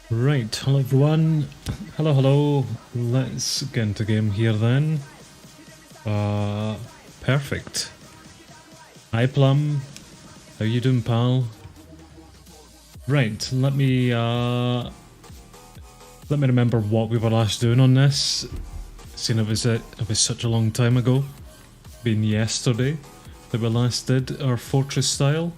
Right, hello everyone. Hello, hello. Let's get into game here then. Perfect. Hi Plum. How you doing, pal? Right, let me remember what we were last doing on this. Seeing it was such a long time ago. Been yesterday that we last did our fortress style.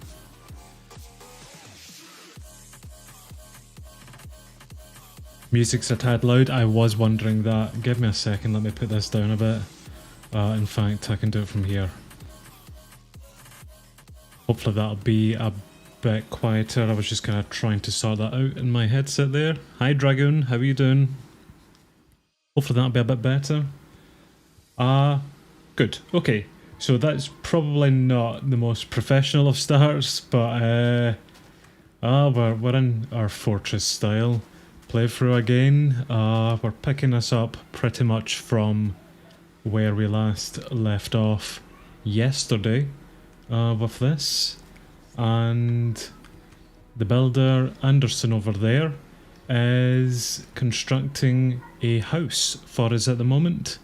Music's a tad loud. I was wondering that. Give me a second, let me put this down a bit. In fact, I can do it from here. Hopefully that'll be a bit quieter. I was just kind of trying to sort that out in my headset there. Hi Dragoon, how are you doing? Hopefully that'll be a bit better. Good. Okay, so that's probably not the most professional of starts, but we're in our fortress style playthrough again. We're picking this up pretty much from where we last left off yesterday with this, and the builder Anderson over there is constructing a house for us at the moment,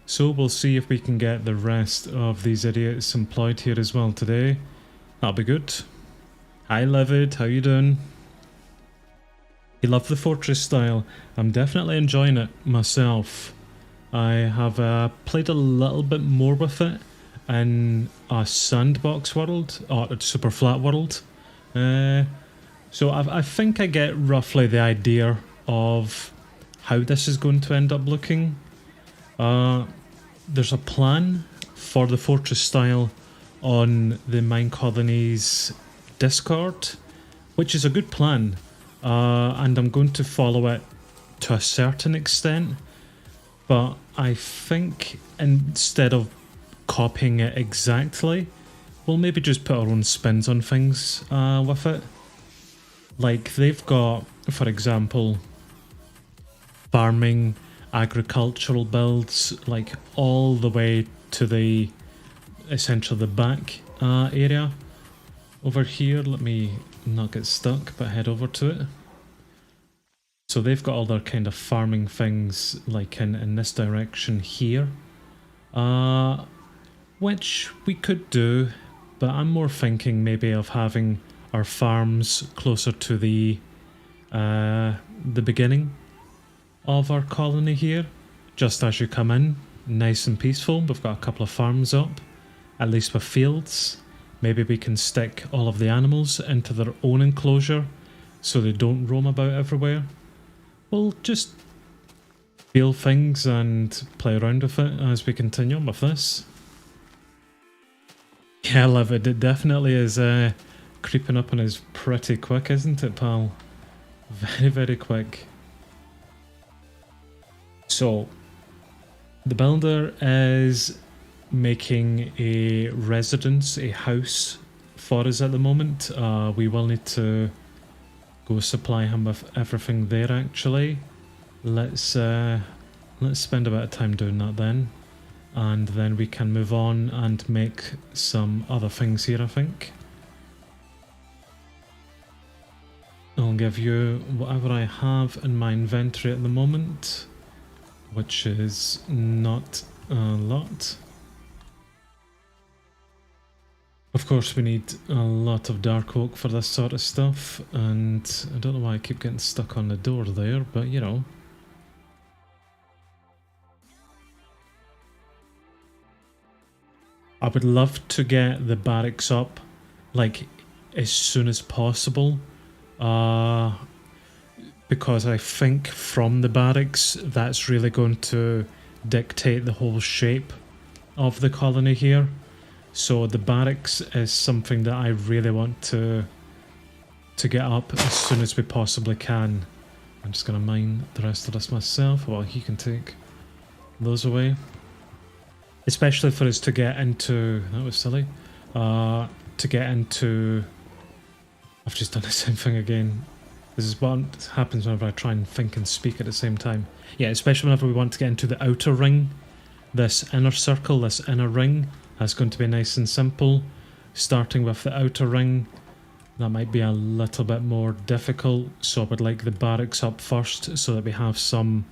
so we'll see if we can get the rest of these idiots employed here as well today. That'll be good. Hi Livid, how you doing? You love the fortress style. I'm definitely enjoying it myself. I have played a little bit more with it in a sandbox world, or a super flat world. So I think I get roughly the idea of how this is going to end up looking. There's a plan for the fortress style on the MineColonies Discord, which is a good plan. And I'm going to follow it to a certain extent, but I think instead of copying it exactly, we'll maybe just put our own spins on things with it. Like they've got, for example, farming, agricultural builds, like all the way to the essentially the back area over here. Let me not get stuck, but head over to it. So they've got all their kind of farming things like in this direction here, which we could do, but I'm more thinking maybe of having our farms closer to the beginning of our colony here, just as you come in, nice and peaceful. We've got a couple of farms up, at least with fields. Maybe we can stick all of the animals into their own enclosure so they don't roam about everywhere. We'll just feel things and play around with it as we continue on with this. Yeah, I love it. It definitely is creeping up on us pretty quick, isn't it, pal? Very, very quick. So, the builder is making a residence, a house for us at the moment. We will need to go supply him with everything there actually. Let's spend a bit of time doing that then, and then we can move on and make some other things here. I think I'll give you whatever I have in my inventory at the moment, which is not a lot. Of course we need a lot of dark oak for this sort of stuff, and I don't know why I keep getting stuck on the door there, but you know. I would love to get the barracks up like as soon as possible, because I think from the barracks that's really going to dictate the whole shape of the colony here. So the barracks is something that I really want to get up as soon as we possibly can. I'm just going to mine the rest of this myself. Well, he can take those away. Especially for us to get into... That was silly. To get into... I've just done the same thing again. This is what happens whenever I try and think and speak at the same time. Yeah, especially whenever we want to get into the outer ring. This inner circle, this inner ring, that's going to be nice and simple. Starting with the outer ring, that might be a little bit more difficult, so I would like the barracks up first so that we have some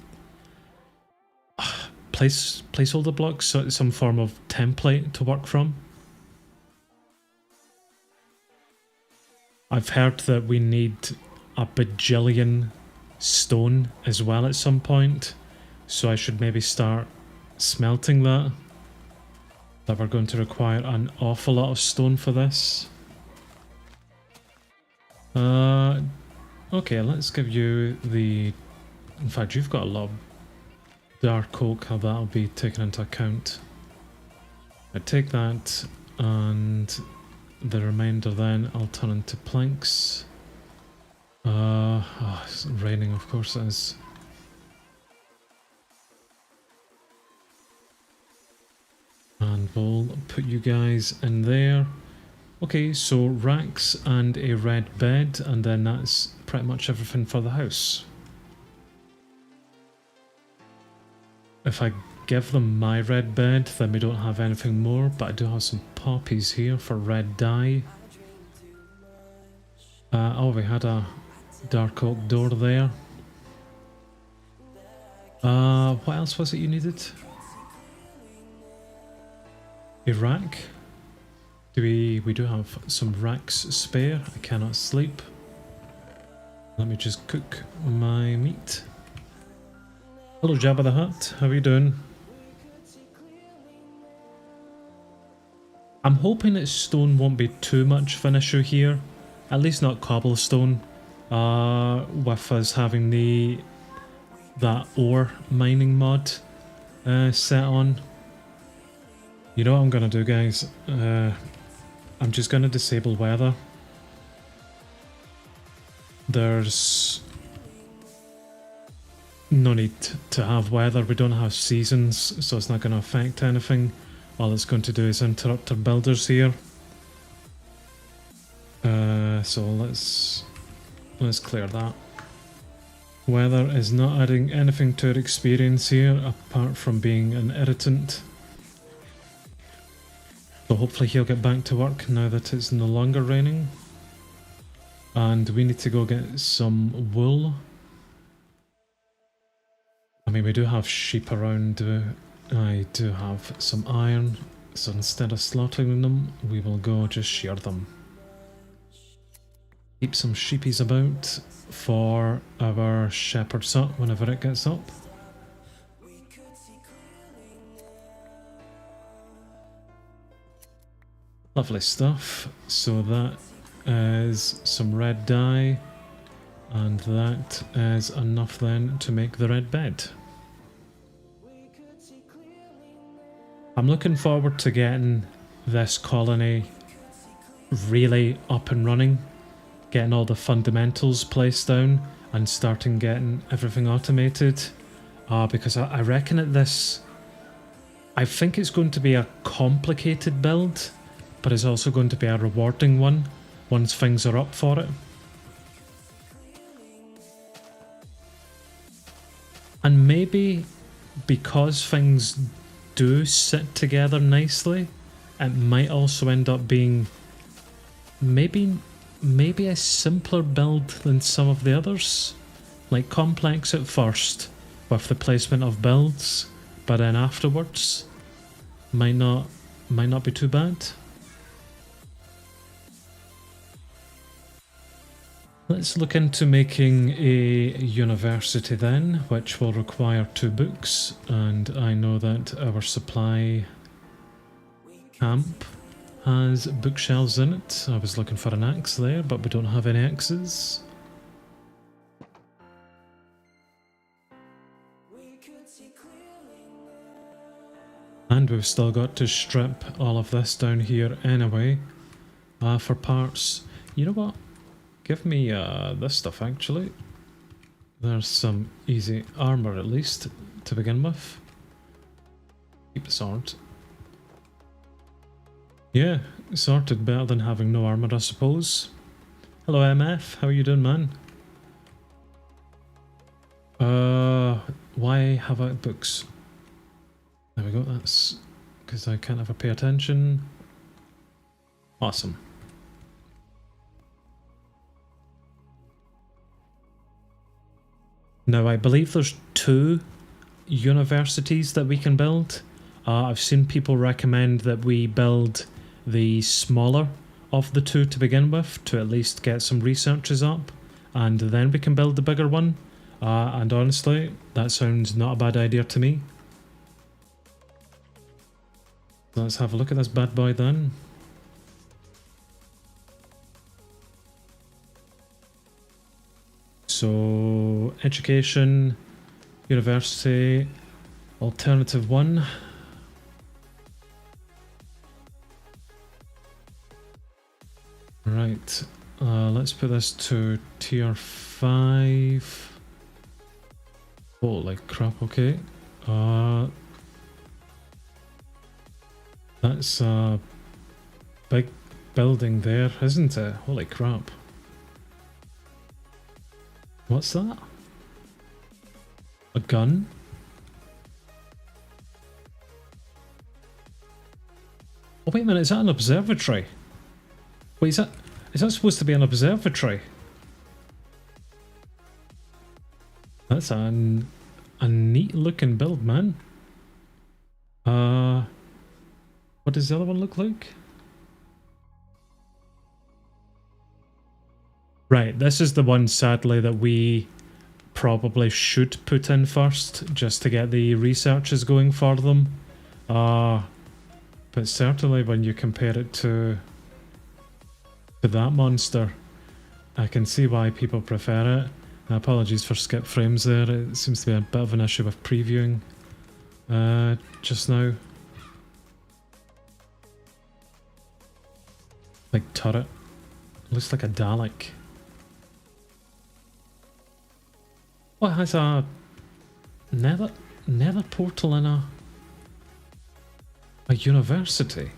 placeholder blocks, so some form of template to work from. I've heard that we need a bajillion stone as well at some point, so I should maybe start smelting that. But we're going to require an awful lot of stone for this. Okay, let's give you the... In fact, you've got a lot of dark oak, how that'll be taken into account. I take that, and the remainder then I'll turn into planks. It's raining, of course it is. And we'll put you guys in there. Okay, so racks and a red bed, and then that's pretty much everything for the house. If I give them my red bed, then we don't have anything more, but I do have some poppies here for red dye. Oh, we had a dark oak door there. What else was it you needed? A rack? We do have some racks spare. I cannot sleep. Let me just cook my meat. Hello Jabba the Hutt, how are you doing? I'm hoping that stone won't be too much of an issue here. At least not cobblestone. With us having that ore mining mod set on. You know what I'm gonna do, guys? I'm just gonna disable weather. There's no need to have weather. We don't have seasons, so it's not gonna affect anything. All it's going to do is interrupt our builders here. So let's clear that. Weather is not adding anything to our experience here apart from being an irritant. So hopefully he'll get back to work now that it's no longer raining. And we need to go get some wool. I mean, we do have sheep around. I do have some iron. So instead of slaughtering them, we will go just shear them. Keep some sheepies about for our shepherd's hut whenever it gets up. Lovely stuff. So that is some red dye, and that is enough then to make the red bed. I'm looking forward to getting this colony really up and running, getting all the fundamentals placed down and starting getting everything automated, because I reckon at this, I think it's going to be a complicated build, but it's also going to be a rewarding one once things are up for it. And maybe because things do sit together nicely, it might also end up being maybe a simpler build than some of the others. Like complex at first with the placement of builds, but then afterwards might not be too bad. Let's look into making a university then, which will require 2 books, and I know that our supply camp has bookshelves in it. I was looking for an axe there, but we don't have any axes. And we've still got to strip all of this down here anyway, for parts. You know what? Give me this stuff actually. There's some easy armor at least to begin with. Keep the sword. Yeah, sorted better than having no armor, I suppose. Hello MF, how are you doing, man? Why have I books? There we go, that's because I can't ever pay attention. Awesome. Now I believe there's 2 universities that we can build. I've seen people recommend that we build the smaller of the 2 to begin with, to at least get some researches up, and then we can build the bigger one. And honestly, that sounds not a bad idea to me. Let's have a look at this bad boy then. So, education, university, alternative 1. Right, let's put this to tier 5. Holy crap, okay. That's a big building there, isn't it? Holy crap. What's that? A gun? Oh wait a minute, is that an observatory? Wait, is that supposed to be an observatory? That's a neat looking build, man. What does the other one look like? Right, this is the one, sadly, that we probably should put in first, just to get the researches going for them. But certainly when you compare it to that monster, I can see why people prefer it. Apologies for skip frames there, it seems to be a bit of an issue with previewing just now. Like turret. Looks like a Dalek. Oh, it has a nether portal in a university.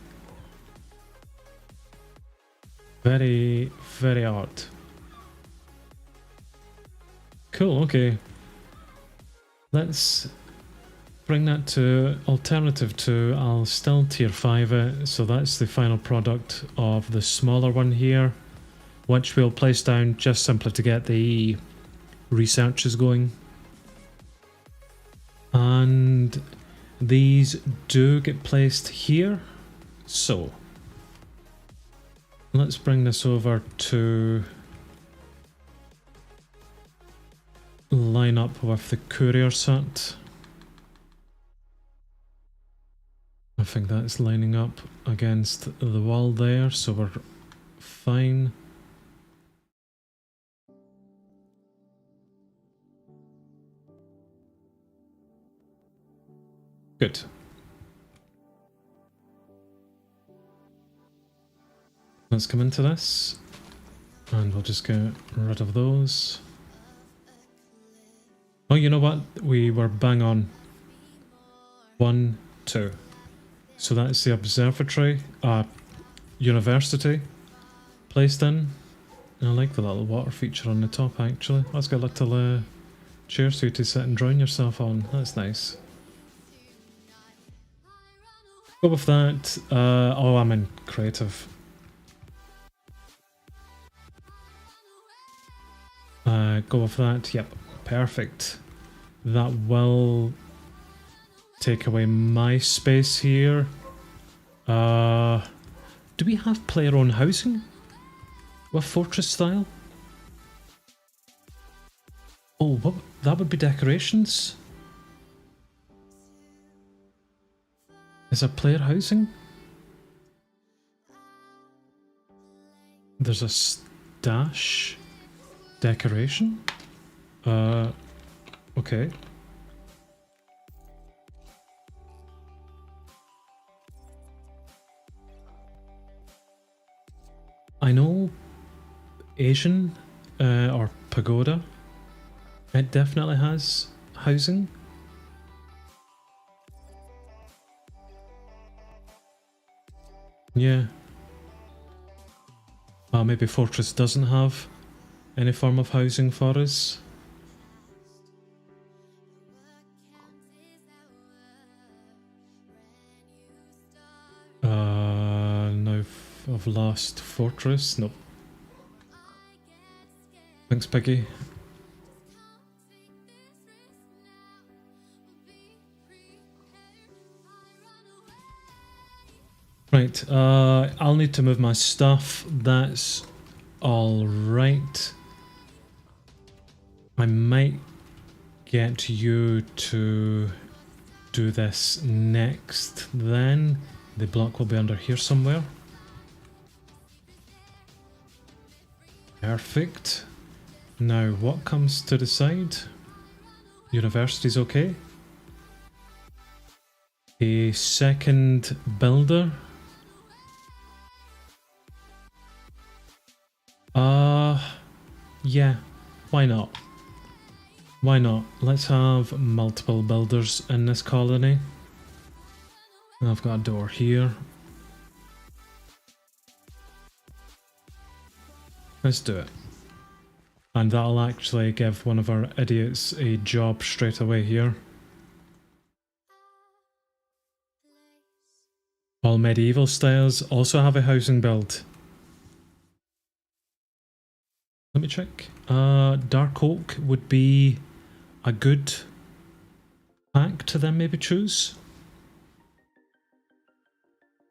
Very, very odd. Cool, okay. Let's bring that to alternative 2. I'll still tier 5 it, so that's the final product of the smaller one here, which we'll place down just simply to get the researches going. And these do get placed here, so let's bring this over to line up with the courier set. I think that's lining up against the wall there, so we're fine. Good. Let's come into this, and we'll just get rid of those. Oh, you know what? We were bang on. 1, 2. So that's the observatory, university placed in. I like the little water feature on the top actually. That's got a little chair so you to sit and drown yourself on. That's nice. Go with that. Oh, I'm in creative. Go with that. Yep, perfect. That will take away my space here. Do we have player-owned housing with fortress style? Oh, what, that would be decorations. Is there player housing? There's a stash decoration. Okay. I know Asian or Pagoda, it definitely has housing. Yeah. Maybe Fortress doesn't have any form of housing for us. of Lost Fortress. Nope. Thanks, Piggy. Right, I'll need to move my stuff. That's all right. I might get you to do this next then. The block will be under here somewhere. Perfect. Now, what comes to the side? University's okay. A second builder. Yeah, why not? Why not? Let's have multiple builders in this colony. I've got a door here. Let's do it. And that'll actually give one of our idiots a job straight away here. All medieval styles also have a housing build. Let me check. Dark Oak would be a good pack to then maybe choose.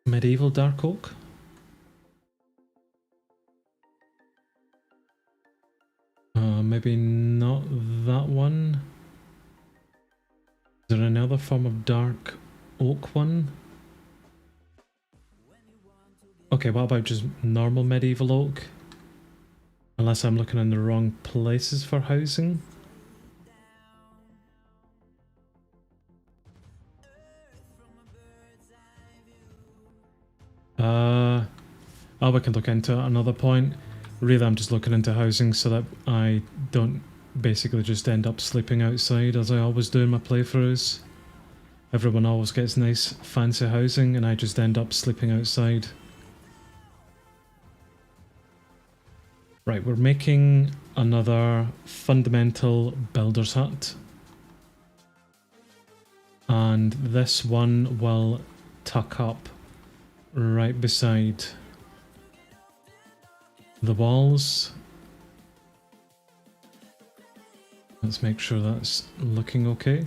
Medieval Dark Oak. Maybe not that one. Is there another form of Dark Oak one? Okay, what about just normal medieval oak? Unless I'm looking in the wrong places for housing. Oh, we can look into it another point. Really, I'm just looking into housing so that I don't basically just end up sleeping outside as I always do in my playthroughs. Everyone always gets nice fancy housing and I just end up sleeping outside. Right, we're making another fundamental builder's hut. And this one will tuck up right beside the walls. Let's make sure that's looking okay.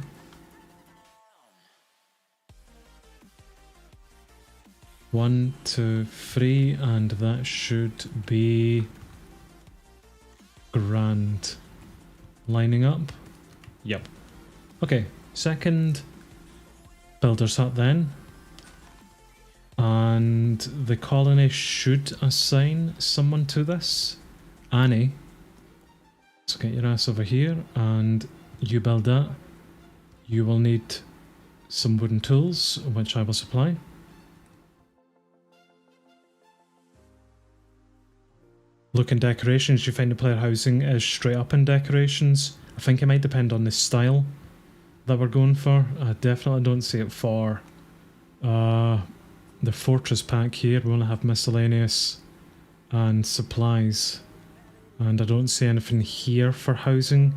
One, two, three, and that should be grand. Lining up? Yep. Okay, second builder's hut then. And the colony should assign someone to this. Annie. So get your ass over here and you build that. You will need some wooden tools, which I will supply. Look in decorations, you find the player housing is straight up in decorations. I think it might depend on the style that we're going for. I definitely don't see it for the fortress pack here. We only have miscellaneous and supplies. And I don't see anything here for housing.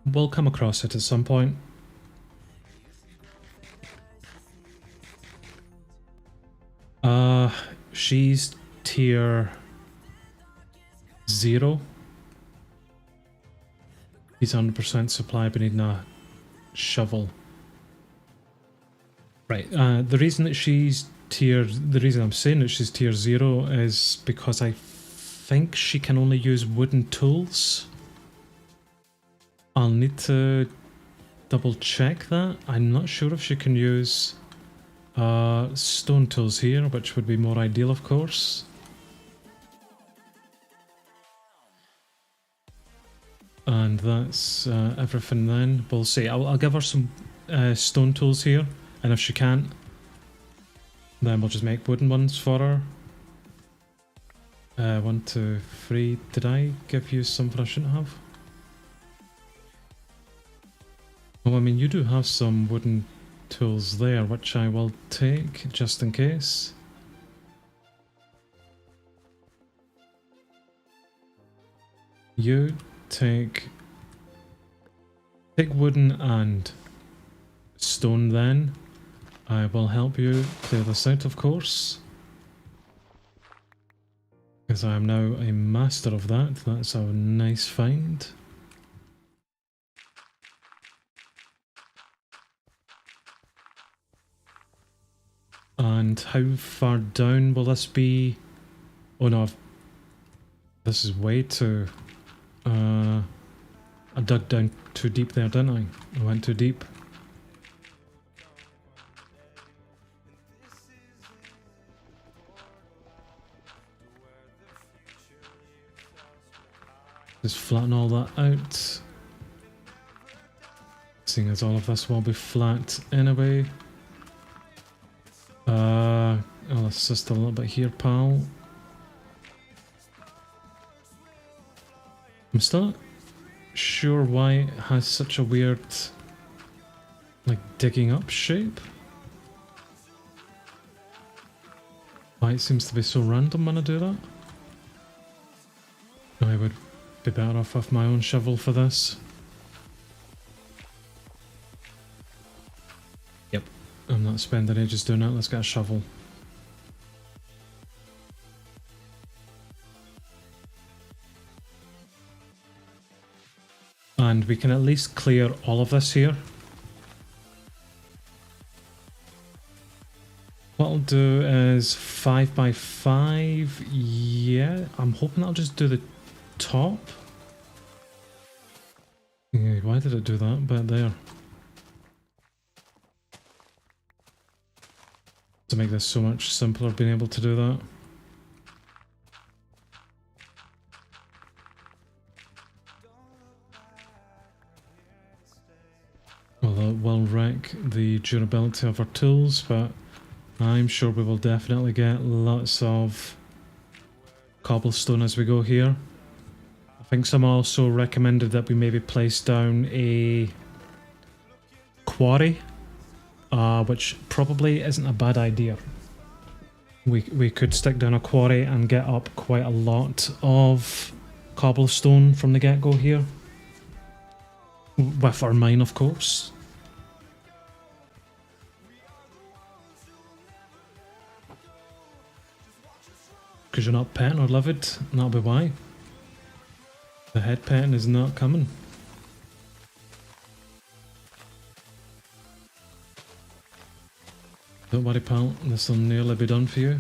We'll come across it at some point. She's tier 0. He's 100% supply, but needing a shovel. Right, the reason I'm saying that she's tier 0 is because I think she can only use wooden tools. I'll need to double check that. I'm not sure if she can use stone tools here, which would be more ideal, of course. And that's everything then. We'll see. I'll give her some stone tools here, and if she can't, then we'll just make wooden ones for her. 1, 2, 3. Did I give you something I shouldn't have? Oh, I mean, you do have some wooden tools there, which I will take just in case. You take wooden and stone then. I will help you clear this out, of course. Because I am now a master of that. That's a nice find. And how far down will this be? Oh no, this is way too... I dug down too deep there, didn't I? I went too deep. Just flatten all that out. Seeing as all of this will be flat anyway. I'll assist a little bit here, pal. I'm still not sure why it has such a weird, like, digging up shape. Why it seems to be so random when I do that. I would be better off with my own shovel for this. Yep, I'm not spending ages doing that. Let's get a shovel. And we can at least clear all of this here. What I'll do is 5 by 5. Yeah, I'm hoping I'll just do the top. Yeah, why did it do that? But there. To make this so much simpler being able to do that. Although it will wreck the durability of our tools, but I'm sure we will definitely get lots of cobblestone as we go here. I think someone also recommended that we maybe place down a quarry, which probably isn't a bad idea. We could stick down a quarry and get up quite a lot of cobblestone from the get-go here. With our mine, of course. Because you're not petting or livid, and that'll be why. The head petting is not coming. Don't worry, pal, this will nearly be done for you.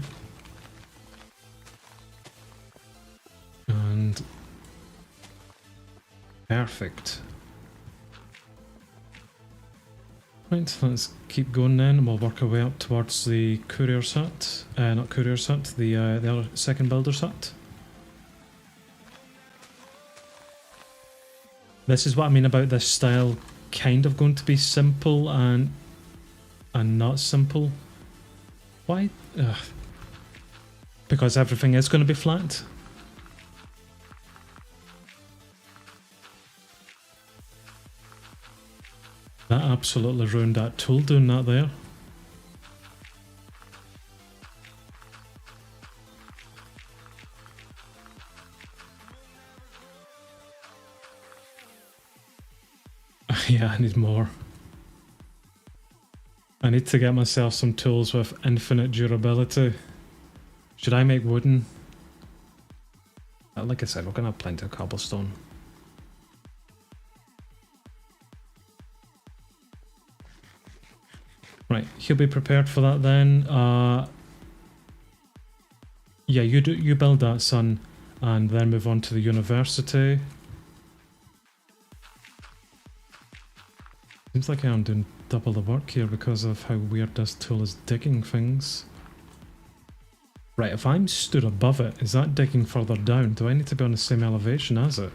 And... perfect. Right, let's keep going then, and we'll work our way up towards the courier's hut. Not courier's hut, the other second builder's hut. This is what I mean about this style kind of going to be simple and not simple. Why? Ugh. Because everything is going to be flat. That absolutely ruined that tool doing that there. Yeah, I need more. I need to get myself some tools with infinite durability. Should I make wooden? Like I said, we're going to have plenty of cobblestone. Right, he'll be prepared for that then. Yeah, you build that, son, and then move on to the university. Seems like I'm doing double the work here because of how weird this tool is digging things. Right, if I'm stood above it, is that digging further down? Do I need to be on the same elevation as it?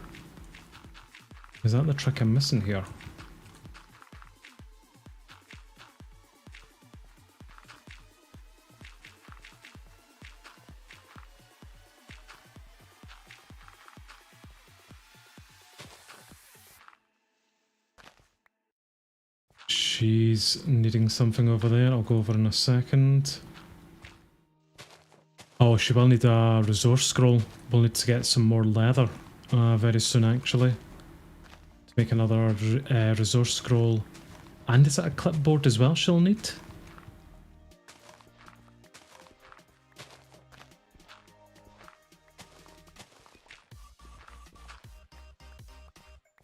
Is that the trick I'm missing here? She's needing something over there. I'll go over in a second. Oh, she will need a resource scroll. We'll need to get some more leather very soon, actually. To make another resource scroll And is it a clipboard as well she'll need?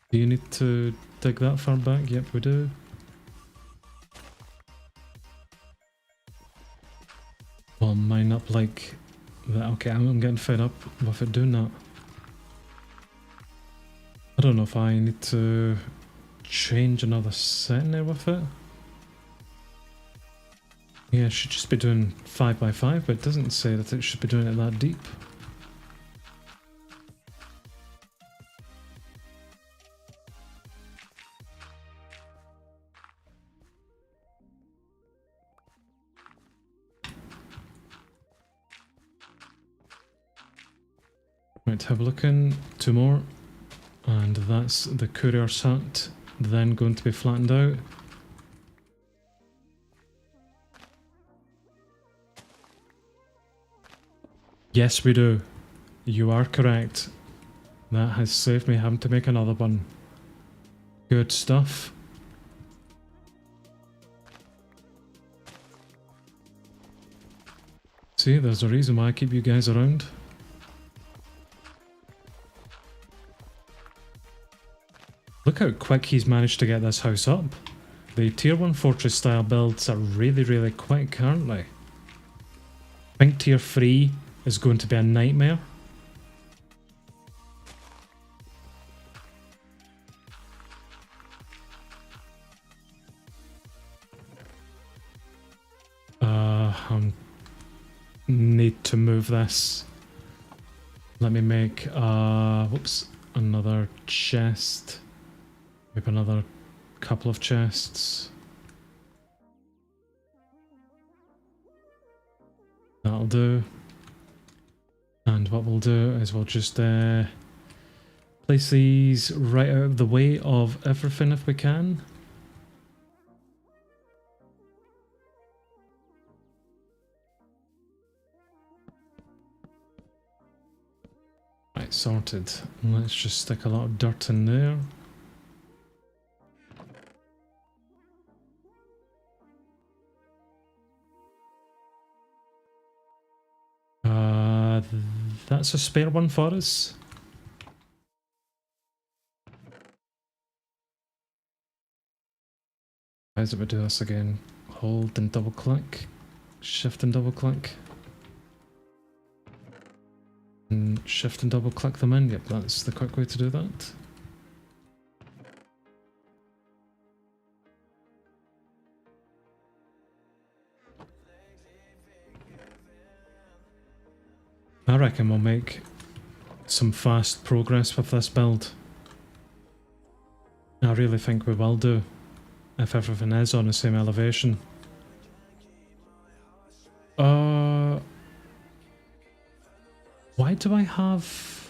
Do you need to dig that far back? Yep, we do. Well, mine up like that. Okay, I'm getting fed up with it doing that. I don't know if I need to change another setting there with it. Yeah, it should just be doing 5 by 5, but it doesn't say that it should be doing it that deep. Right, have a look in, 2 more, and that's the courier's hut, then going to be flattened out. Yes, we do. You are correct. That has saved me having to make another one. Good stuff. See, there's a reason why I keep you guys around. Look how quick he's managed to get this house up. The tier 1 fortress style builds are really quick, aren't they? I think tier 3 is going to be a nightmare. I need to move this. Let me make whoops, another chest. Maybe another couple of chests. That'll do. And what we'll do is we'll just place these right out of the way of everything if we can. Right, sorted. Let's just stick a lot of dirt in there. That's a spare one for us. How do we do this again? Hold and double click. Shift and double click. And shift and double click them in. Yep, that's the quick way to do that. I reckon we'll make some fast progress with this build. I really think we will do, if everything is on the same elevation. Why do I have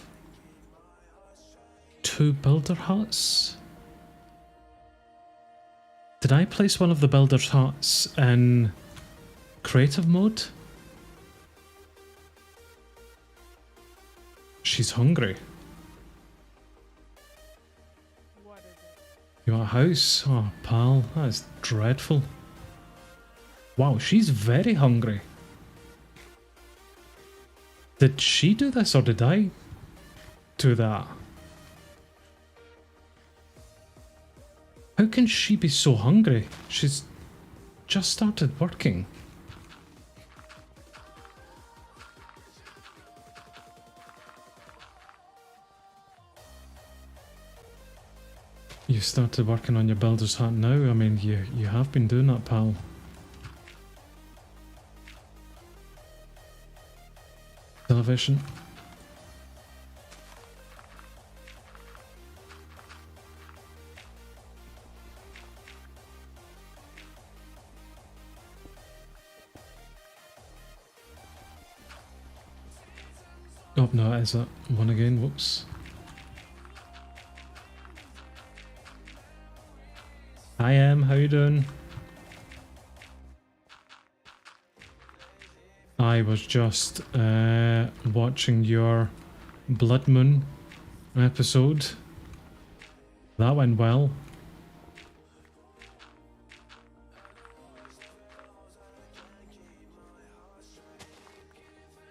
2 builder huts? Did I place one of the builder's huts in creative mode? She's hungry. What is it? You want a house? Oh, pal, that is dreadful. Wow, she's very hungry. Did she do this or did I do that? How can she be so hungry? She's just started working. You started working on your builder's hut now? I mean, you have been doing that, pal. Elevation. Oh no, is that one again? Whoops. Hi Em, how you doing? I was just watching your Blood Moon episode. That went well.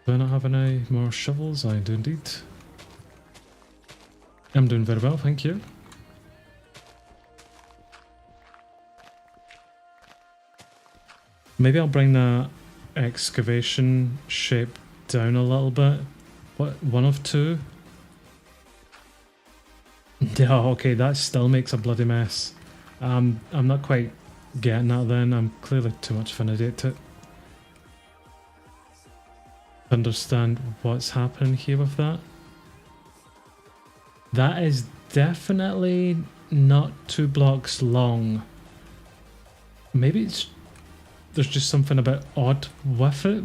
Do I not have any more shovels? I do indeed. I'm doing very well, thank you. Maybe I'll bring that excavation shape down a little bit. What, 1 of 2? Yeah, okay, that still makes a bloody mess. I'm not quite getting that then. I'm clearly too much of an idiot to understand what's happening here with that. That is definitely not 2 blocks long. Maybe there's just something a bit odd with it,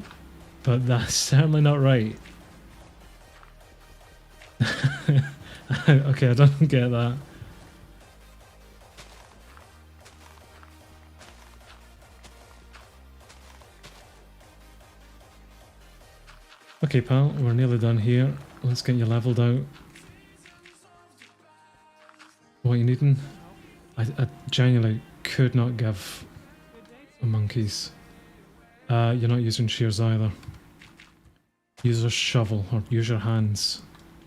but that's certainly not right. Okay, I don't get that. Okay, pal, we're nearly done here. Let's get you leveled out. What are you needing? I genuinely could not give a monkeys. You're not using shears either. Use a shovel or use your hands.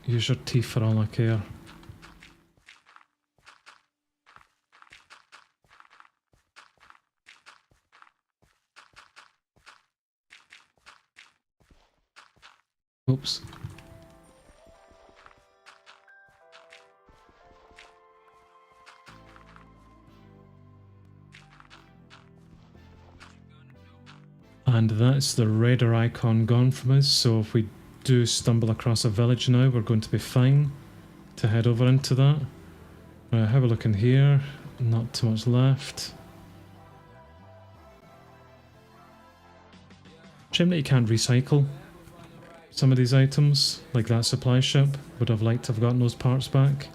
Use your teeth for all I care. Oops. And that's the radar icon gone from us, so if we do stumble across a village now, we're going to be fine to head over into that. Right, how are we looking here? Not too much left. Shame that you can't recycle some of these items, like that supply ship. Would have liked to have gotten those parts back.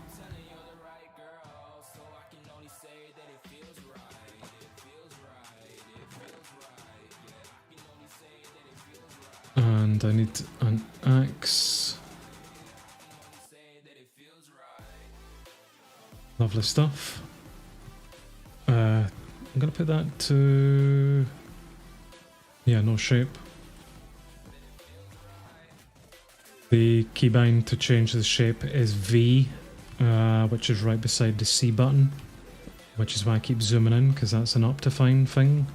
And I need an axe. Lovely stuff. I'm gonna put that to... yeah, no shape. The keybind to change the shape is V, which is right beside the C button, which is why I keep zooming in, because that's an OptiFine thing.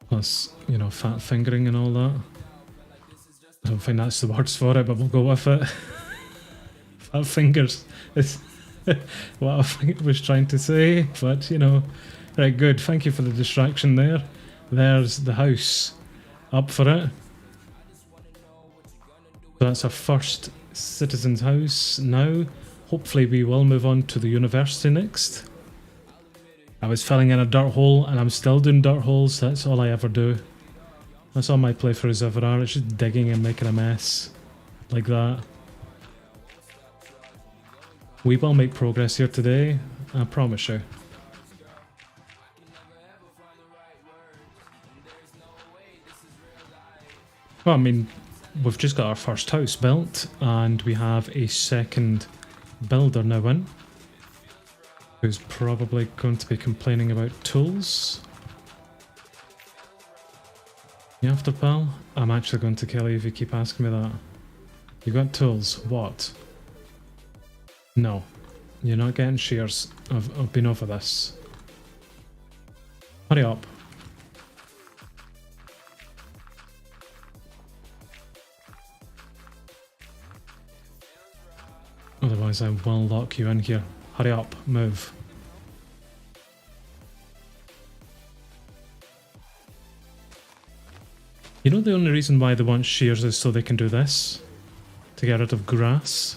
Plus, you know, fat fingering and all that. I don't think that's the words for it, but we'll go with it. Fat fingers is what I think I was trying to say, but you know. Right, good. Thank you for the distraction there. There's the house. Up for it. So that's our first citizen's house now. Hopefully we will move on to the university next. I was filling in a dirt hole and I'm still doing dirt holes. That's all I ever do. That's all my playthroughs ever are. It's just digging and making a mess. Like that. We will make progress here today. I promise you. Well, I mean, we've just got our first house built, and we have a second builder now in, who's probably going to be complaining about tools. You after, pal? I'm actually going to kill you if you keep asking me that. You got tools? What? No. You're not getting shears. I've been over this. Hurry up. Otherwise I will lock you in here. Hurry up, move. You know the only reason why they want shears is so they can do this? To get rid of grass?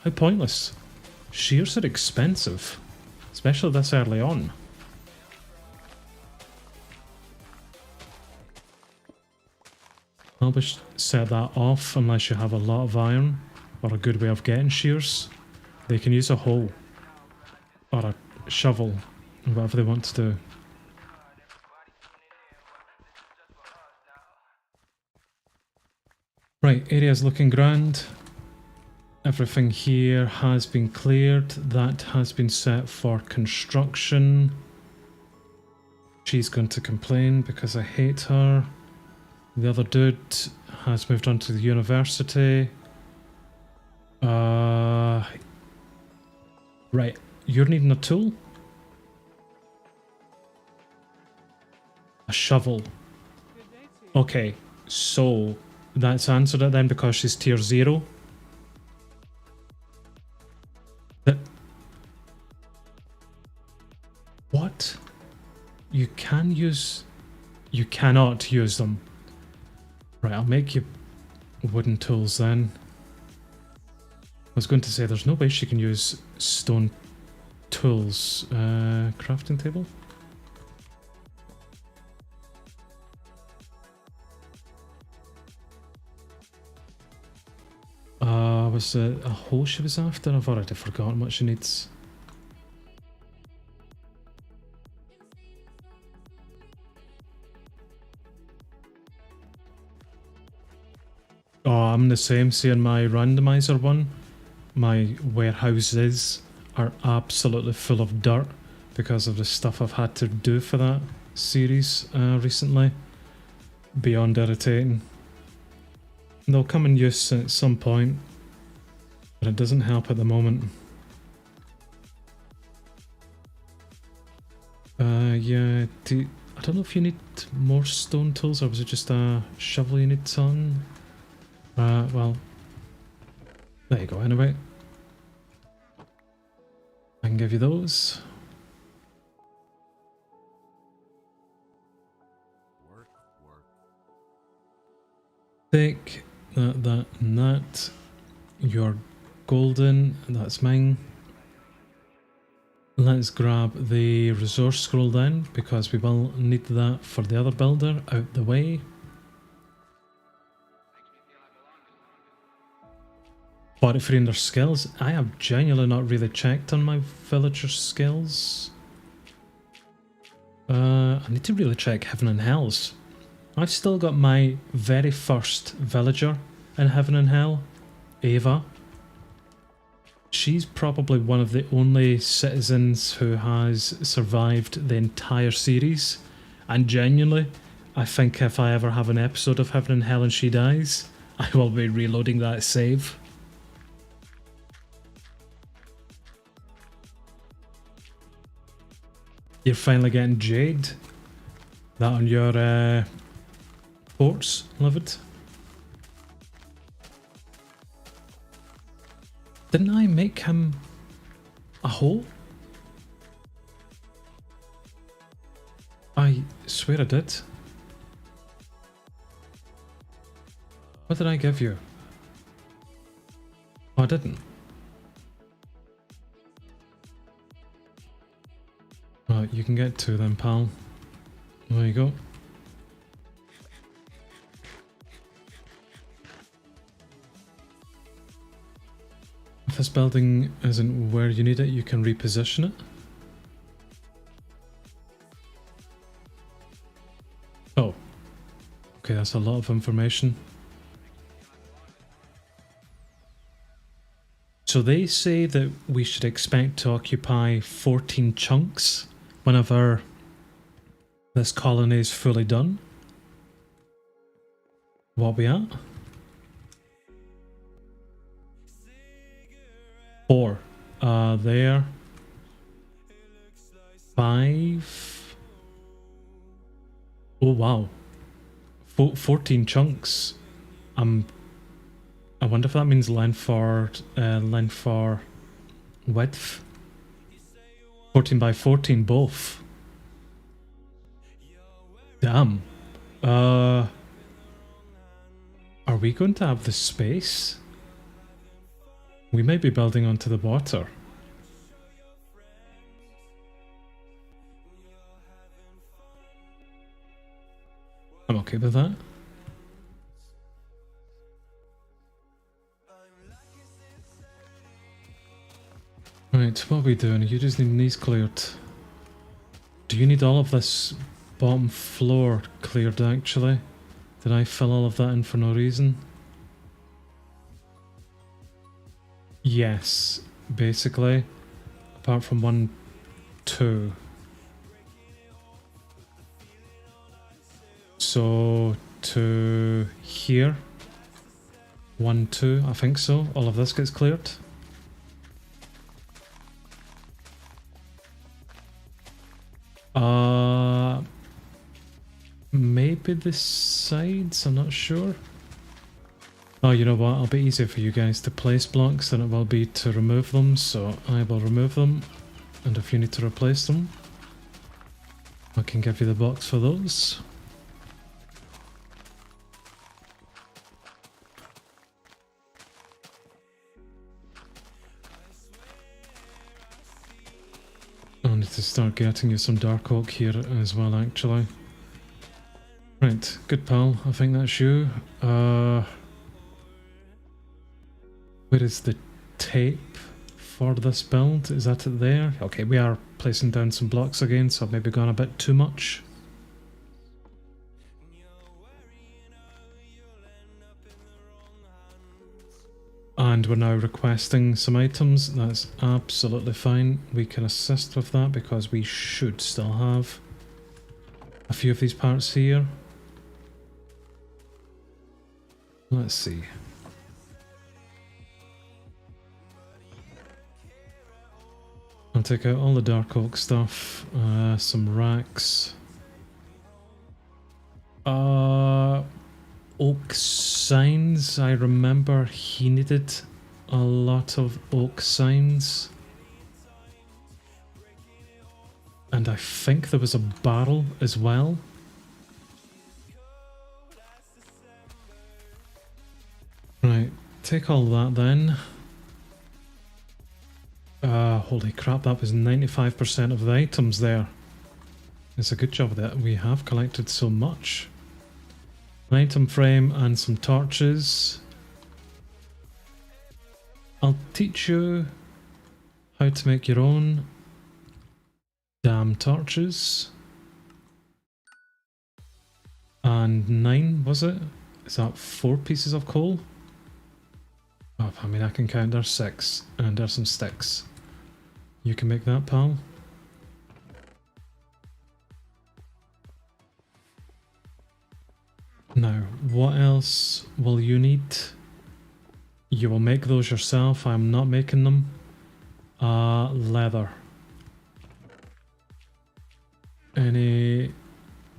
How pointless. Shears are expensive. Especially this early on. I'll just set that off unless you have a lot of iron. Or a good way of getting shears. They can use a hoe. Or a shovel. Whatever they want to do. Right, area's looking grand. Everything here has been cleared. That has been set for construction. she's going to complain because I hate her. The other dude has moved on to the university. Right, you're needing a tool? A shovel. Good day to you. Okay, so that's answered it then because she's tier 0. That... What? You can use... You cannot use them. Right, I'll make you wooden tools then. I was going to say there's no way she can use stone tools. Crafting table? Was it a hole she was after? I've already forgotten what she needs. Oh, I'm the same. See, in my randomizer one, my warehouses are absolutely full of dirt because of the stuff I've had to do for that series recently. Beyond irritating. They'll come in use at some point, but it doesn't help at the moment. Yeah, I don't know if you need more stone tools or was it just a shovel you need on? Well, there you go anyway. I can give you those. Take that, and that. You're golden, that's mine. Let's grab the resource scroll then, because we will need that for the other builder out the way. 43 in their skills. I have genuinely not really checked on my villager skills. I need to really check Heaven and Hell's. I've still got my very first villager in Heaven and Hell, Ava. She's probably one of the only citizens who has survived the entire series. And genuinely, I think if I ever have an episode of Heaven and Hell and she dies, I will be reloading that save. You're finally getting Jade. That on your ports, love it. Didn't I make him a hole? I swear I did. What did I give you? Oh, I didn't. Right, you can get 2 then, pal. There you go. If this building isn't where you need it, you can reposition it. Oh. Okay, that's a lot of information. So they say that we should expect to occupy 14 chunks whenever this colony is fully done. What are we at? 4. There. 5. Oh wow. 14 chunks. I wonder if that means length for width. 14 by 14 both. Damn. Are we going to have the space? We may be building onto the water. I'm okay with that. Right, what are we doing? You just need these cleared. Do you need all of this bottom floor cleared actually? Did I fill all of that in for no reason? Yes, basically. Apart from 1, 2. So to here. 1, 2, I think so. All of this gets cleared. Maybe the sides, I'm not sure. Oh, you know what? It'll be easier for you guys to place blocks than it will be to remove them, so I will remove them. And if you need to replace them, I can give you the box for those. I need to start getting you some dark oak here as well, actually. Right, good pal, I think that's you. Where is the tape for this build? Is that it there? Okay, we are placing down some blocks again, so I've maybe gone a bit too much. And we're now requesting some items. That's absolutely fine. We can assist with that because we should still have a few of these parts here. Let's see. I'll take out all the dark oak stuff, some racks. Oak signs, I remember he needed a lot of oak signs. And I think there was a barrel as well. Right, take all that then. Holy crap, that was 95% of the items there. It's a good job that we have collected so much. An item frame and some torches. I'll teach you how to make your own damn torches. And 9, was it? Is that 4 pieces of coal? Oh, I mean, I can count. There's 6, and there's some sticks. You can make that, pal. Now, what else will you need? You will make those yourself. I'm not making them. Leather. Any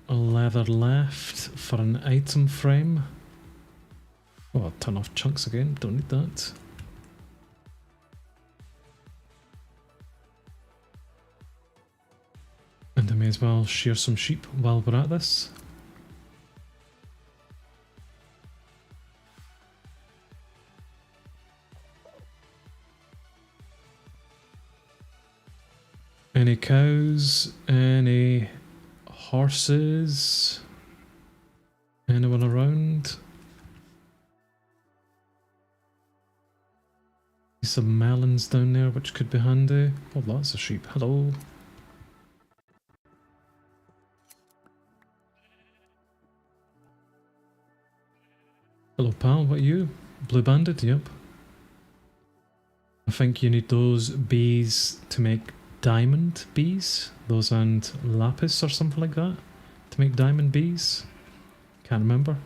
leather left for an item frame? Oh, I'll turn off chunks again. Don't need that. And I may as well shear some sheep while we're at this. Any cows? Any horses? Anyone around? Some melons down there which could be handy. Oh, lots of sheep. Hello. Hello pal, what are you? Blue banded? Yep. I think you need those bees to make diamond bees. Those and lapis or something like that to make diamond bees. Can't remember.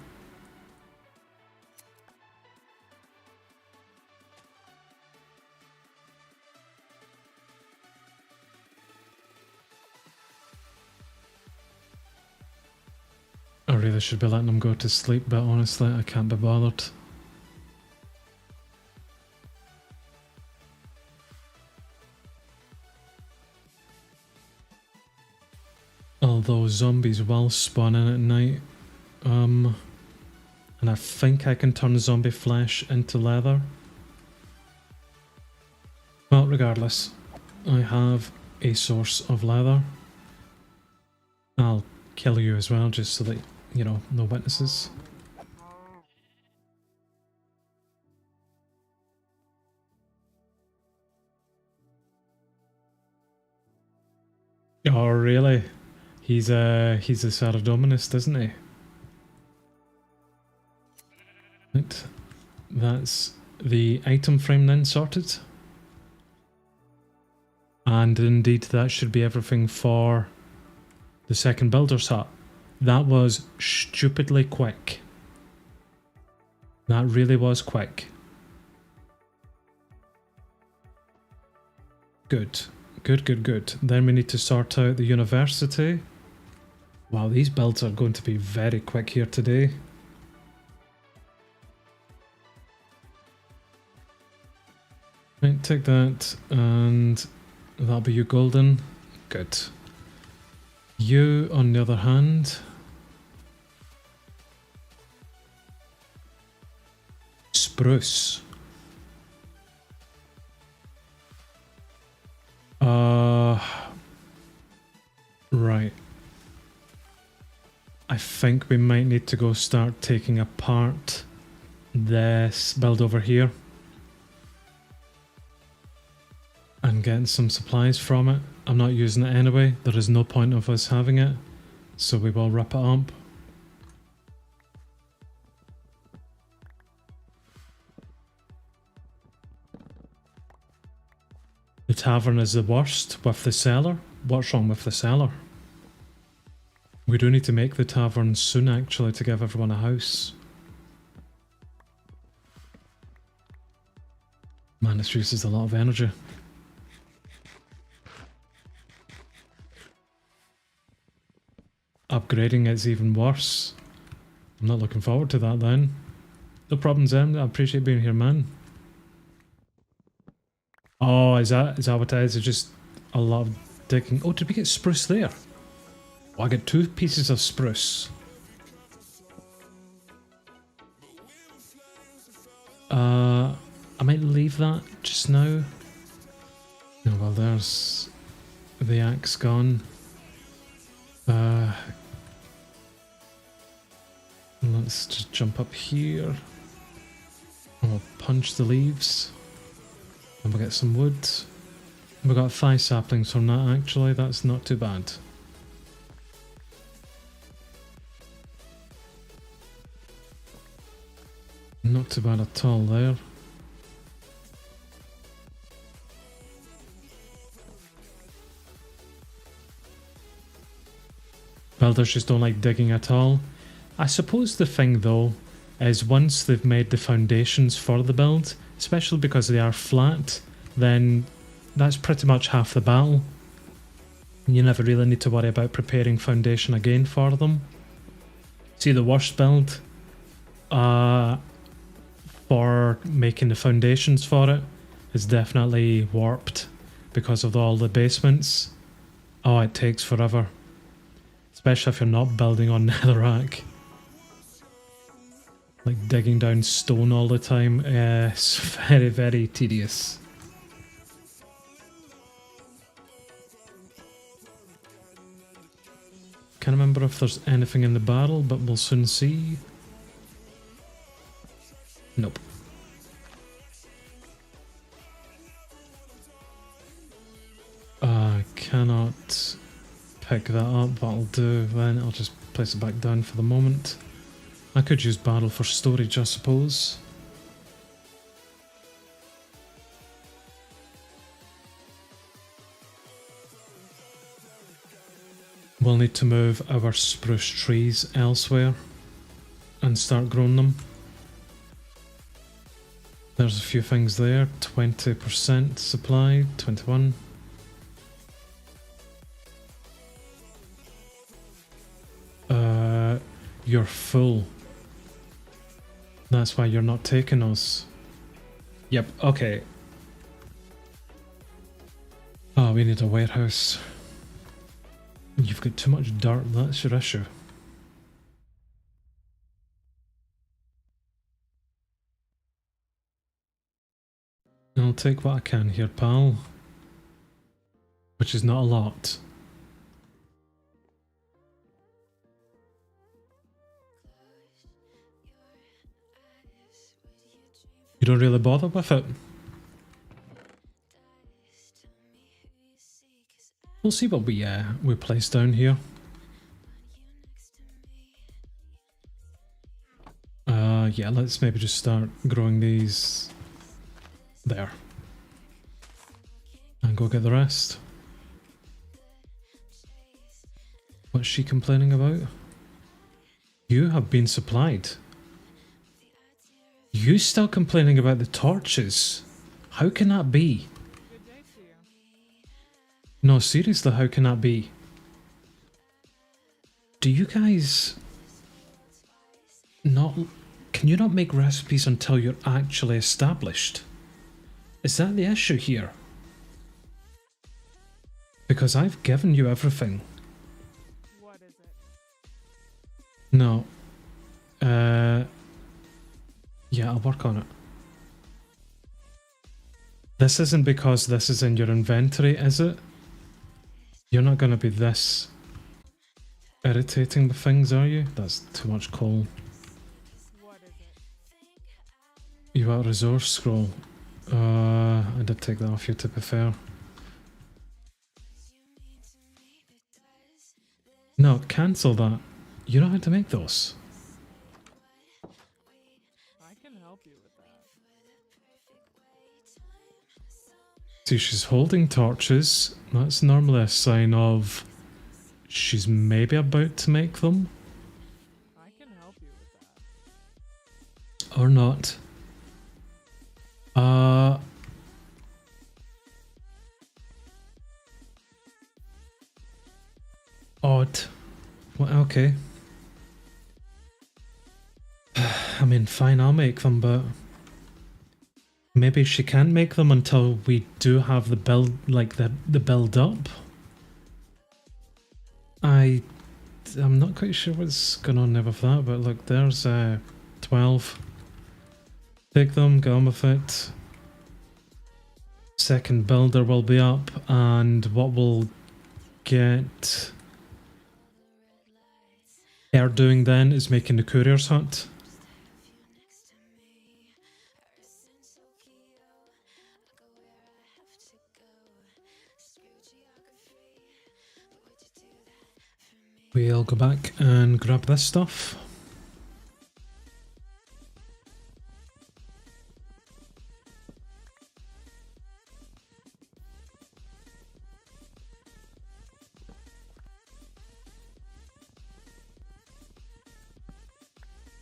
I really should be letting them go to sleep, but honestly, I can't be bothered. Although zombies will spawn in at night. And I think I can turn zombie flesh into leather. Well, regardless, I have a source of leather. I'll kill you as well, just so that, you know, no witnesses. Oh, really? He's a Saradominist, isn't he? Right. That's the item frame then sorted. And indeed that should be everything for the second builder's hut. That was stupidly quick. That really was quick. Good. Good, good, good. Then we need to sort out the university. Wow, these builds are going to be very quick here today. Right, take that, and that'll be you golden. Good. You, on the other hand, spruce. Right. I think we might need to go start taking apart this build over here and getting some supplies from it. I'm not using it anyway. There is no point of us having it, so we will wrap it up. The tavern is the worst with the cellar. What's wrong with the cellar? We do need to make the tavern soon actually to give everyone a house. Man, this uses a lot of energy. Upgrading is even worse. I'm not looking forward to that then. No problems then, I appreciate being here, man. Oh, is that what it is? It's just a lot of digging. Oh, did we get spruce there? Oh, I got 2 pieces of spruce. I might leave that just now. Oh, well, there's the axe gone. Let's just jump up here. And we'll punch the leaves. And we'll get some wood. We got 5 saplings from that actually, that's not too bad. Not too bad at all there. Builders just don't like digging at all. I suppose the thing though is once they've made the foundations for the build, especially because they are flat, then that's pretty much half the battle. You never really need to worry about preparing foundation again for them. See, the worst build for making the foundations for it is definitely warped because of all the basements. Oh, it takes forever. Especially if you're not building on netherrack. Like digging down stone all the time. It's very, very tedious. Can't remember if there's anything in the barrel, but we'll soon see. Nope. I cannot pick that up, but I'll do then. I'll just place it back down for the moment. I could use barrel for storage, I suppose. We'll need to move our spruce trees elsewhere and start growing them. There's a few things there. 20% supply, 21. You're full. That's why you're not taking us. Yep, okay. Oh, we need a warehouse. You've got too much dirt, that's your issue. I'll take what I can here, pal. Which is not a lot. You don't really bother with it. We'll see what we place down here. Yeah, let's maybe just start growing these there. And go get the rest. What's she complaining about? You have been supplied. You still complaining about the torches? How can that be? Good day to you. No, seriously, how can that be? Do you guys not... Can you not make recipes until you're actually established? Is that the issue here? Because I've given you everything. What is it? No. Yeah, I'll work on it. This isn't because this is in your inventory, is it? You're not going to be this irritating with things, are you? That's too much coal. What is it? You want a resource scroll? I did take that off you, to be fair. No, cancel that. You know how to make those. I can help you with that. See, she's holding torches. That's normally a sign of she's maybe about to make them. I can help you with that. Or not. Odd. Well, okay. I mean, fine, I'll make them, but maybe she can't make them until we do have the build, like the build up. I'm not quite sure what's going on there with that, but look, there's 12. Take them, get on with it. Second builder will be up, and what we'll get her doing then is making the courier's hut. We'll go back and grab this stuff.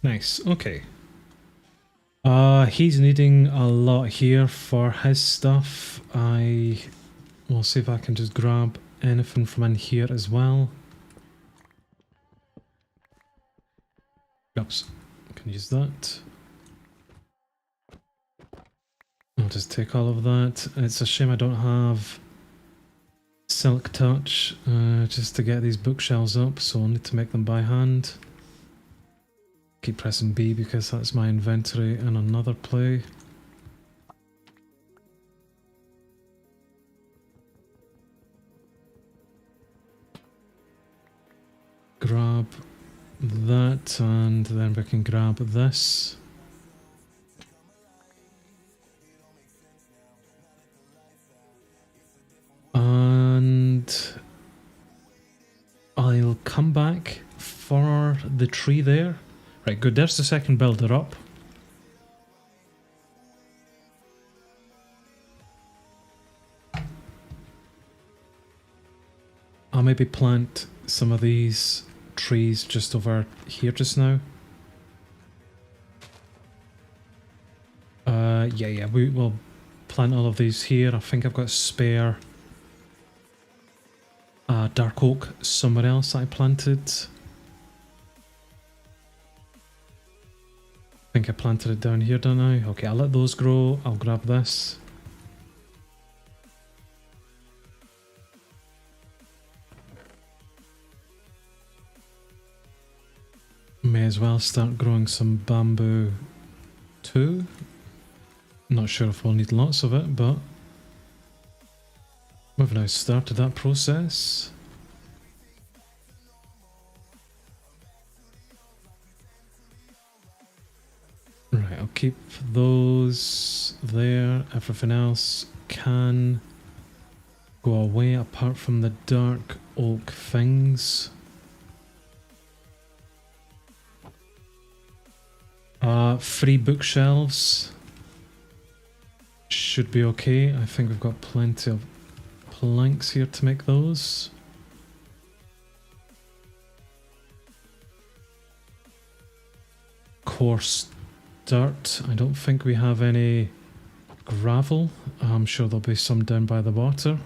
Nice, okay. He's needing a lot here for his stuff. I will see if I can just grab anything from in here as well. Oops, can use that. I'll just take all of that. It's a shame I don't have Silk Touch just to get these bookshelves up, so I'll need to make them by hand. Keep pressing B because that's my inventory in another play. Grab that and then we can grab this. And I'll come back for the tree there. Right, good, there's the second builder up. I'll maybe plant some of these trees just over here just now. Yeah, we will plant all of these here. I think I've got a spare dark oak somewhere else that I planted. I think I planted it down here, don't I? Okay, I'll let those grow. I'll grab this. May as well start growing some bamboo too. Not sure if we'll need lots of it, but we've now started that process. Right, I'll keep those there. Everything else can go away apart from the dark oak things. Free bookshelves should be okay. I think we've got plenty of planks here to make those. coarse dirt. I don't think we have any gravel. I'm sure there'll be some down by the water.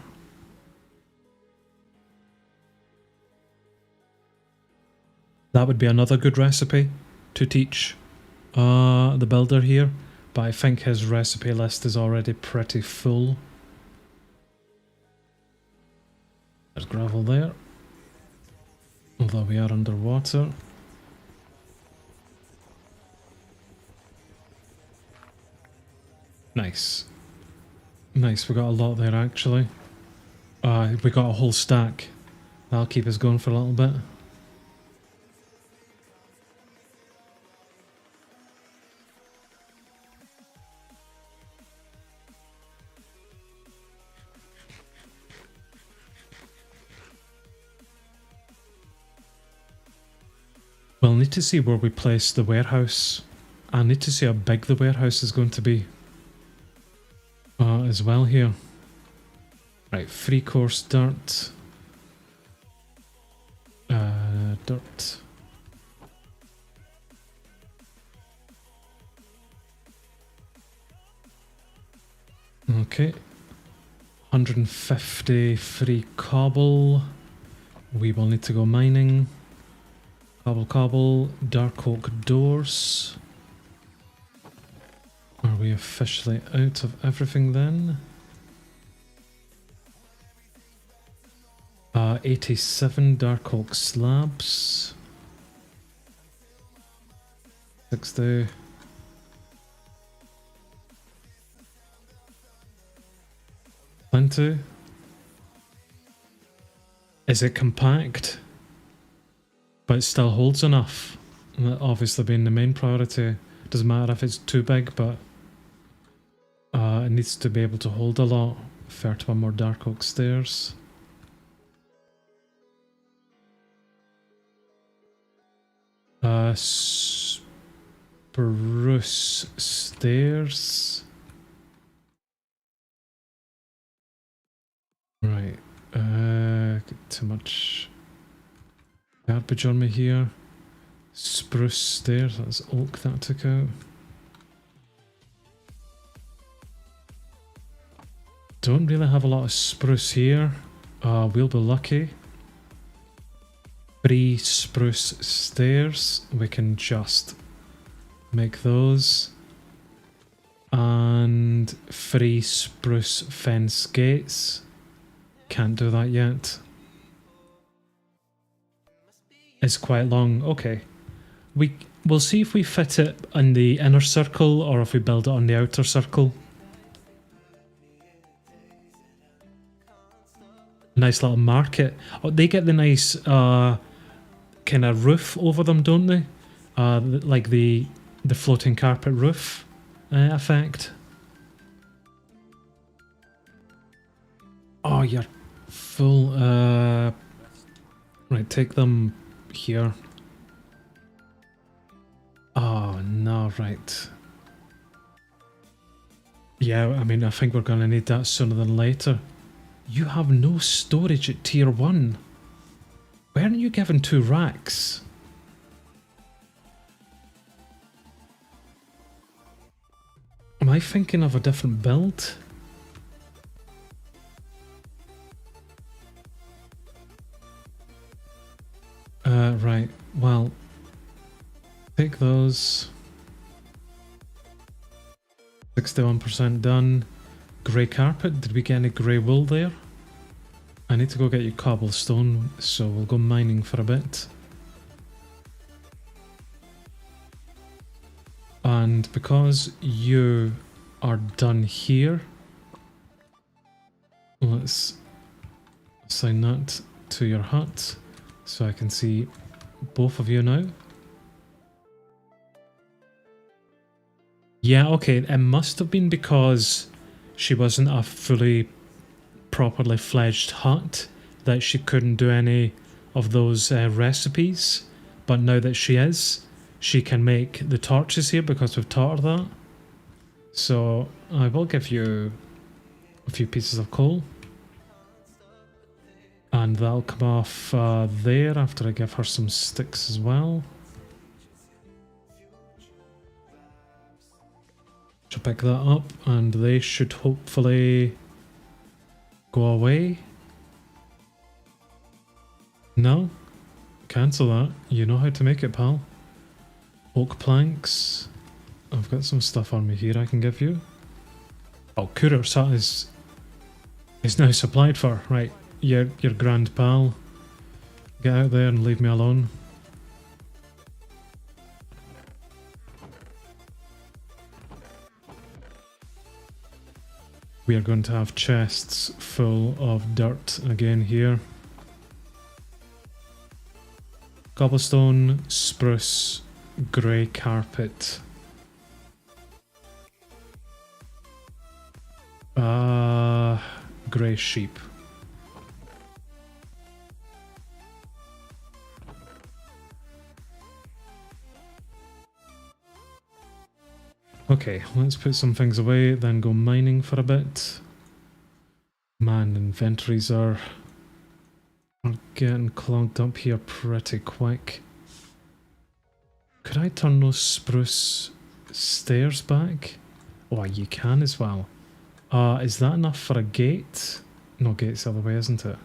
That would be another good recipe to teach the builder here, but I think his recipe list is already pretty full. There's gravel there, although we are underwater. Nice. Nice, we got a lot there actually. We got a whole stack. That'll keep us going for a little bit. We'll need to see where we place the warehouse. I need to see how big the warehouse is going to be as well here. Right, 3 coarse dirt. Dirt. Okay. 150 free cobble. We will need to go mining. Cobble, dark oak doors. Are we officially out of everything then? 87 dark oak slabs. 60. Plenty. Is it compact? But it still holds enough. That obviously being the main priority. Doesn't matter if it's too big, but it needs to be able to hold a lot. 31 more dark oak stairs. Spruce stairs. Right. Too much garbage on me here. Spruce stairs, that's oak that I took out. Don't really have a lot of spruce here. We'll be lucky. 3 spruce stairs, we can just make those. And 3 spruce fence gates. Can't do that yet. It's quite long. Okay. We'll see if we fit it in the inner circle or if we build it on the outer circle. Nice little market. Oh, they get the nice kind of roof over them, don't they? Like the floating carpet roof effect. Oh, you're full. Right, take them here. Oh, no, right. Yeah, I mean, I think we're going to need that sooner than later. You have no storage at tier 1. Weren't you given 2 racks? Am I thinking of a different build? Right, well, take those. 61% done. Grey carpet, did we get any grey wool there? I need to go get you cobblestone, so we'll go mining for a bit. And because you are done here, let's assign that to your hut, so I can see both of you now. Yeah, okay, it must have been because she wasn't a fully properly fledged hut that she couldn't do any of those recipes, but now that she is, she can make the torches here because we've taught her that. So I will give you a few pieces of coal, and that'll come off there after I give her some sticks as well. pick that up, and they should hopefully go away. No? Cancel that. You know how to make it, pal. Oak planks. I've got some stuff on me here I can give you. Oh, Courier Sat is now supplied for. Right, your grand pal. Get out there and leave me alone. We are going to have chests full of dirt again here. Cobblestone, spruce, grey carpet. Grey sheep. Okay, let's put some things away, then go mining for a bit. Man, inventories are getting clogged up here pretty quick. Could I turn those spruce stairs back? Oh, you can as well. Is that enough for a gate? No, gate's the other way, isn't it?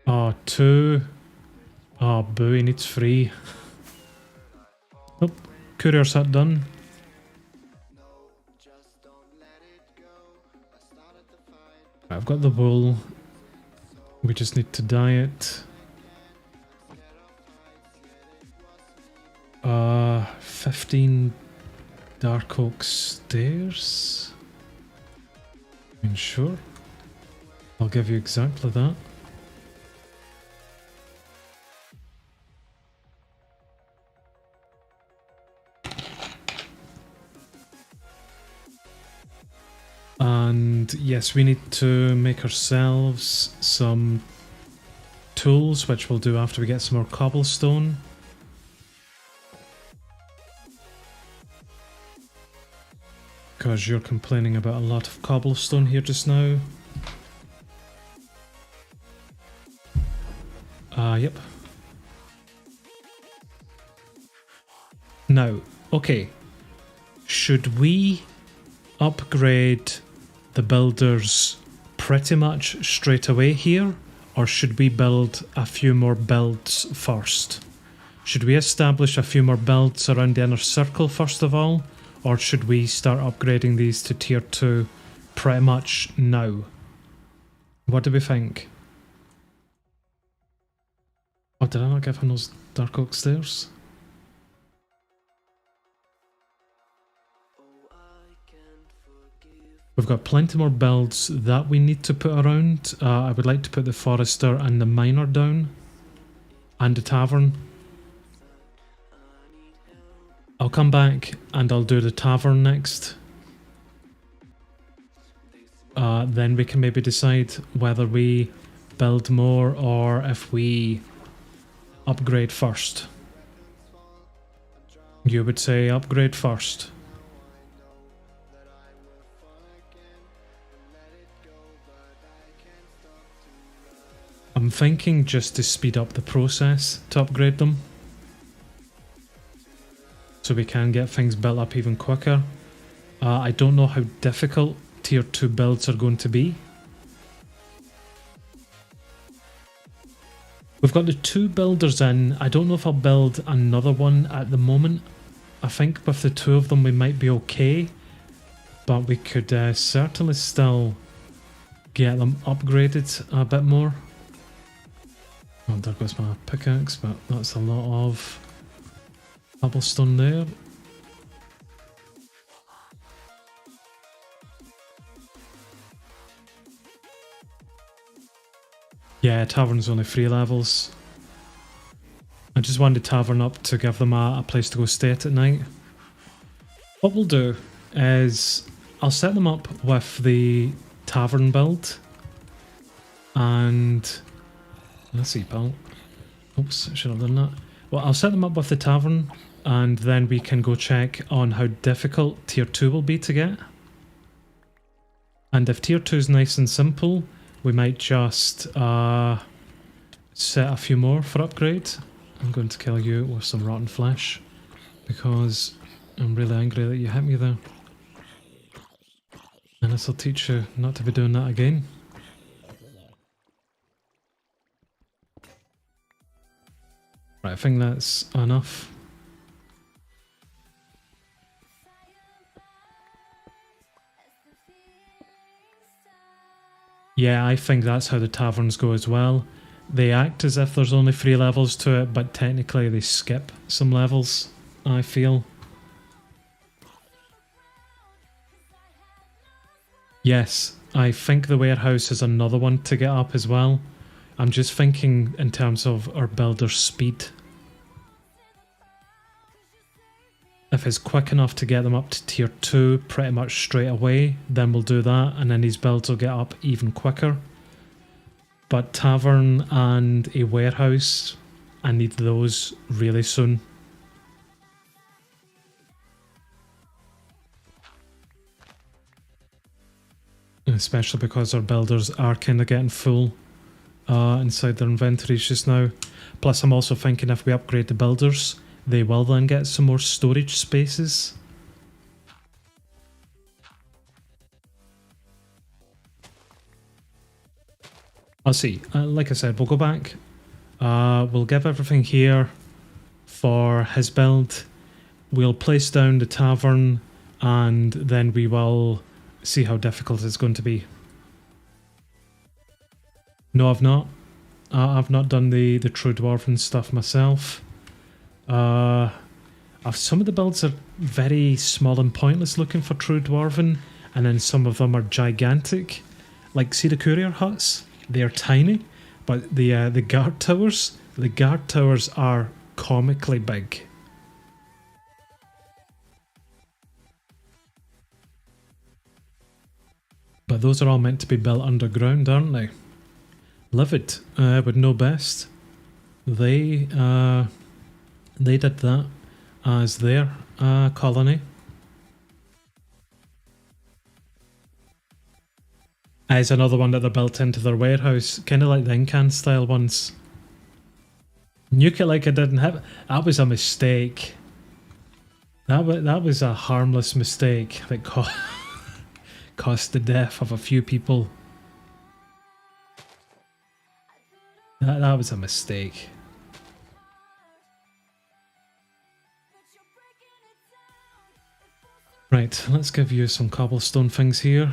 Oh, 2. Oh, boo, he needs 3. Oh, courier set done. I've got the wool. We just need to dye it. 15 dark oak stairs? I mean, sure. I'll give you exactly that. And yes, we need to make ourselves some tools, which we'll do after we get some more cobblestone. Because you're complaining about a lot of cobblestone here just now. Yep. Now, okay. Should we upgrade the builders pretty much straight away here, or should we build a few more builds first? Should we establish a few more builds around the inner circle first of all, or should we start upgrading these to tier 2 pretty much now? What do we think? Oh, did I not give him those dark oak stairs? We've got plenty more builds that we need to put around. I would like to put the forester and the miner down. And the tavern. I'll come back and I'll do the tavern next. Then we can maybe decide whether we build more or if we upgrade first. You would say upgrade first. I'm thinking just to speed up the process to upgrade them, so we can get things built up even quicker. I don't know how difficult tier 2 builds are going to be. We've got the 2 builders in. I don't know if I'll build another one at the moment. I think with the 2 of them we might be okay, but we could certainly still get them upgraded a bit more. Oh, there goes my pickaxe, but that's a lot of cobblestone there. Yeah, Tavern's only 3 levels. I just wanted Tavern up to give them a place to go stay at night. What we'll do is I'll set them up with the Tavern build. And let's see, pal. Oops, I should have done that. Well, I'll set them up with the Tavern, and then we can go check on how difficult tier 2 will be to get. And if tier 2 is nice and simple, we might just set a few more for upgrade. I'm going to kill you with some rotten flesh. because I'm really angry that you hit me there. And this will teach you not to be doing that again. Right, I think that's enough. Yeah, I think that's how the taverns go as well. They act as if there's only 3 levels to it, but technically they skip some levels, I feel. Yes, I think the warehouse is another one to get up as well. I'm just thinking in terms of our builder's speed. If it's quick enough to get them up to tier 2 pretty much straight away, then we'll do that, and then these builds will get up even quicker. But tavern and a warehouse, I need those really soon. Especially because our builders are kind of getting full inside their inventories just now. Plus I'm also thinking if we upgrade the builders, they will then get some more storage spaces. I'll see. Like I said, we'll go back. We'll give everything here for his build. We'll place down the tavern, and then we will see how difficult it's going to be. No, I've not. I've not done the true dwarven stuff myself. Some of the builds are very small and pointless looking for true dwarven, and then some of them are gigantic. Like, see the courier huts? They're tiny, but the guard towers are comically big. But those are all meant to be built underground, aren't they? Livid would know best. They did that as their colony. It's another one that they built into their warehouse, kind of like the Incan style ones. Nuke it like I didn't have. That was a mistake. That was a harmless mistake that cost the death of a few people. That was a mistake. Right, let's give you some cobblestone things here.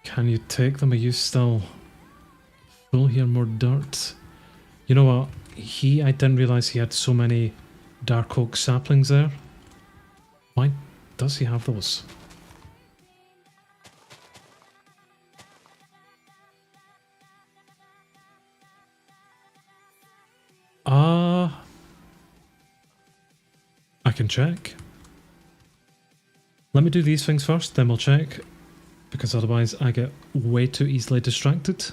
Can you take them? Are you still full here? More dirt. You know what? I didn't realise he had so many dark oak saplings there. Why does he have those? I can check. Let me do these things first, then we'll check. Because otherwise I get way too easily distracted.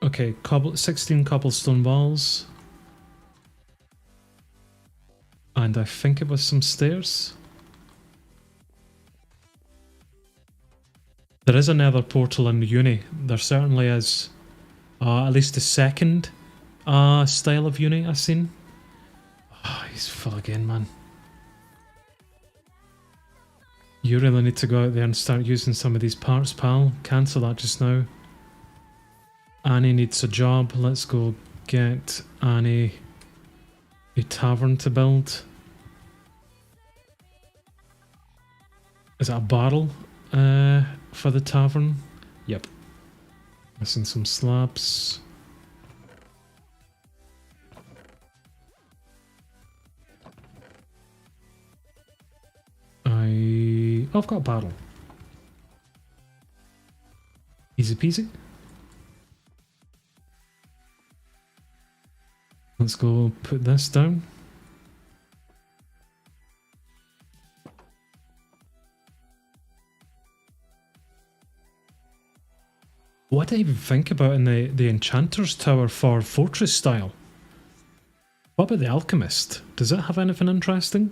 Okay, 16 cobblestone walls. And I think it was some stairs. There is another portal in the uni. There certainly is. At least the second style of uni I've seen. Oh, he's full again, man. You really need to go out there and start using some of these parts, pal. Cancel that just now. Annie needs a job. Let's go get Annie a tavern to build. Is that a barrel for the tavern? Yep. Missing some slabs. I've got a barrel. Easy peasy. Let's go put this down. What did I even think about in the Enchanter's Tower for Fortress style? What about the Alchemist? Does it have anything interesting?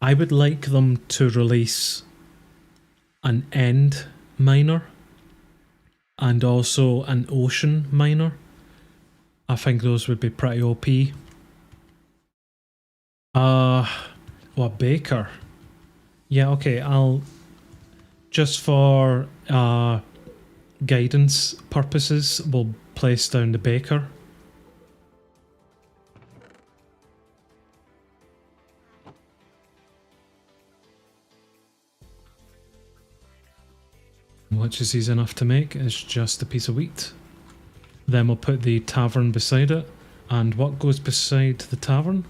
I would like them to release an end miner and also an ocean miner. I think those would be pretty OP. Well, baker. Yeah, okay, I'll just for guidance purposes, we'll place down the baker. Which is easy enough to make, it's just a piece of wheat. Then we'll put the tavern beside it. And what goes beside the tavern?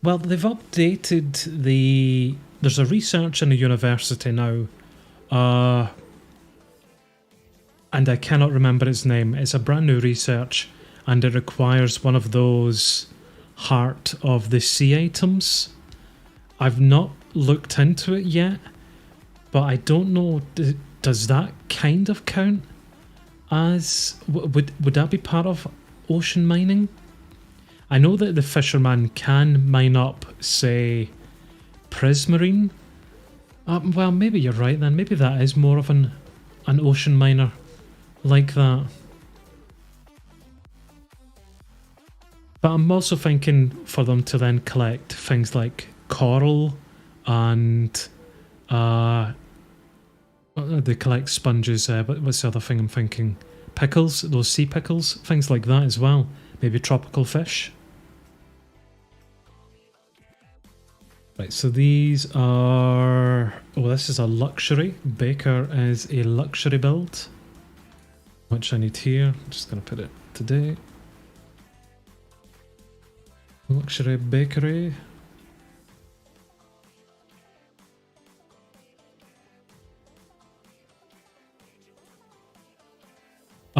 Well, they've updated the... There's a research in a university now. And I cannot remember its name. It's a brand new research and it requires one of those Heart of the Sea items. I've not looked into it yet, but I don't know, does that kind of count as... Would that be part of ocean mining? I know that the fisherman can mine up, say, prismarine. Well, maybe you're right then. Maybe that is more of an ocean miner like that. But I'm also thinking for them to then collect things like coral and they collect sponges. What's the other thing I'm thinking? Pickles, those sea pickles, things like that as well. Maybe tropical fish. Right, so these are... Oh, this is a luxury. Baker is a luxury build, which I need here. I'm just going to put it today. Luxury bakery.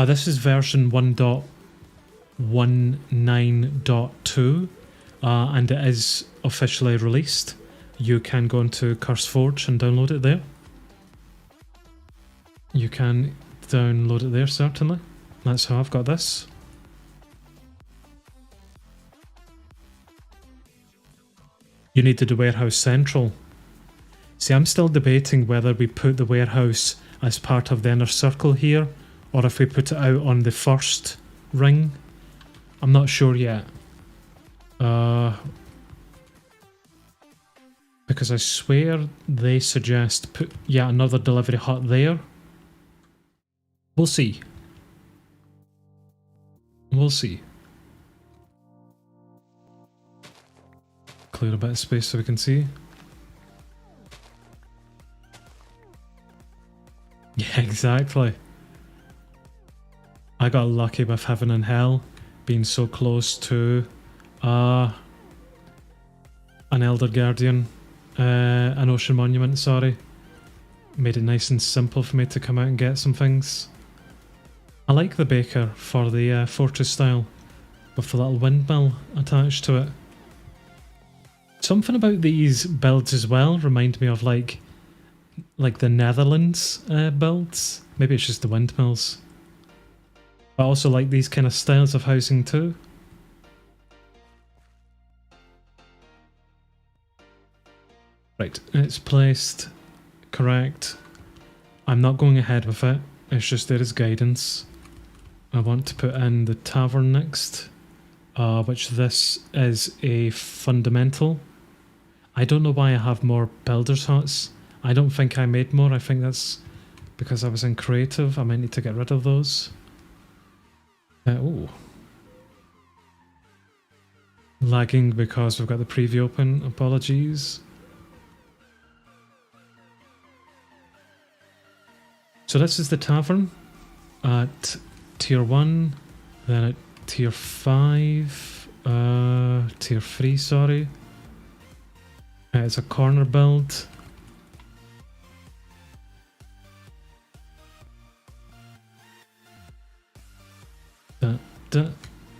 This is version 1.19.2 and it is officially released. You can go into CurseForge and download it there. You can download it there, certainly. That's how I've got this. You need to do Warehouse Central. See, I'm still debating whether we put the warehouse as part of the inner circle here, or if we put it out on the first ring. I'm not sure yet. Because I swear they suggest put another delivery hut there. We'll see. We'll see. Clear a bit of space so we can see. Yeah, exactly. I got lucky with Heaven and Hell being so close to an Elder Guardian, an Ocean Monument, sorry. Made it nice and simple for me to come out and get some things. I like the baker for the fortress style, with the little windmill attached to it. Something about these builds as well remind me of like the Netherlands builds. Maybe it's just the windmills. I also like these kind of styles of housing too. Right, it's placed correct. I'm not going ahead with it, it's just there is guidance. I want to put in the tavern next, which this is a fundamental. I don't know why I have more builders huts. I don't think I made more, I think that's because I was in creative. I might need to get rid of those. Oh. Lagging because we've got the preview open, apologies. So this is the tavern at tier 1, then at tier 5, tier 3, sorry. It's a corner build.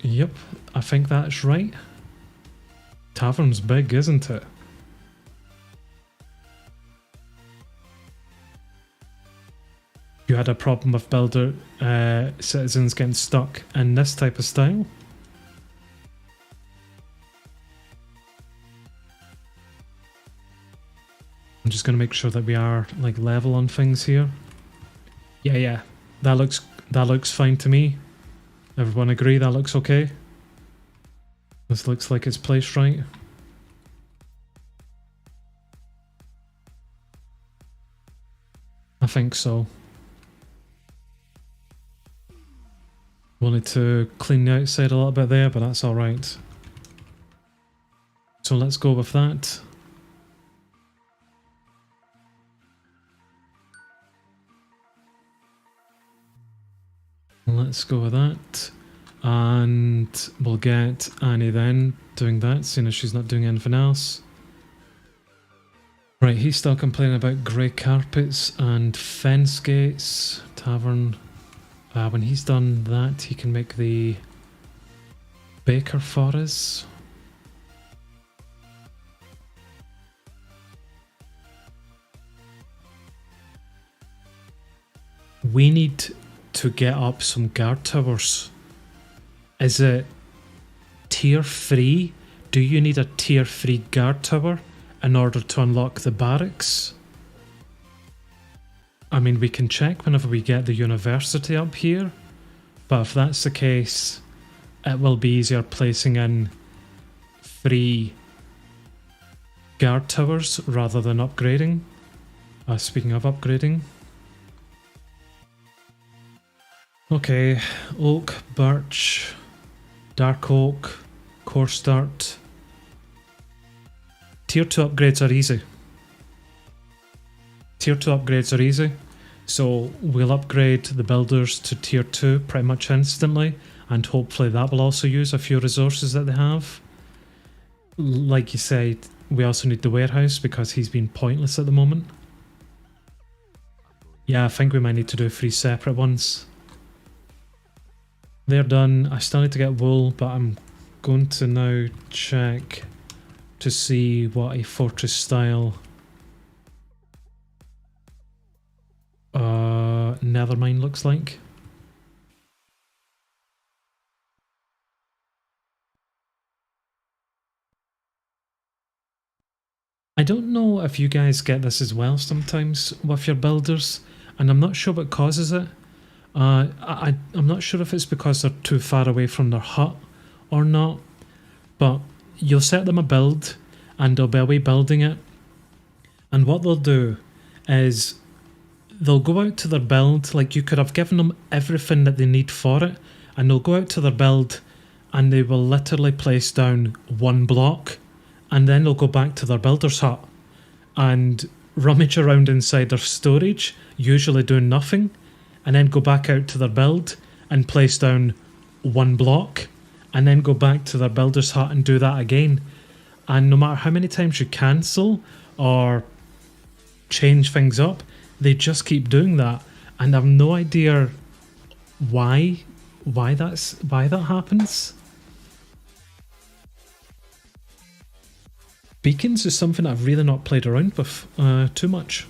Yep, I think that's right. Tavern's big, isn't it? You had a problem with builder citizens getting stuck in this type of style? I'm just going to make sure that we are like level on things here. Yeah, that looks fine to me. Everyone agree that looks okay? This looks like it's placed right. I think so. Wanted to clean the outside a little bit there, but that's alright. So let's go with that. Let's go with that. And we'll get Annie then doing that, seeing as she's not doing anything else. Right, he's still complaining about grey carpets and fence gates. Tavern. When he's done that, he can make the baker for us. We need to get up some guard towers. Is it tier 3? Do you need a tier 3 guard tower in order to unlock the barracks? I mean, we can check whenever we get the university up here, but if that's the case, it will be easier placing in 3 guard towers rather than upgrading. Speaking of upgrading. Okay, oak, birch, dark oak, coarse dirt. Tier 2 upgrades are easy. Tier 2 upgrades are easy, so we'll upgrade the builders to tier 2 pretty much instantly, and hopefully that will also use a few resources that they have. Like you said, we also need the warehouse because he's been pointless at the moment. Yeah, I think we might need to do 3 separate ones. They're done. I still need to get wool, but I'm going to now check to see what a fortress style nether mine looks like. I don't know if you guys get this as well sometimes with your builders, and I'm not sure what causes it. I'm not sure if it's because they're too far away from their hut or not, but you'll set them a build and they'll be away building it, and what they'll do is they'll go out to their build, like you could have given them everything that they need for it, and they'll go out to their build and they will literally place down 1 block, and then they'll go back to their builder's hut and rummage around inside their storage, usually doing nothing, and then go back out to their build and place down 1 block, and then go back to their builder's hut and do that again. And no matter how many times you cancel or change things up, they just keep doing that, and I've no idea why that happens. Beacons is something I've really not played around with too much.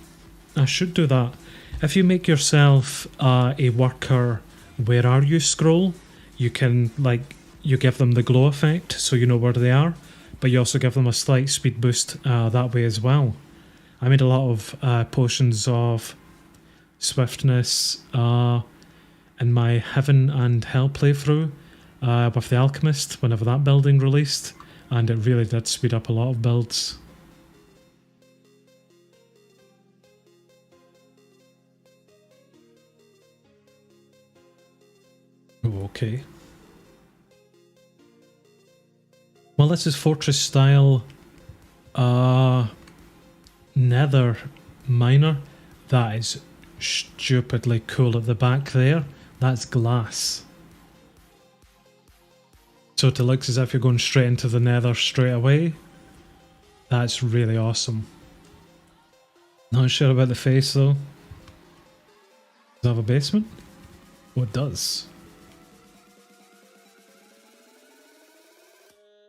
I should do that. If you make yourself a worker where are you scroll, you can you give them the glow effect so you know where they are, but you also give them a slight speed boost that way as well. I made a lot of potions of swiftness in my Heaven and Hell playthrough with the Alchemist whenever that building released, and it really did speed up a lot of builds. Okay. Well, this is fortress style nether miner. That is stupidly cool at the back there. That's glass. So it looks as if you're going straight into the nether straight away. That's really awesome. Not sure about the face though. Does it have a basement? Oh, it does.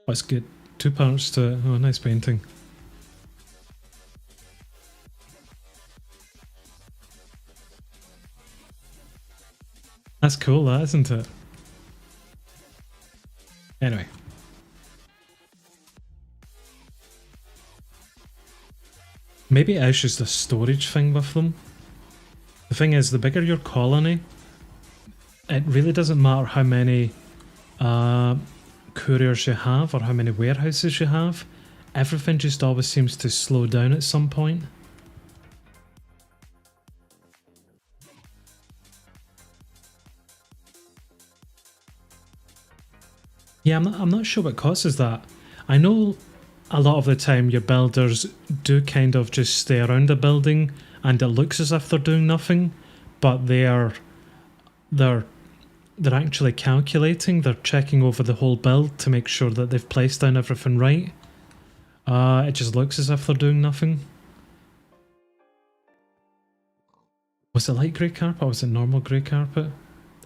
Let's get 2 parts to... Oh, nice painting. That's cool, that, isn't it? Anyway. Maybe it is just a storage thing with them. The thing is, the bigger your colony, it really doesn't matter how many couriers you have or how many warehouses you have. Everything just always seems to slow down at some point. Yeah, I'm not sure what causes that. I know a lot of the time your builders do kind of just stay around a building and it looks as if they're doing nothing, but they're actually calculating, they're checking over the whole build to make sure that they've placed down everything right. It just looks as if they're doing nothing. Was it light grey carpet or was it normal grey carpet?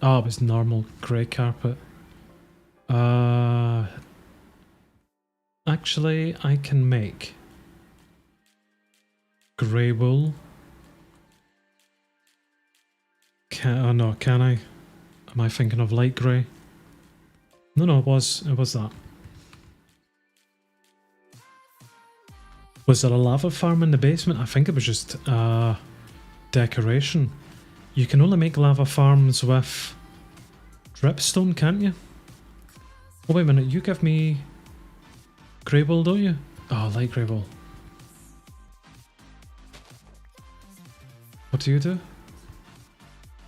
Oh, it was normal grey carpet. Actually, I can make grey wool. Oh no, can I? Am I thinking of light grey? No, it was that. Was there a lava farm in the basement? I think it was just decoration. You can only make lava farms with dripstone, can't you? Oh wait a minute, you give me grey wool, don't you? Oh, light grey wool. What do you do?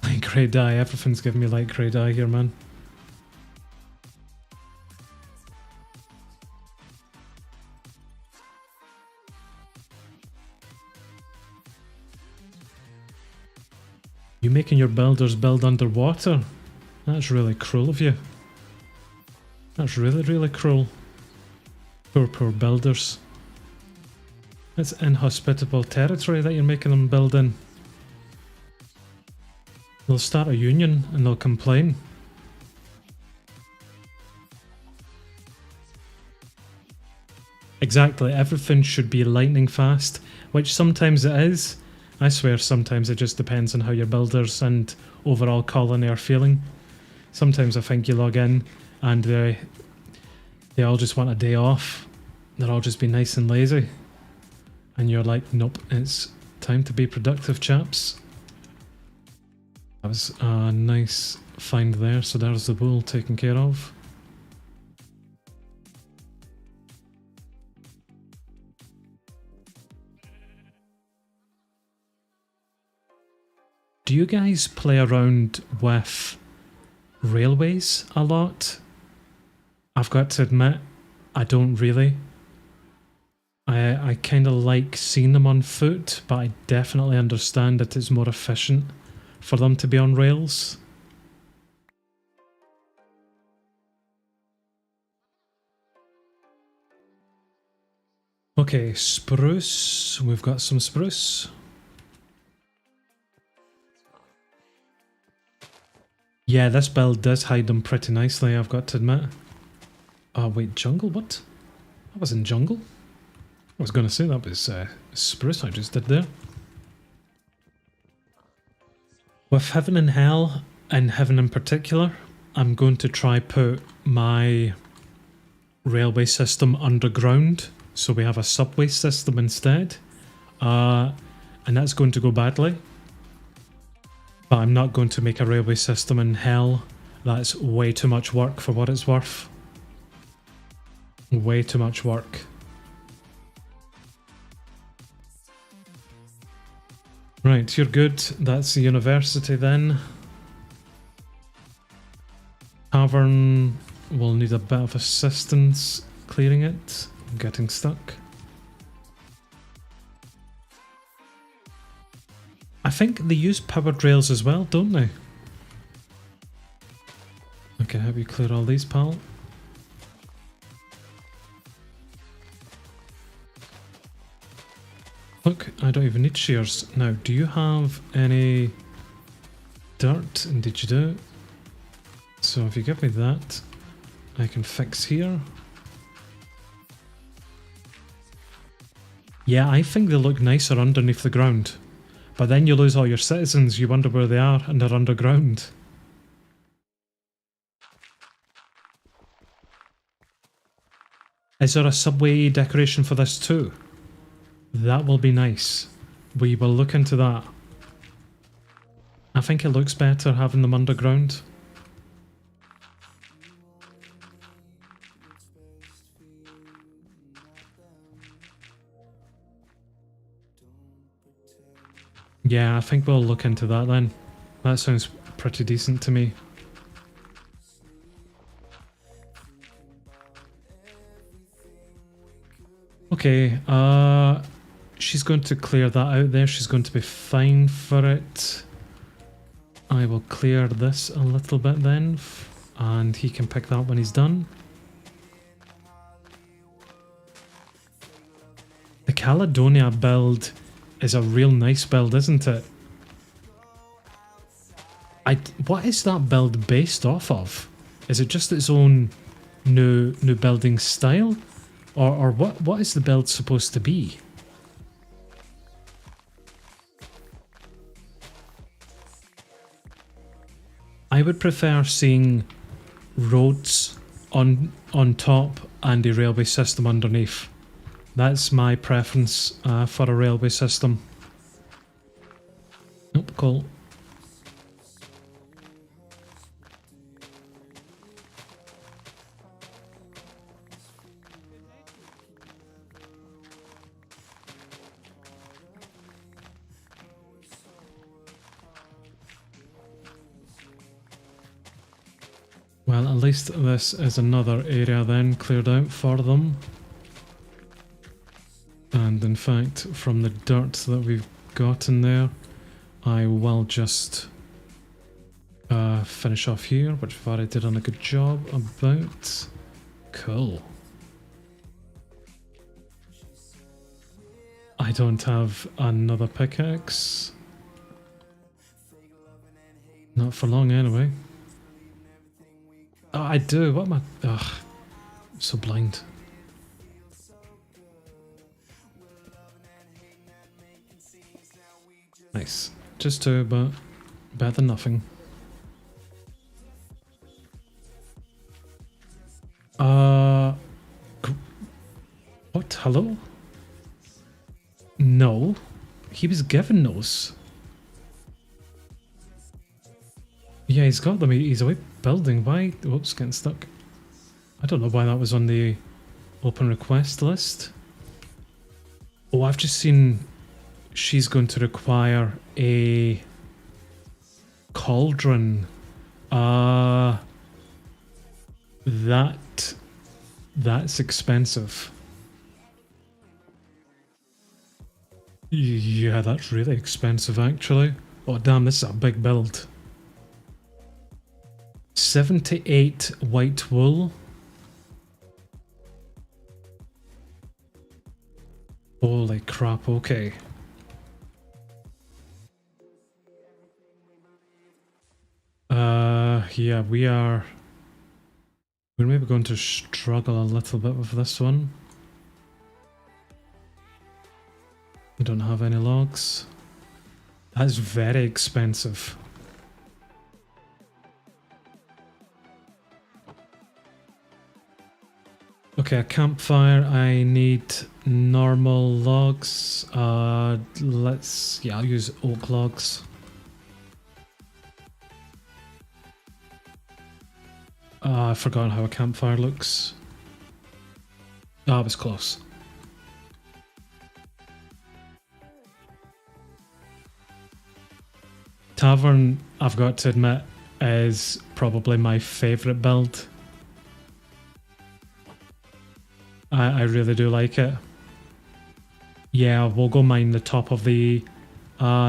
Light grey dye, everything's giving me light grey dye here, man. You making your builders build underwater? That's really cruel of you. That's really, really cruel. Poor builders. It's inhospitable territory that you're making them build in. They'll start a union and they'll complain. Exactly, everything should be lightning fast, which sometimes it is. I swear sometimes it just depends on how your builders and overall colony are feeling. Sometimes I think you log in and they all just want a day off. They'll all just be nice and lazy. And you're like, nope, it's time to be productive, chaps. That was a nice find there, so there's the wool taken care of. Do you guys play around with railways a lot? I've got to admit, I don't really. I kind of like seeing them on foot, but I definitely understand that it's more efficient for them to be on rails. Okay, spruce. We've got some spruce. Yeah, this build does hide them pretty nicely, I've got to admit. Oh wait, jungle? What? That wasn't jungle. I was going to say that was spruce I just did there. With heaven and hell, and heaven in particular, I'm going to try put my railway system underground, so we have a subway system instead. And that's going to go badly. But I'm not going to make a railway system in hell. That's way too much work for what it's worth. Way too much work. Right, you're good. That's the university then. Tavern will need a bit of assistance clearing it. I'm getting stuck. I think they use powered rails as well, don't they? Okay, have you clear all these, pal? Look, I don't even need shears. Now, do you have any dirt? And did you do? So if you give me that, I can fix here. Yeah, I think they look nicer underneath the ground. But then you lose all your citizens, you wonder where they are, and they're underground. Is there a subway decoration for this too? That will be nice. We will look into that. I think it looks better having them underground. Yeah, I think we'll look into that then. That sounds pretty decent to me. Okay, she's going to clear that out there. She's going to be fine for it. I will clear this a little bit then, and he can pick that when he's done. The Caledonia build is a real nice build, isn't it? What is that build based off of? Is it just its own new building style? Or what is the build supposed to be? I would prefer seeing roads on top and a railway system underneath. That's my preference for a railway system. Nope, cool. Well, at least this is another area then cleared out for them. And in fact, from the dirt that we've got in there, I will just finish off here, which I've already done a good job about. Cool. I don't have another pickaxe. Not for long anyway. Oh, I do. What am I? Ugh. I'm so blind. Nice. Just two, but better than nothing. What? Hello? No. He was given those. Yeah, he's got them. He's away building. Why? Whoops, getting stuck. I don't know why that was on the open request list. Oh, I've just seen she's going to require a cauldron. That's expensive. Yeah, that's really expensive actually. Oh damn, this is a big build. 78 white wool. Holy crap, okay. Yeah, we're maybe going to struggle a little bit with this one. We don't have any logs. That's very expensive. Okay, a campfire. I need normal logs. I'll use oak logs. I've forgotten how a campfire looks. I was close. Tavern, I've got to admit, is probably my favourite build. I really do like it. Yeah, we'll go mine the top of the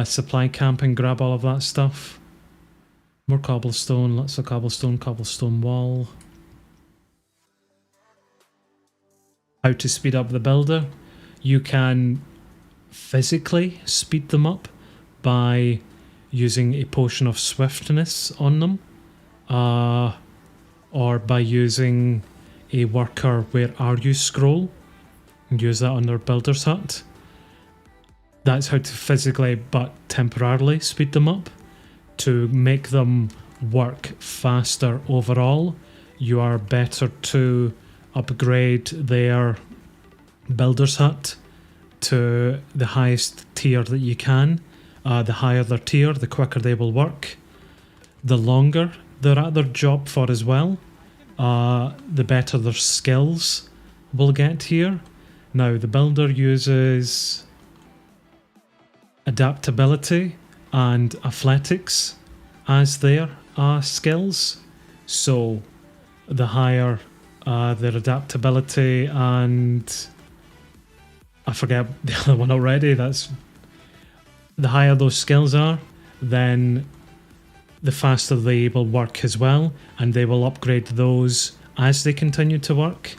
supply camp and grab all of that stuff. More cobblestone, lots of cobblestone wall. How to speed up the builder. You can physically speed them up by using a potion of swiftness on them. Or by using a worker where are you scroll and use that on their builder's hut. That's how to physically but temporarily speed them up. To make them work faster overall, you are better to upgrade their builder's hut to the highest tier that you can. The higher their tier, the quicker they will work. The longer they're at their job for as well, the better their skills will get here. Now, the builder uses adaptability and athletics as their skills. So the higher their adaptability and I forget the other one already, that's the higher those skills are, then the faster they will work as well, and they will upgrade those as they continue to work.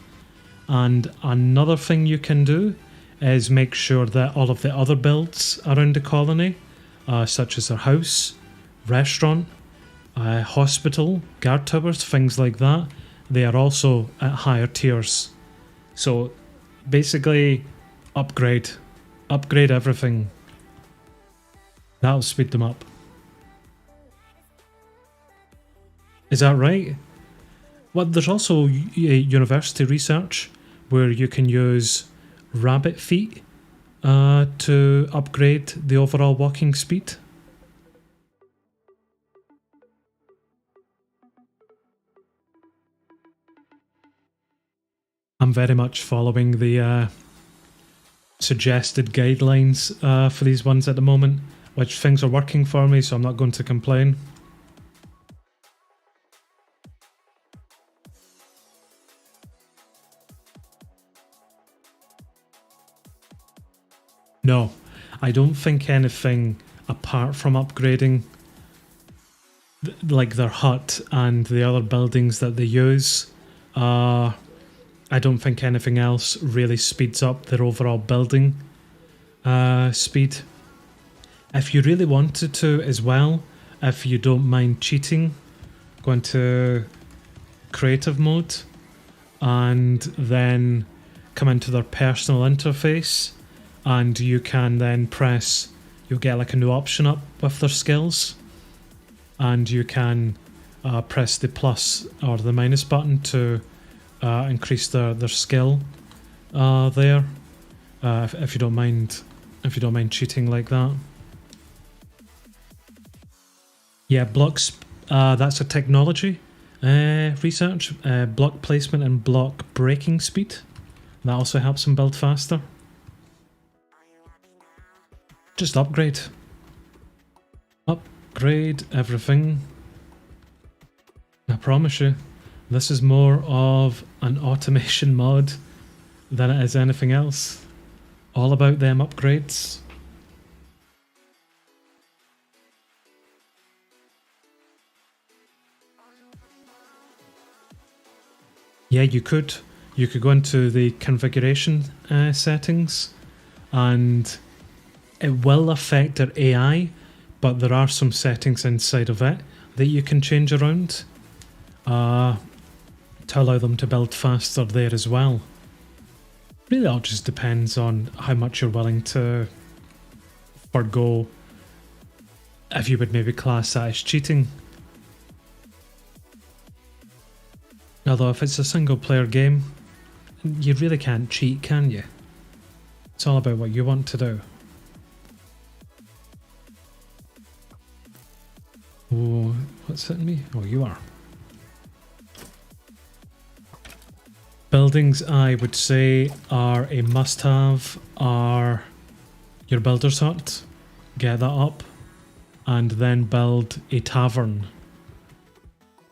And another thing you can do is make sure that all of the other builds around the colony, such as their house, restaurant, hospital, guard towers, things like that, they are also at higher tiers. So basically upgrade everything. That'll speed them up. Is that right? Well, there's also university research where you can use rabbit feet to upgrade the overall walking speed. I'm very much following the suggested guidelines for these ones at the moment, which things are working for me, so I'm not going to complain. No, I don't think anything apart from upgrading like their hut and the other buildings that they use, I don't think anything else really speeds up their overall building speed. If you really wanted to as well, if you don't mind cheating, go into creative mode and then come into their personal interface, and you can then press, you'll get like a new option up with their skills, and you can press the plus or the minus button to increase their skill there, if you don't mind cheating like that. Yeah, blocks, that's a technology research, block placement and block breaking speed. That also helps them build faster. Just upgrade everything. I promise you, this is more of an automation mod than it is anything else. All about them upgrades. Yeah, you could go into the configuration settings, and it will affect their AI, but there are some settings inside of it that you can change around to allow them to build faster there as well. Really all just depends on how much you're willing to forgo, if you would maybe class that as cheating. Although if it's a single player game, you really can't cheat, can you? It's all about what you want to do. Oh, what's hitting me? Oh, you are. Buildings I would say are a must-have are your builder's hut, get that up, and then build a tavern.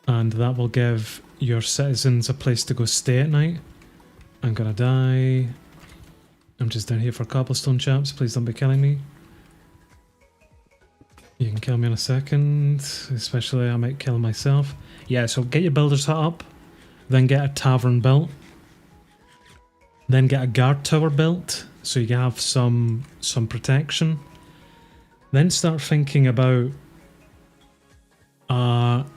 And that will give your citizens a place to go stay at night. I'm gonna die. I'm just down here for cobblestone, chaps, please don't be killing me. You can kill me in a second, especially I might kill myself. Yeah, so get your builder's hut up, then get a tavern built, then get a guard tower built so you can have some protection. Then start thinking about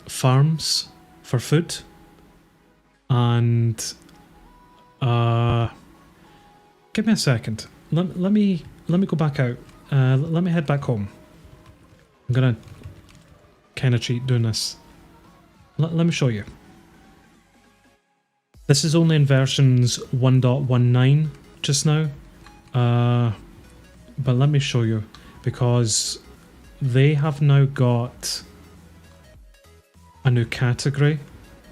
farms for food, and give me a second. Let me go back out. Let me head back home. I'm gonna kind of cheat doing this. Let me show you. This is only in versions 1.19 just now. but let me show you, because they have now got a new category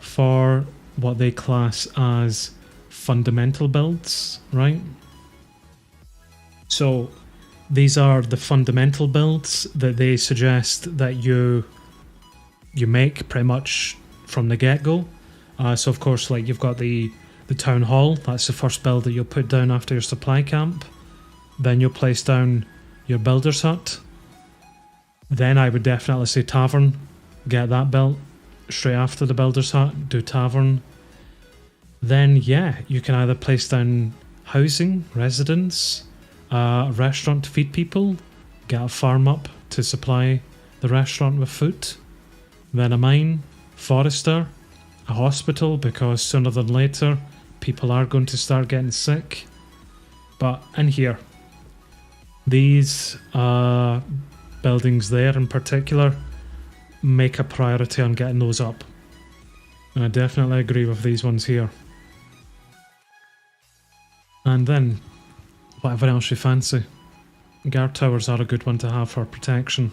for what they class as fundamental builds, right? So these are the fundamental builds that they suggest that you make pretty much from the get-go. So of course, like, you've got the town hall. That's the first build that you'll put down after your supply camp. Then you'll place down your builder's hut. Then I would definitely say tavern. Get that built straight after the builder's hut. Do tavern. Then yeah, you can either place down housing, residence, a restaurant to feed people, get a farm up to supply the restaurant with food, then a mine, forester, a hospital, because sooner than later people are going to start getting sick. But in here, these buildings there in particular, make a priority on getting those up. And I definitely agree with these ones here. And then whatever else you fancy. Guard towers are a good one to have for protection.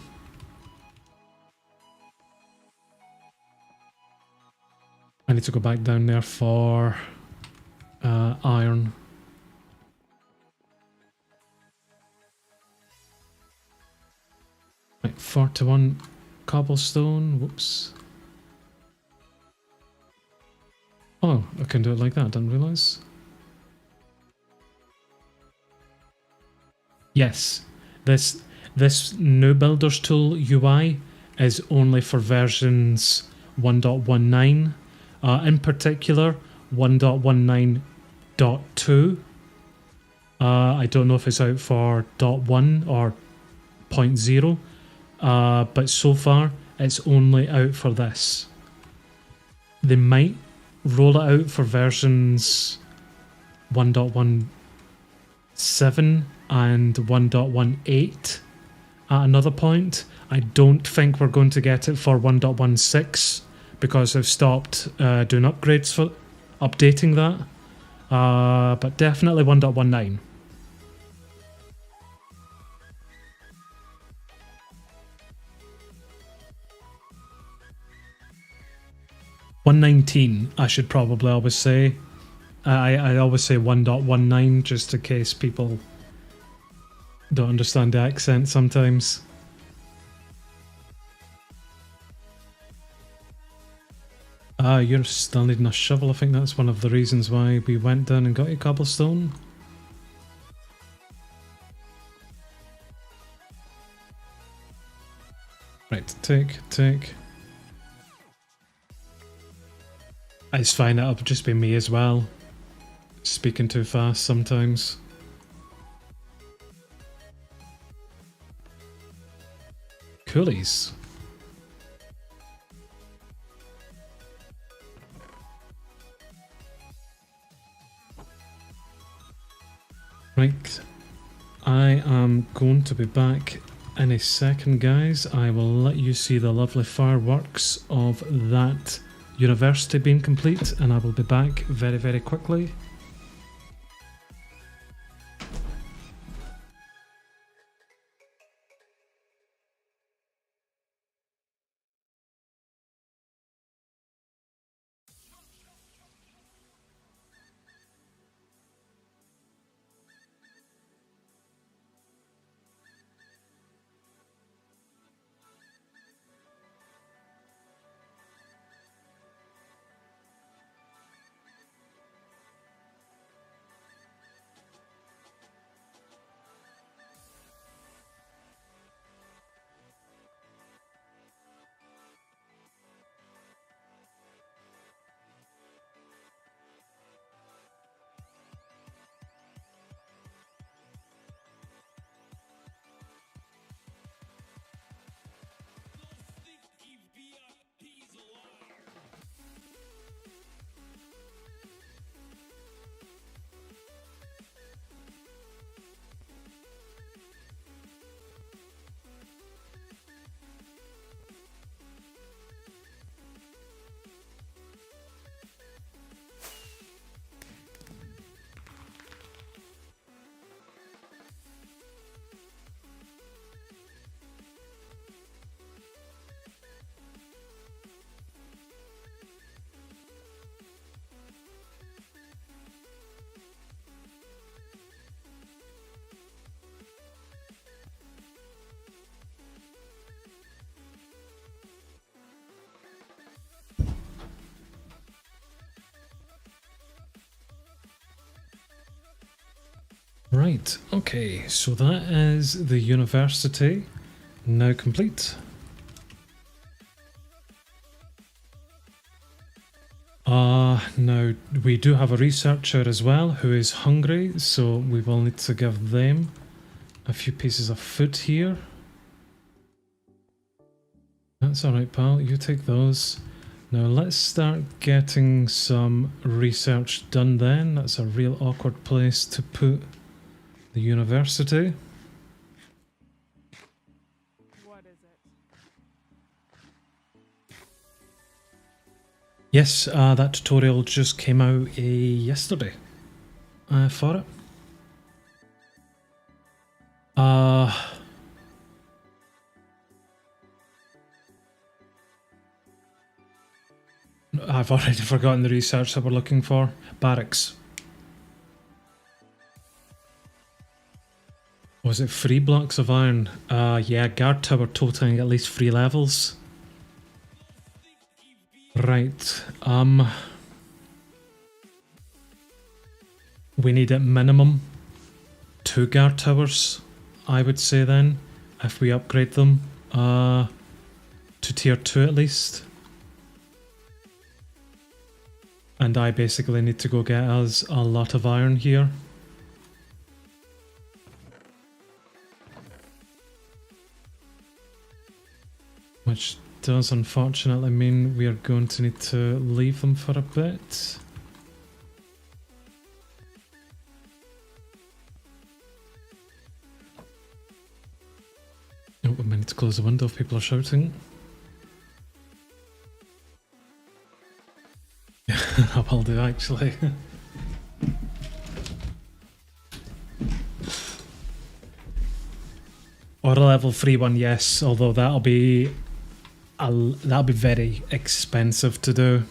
I need to go back down there for iron. Right, 41 cobblestone. Whoops. Oh, I can do it like that, didn't realise. Yes, this new Builders Tool UI is only for versions 1.19. In particular, 1.19.2. I don't know if it's out for .1 or 0.0, but so far it's only out for this. They might roll it out for versions 1.17 and 1.18 at another point. I don't think we're going to get it for 1.16 because they've stopped doing upgrades for updating that. But definitely 1.19. .119, I should probably always say. I always say 1.19 just in case people don't understand the accent sometimes. You're still needing a shovel. I think that's one of the reasons why we went down and got your cobblestone. Right, take. It's fine, it'll just be me as well. Speaking too fast sometimes. Coolies. Right, I am going to be back in a second, guys. I will let you see the lovely fireworks of that university being complete, and I will be back very, very quickly. Right, okay, so that is the university now complete. Now we do have a researcher as well who is hungry, so we will need to give them a few pieces of food here. That's alright, pal, you take those. Now let's start getting some research done then. That's a real awkward place to put the university. What is it? Yes, that tutorial just came out yesterday for it. I've already forgotten the research that we're looking for. Barracks. Was it 3 blocks of iron? Yeah, guard tower totaling at least 3 levels. Right, we need at minimum 2 guard towers, I would say then, if we upgrade them to tier 2 at least. And I basically need to go get us a lot of iron here. Which does unfortunately mean we are going to need to leave them for a bit. Oh, we might need to close the window if people are shouting. I will do actually. Or a level 3 one, yes, although that'll be very expensive to do.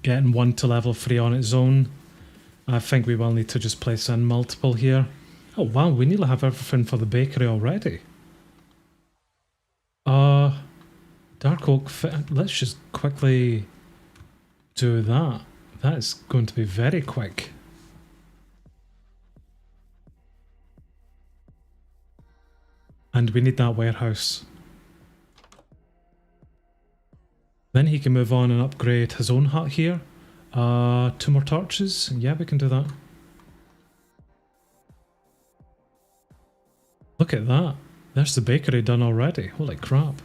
Getting 1 to level 3 on its own. I think we will need to just place in multiple here. Oh wow, we nearly have everything for the bakery already. Dark oak, let's just quickly do that. That is going to be very quick. And we need that warehouse. Then he can move on and upgrade his own hut here. 2 more torches. Yeah, we can do that. Look at that. There's the bakery done already. Holy crap.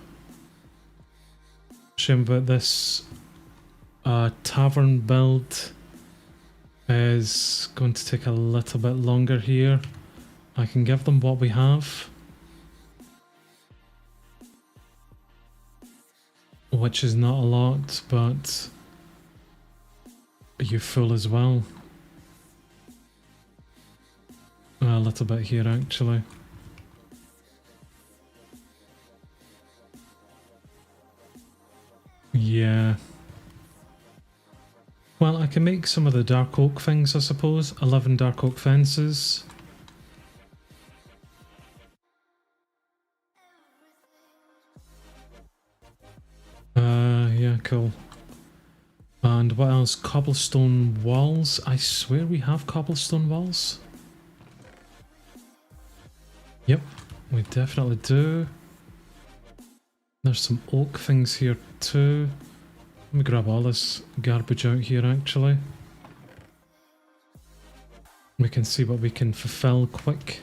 Shame about this tavern build is going to take a little bit longer here. I can give them what we have, which is not a lot, but you're full as well. A little bit here actually. Yeah. Well, I can make some of the dark oak things, I suppose. 11 dark oak fences. Yeah, cool. And what else? Cobblestone walls. I swear we have cobblestone walls. Yep, we definitely do. There's some oak things here too. Let me grab all this garbage out here actually. We can see what we can fulfill quick.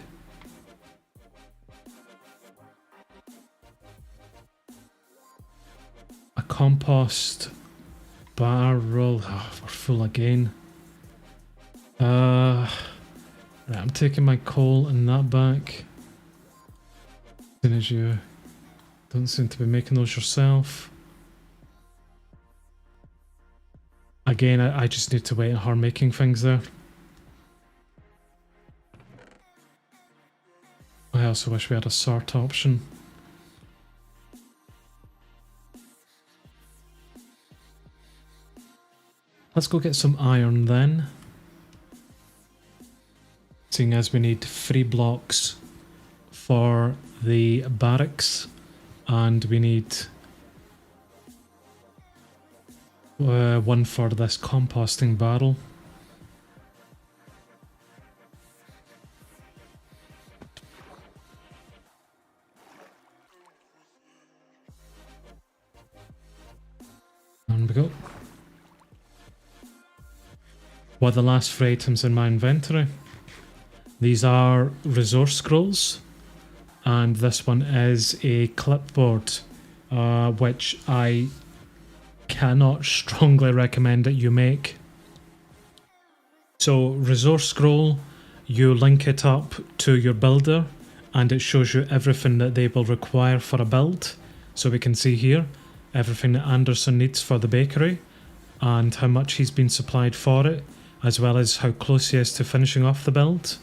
A compost barrel. Oh, we're full again. Right, I'm taking my coal and that back. As soon as you don't seem to be making those yourself. Again, I just need to wait on her making things there. I also wish we had a sort option. Let's go get some iron then. Seeing as we need 3 blocks for the barracks, and we need 1 for this composting barrel. we go. What are the last 3 items in my inventory? These are resource scrolls, and this one is a clipboard, which I cannot strongly recommend that you make. So resource scroll, you link it up to your builder and it shows you everything that they will require for a build. So we can see here everything that Anderson needs for the bakery and how much he's been supplied for it, as well as how close he is to finishing off the build.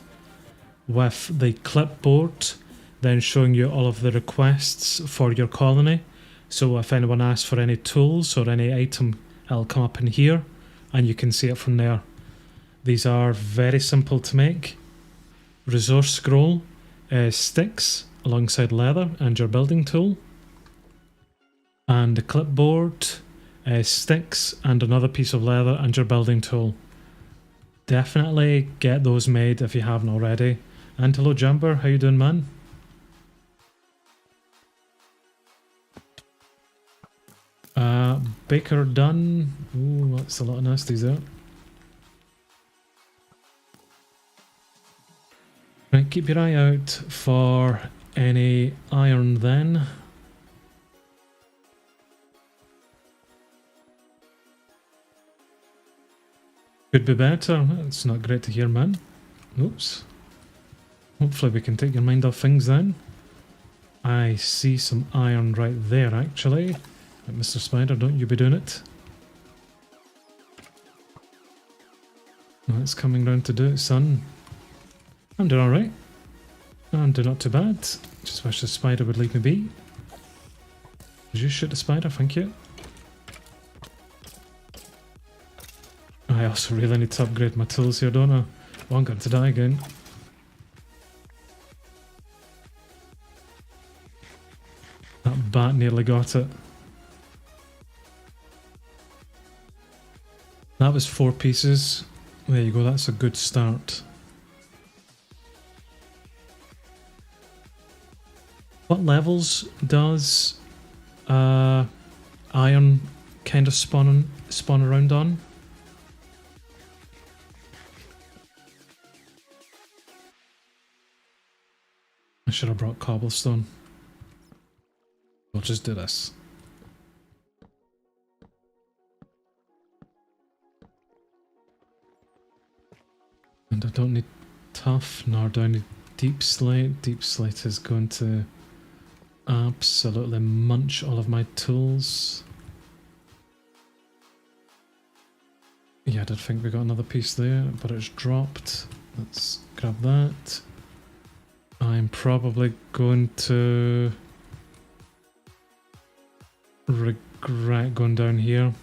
With the clipboard then showing you all of the requests for your colony. So if anyone asks for any tools or any item, it'll come up in here and you can see it from there. These are very simple to make. Resource scroll is sticks alongside leather and your building tool. And the clipboard is sticks and another piece of leather and your building tool. Definitely get those made if you haven't already. And hello Jumper, how you doing, man? Baker done. Ooh, that's a lot of nasties there. Right, keep your eye out for any iron then. Could be better. It's not great to hear, man. Oops. Hopefully we can take your mind off things then. I see some iron right there, actually. Mr. Spider, don't you be doing it. Oh, it's coming round to do it, son. I'm doing alright. I'm doing not too bad. Just wish the spider would leave me be. Did you shoot the spider? Thank you. I also really need to upgrade my tools here, don't I? Oh, I'm going to die again. That bat nearly got it. That was 4 pieces. There you go, that's a good start. What levels does iron kind of spawn around on? I should have brought cobblestone. We'll just do this. And I don't need tough, nor do I need deep slate. Deep slate is going to absolutely munch all of my tools. Yeah, I did think we got another piece there, but it's dropped. Let's grab that. I'm probably going to regret going down here.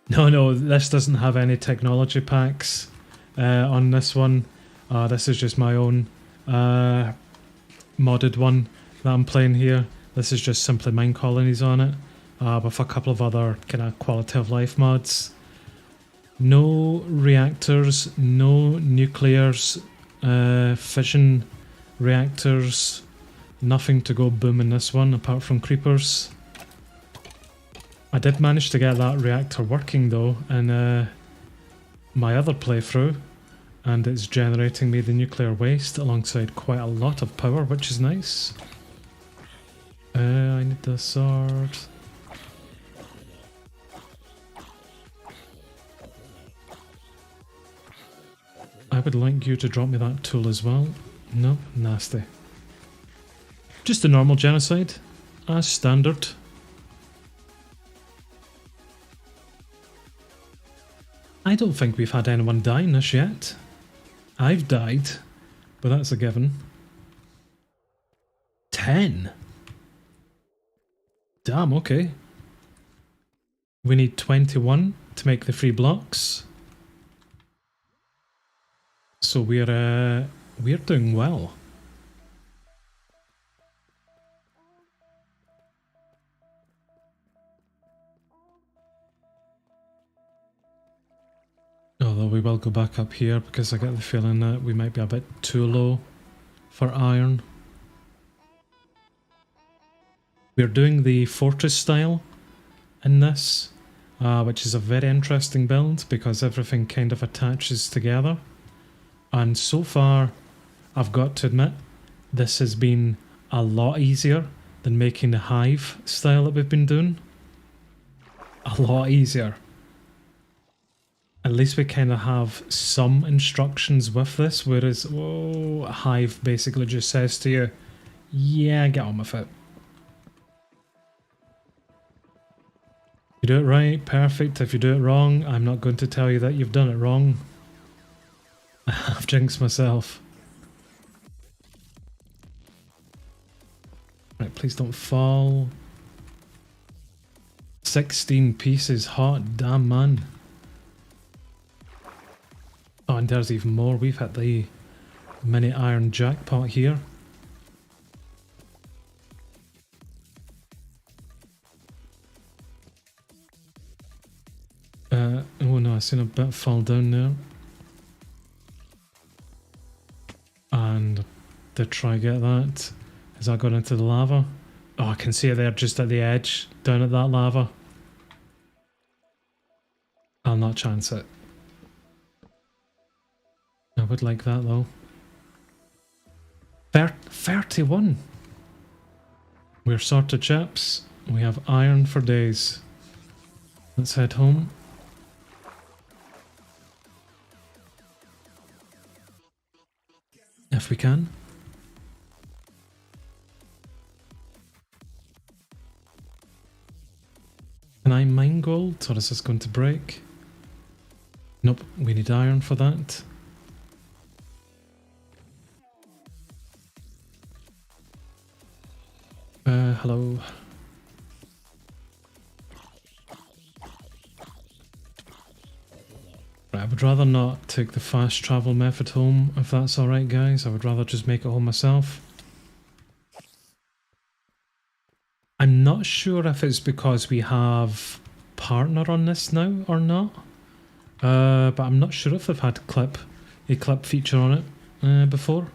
No, this doesn't have any technology packs on this one. This is just my own modded one that I'm playing here. This is just simply MineColonies on it, with a couple of other kind of quality of life mods. No reactors, no nuclears, fission reactors, nothing to go boom in this one apart from creepers. I did manage to get that reactor working though in my other playthrough, and it's generating me the nuclear waste alongside quite a lot of power, which is nice. I need the sword. I would like you to drop me that tool as well. No, nasty. Just a normal genocide, as standard. I don't think we've had anyone die in this yet. I've died, but that's a given. 10? Damn, okay. We need 21 to make the 3 blocks. So we're doing well. Although we will go back up here because I get the feeling that we might be a bit too low for iron. We're doing the fortress style in this, which is a very interesting build because everything kind of attaches together. And so far, I've got to admit, this has been a lot easier than making the hive style that we've been doing. A lot easier. At least we kind of have some instructions with this, whereas hive basically just says to you, yeah, get on with it. You do it right, perfect. If you do it wrong, I'm not going to tell you that you've done it wrong. I've jinxed myself. Right, please don't fall. 16 pieces, hot damn man. Oh, and there's even more. We've hit the mini iron jackpot here. Oh no, I seen a bit fall down there. And did try get that. Has that gone into the lava? Oh, I can see it there just at the edge, down at that lava. I'll not chance it. I would like that though. 31! We're sorted, chaps. We have iron for days. Let's head home. If we can. Can I mine gold, or is this going to break? Nope, we need iron for that. Hello. Right, I would rather not take the fast travel method home, if that's alright guys. I would rather just make it home myself. I'm not sure if it's because we have partner on this now or not. But I'm not sure if they've had a clip feature on it before.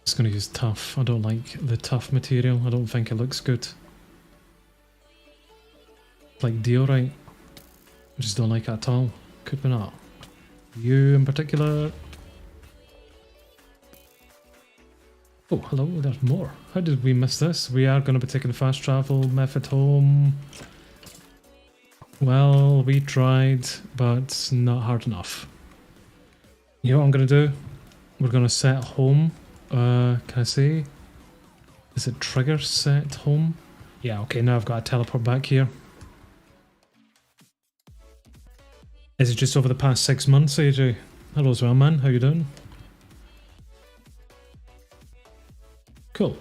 Just gonna use tough. I don't like the tough material. I don't think it looks good. Like diorite. I just don't like it at all. Could be not. You in particular. Oh, hello, there's more. How did we miss this? We are going to be taking the fast travel method home. Well, we tried, but not hard enough. You know what I'm going to do? We're going to set home. Can I say? Is it trigger set home? Yeah, okay, now I've got to teleport back here. Is it just over the past 6 months, AJ? Hello as well, man. How you doing? Cool.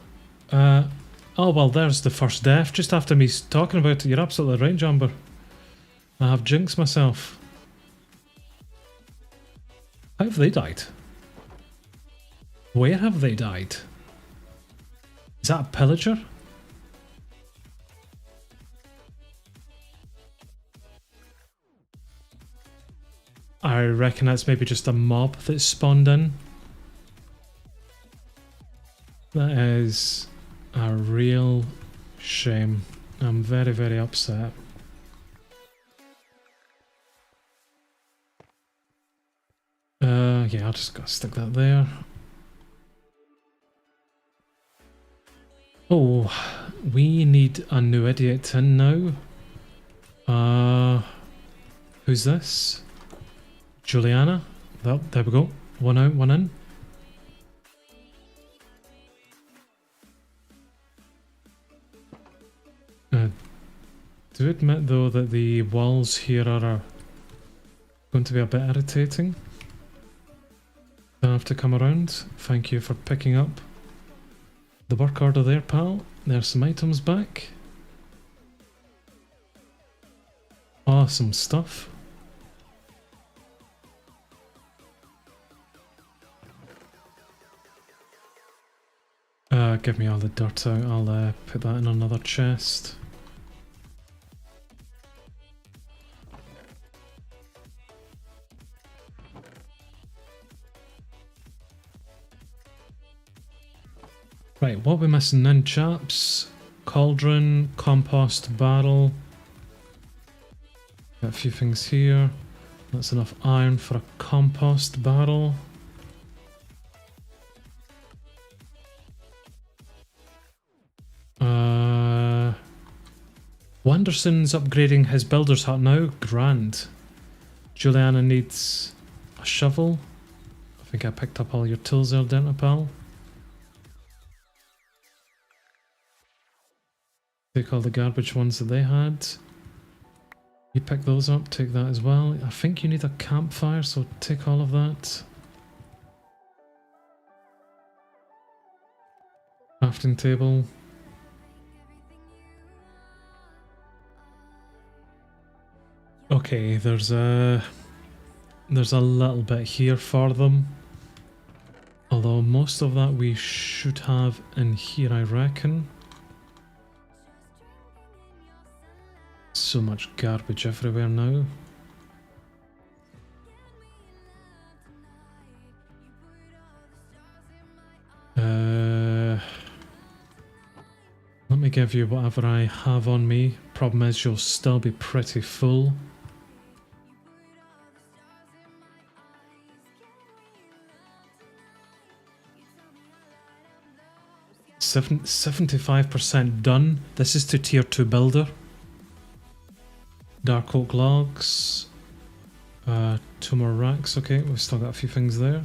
Oh, well, there's the first death. Just after me talking about it, you're absolutely right, Jumper. I have jinxed myself. How have they died? Where have they died? Is that a pillager? I reckon that's maybe just a mob that spawned in. That is a real shame. I'm very, very upset. Yeah, I'll just gotta stick that there. Oh, we need a new idiot in now. Who's this? Juliana? Well, there we go. One out, one in. Do admit though that the walls here are going to be a bit irritating. Don't have to come around. Thank you for picking up the work order there, pal. There's some items back. Awesome stuff. Give me all the dirt out. I'll put that in another chest. Right, what are we missing then, chaps? Cauldron, compost barrel. Got a few things here. That's enough iron for a compost barrel. Wanderson's upgrading his builder's hut now. Grand. Juliana needs a shovel. I think I picked up all your tools there, didn't I, pal? Take all the garbage ones that they had. You pick those up, take that as well. I think you need a campfire, so take all of that. Crafting table. Okay, there's a little bit here for them. Although most of that we should have in here, I reckon. So much garbage everywhere now. Let me give you whatever I have on me. Problem is you'll still be pretty full. 75% done. This is to tier 2 builder. Dark oak logs. 2 more racks. Okay, we've still got a few things there.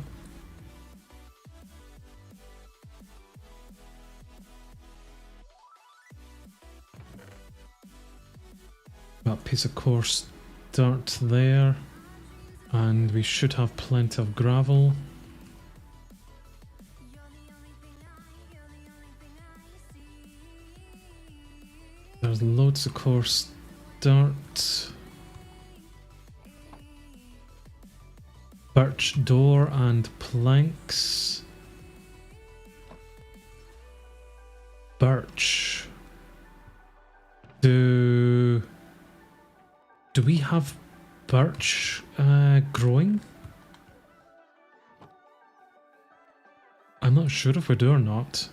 Got a piece of coarse dirt there. And we should have plenty of gravel. There's loads of coarse dirt. Birch door and planks. Birch. Do we have birch growing? I'm not sure if we do or not.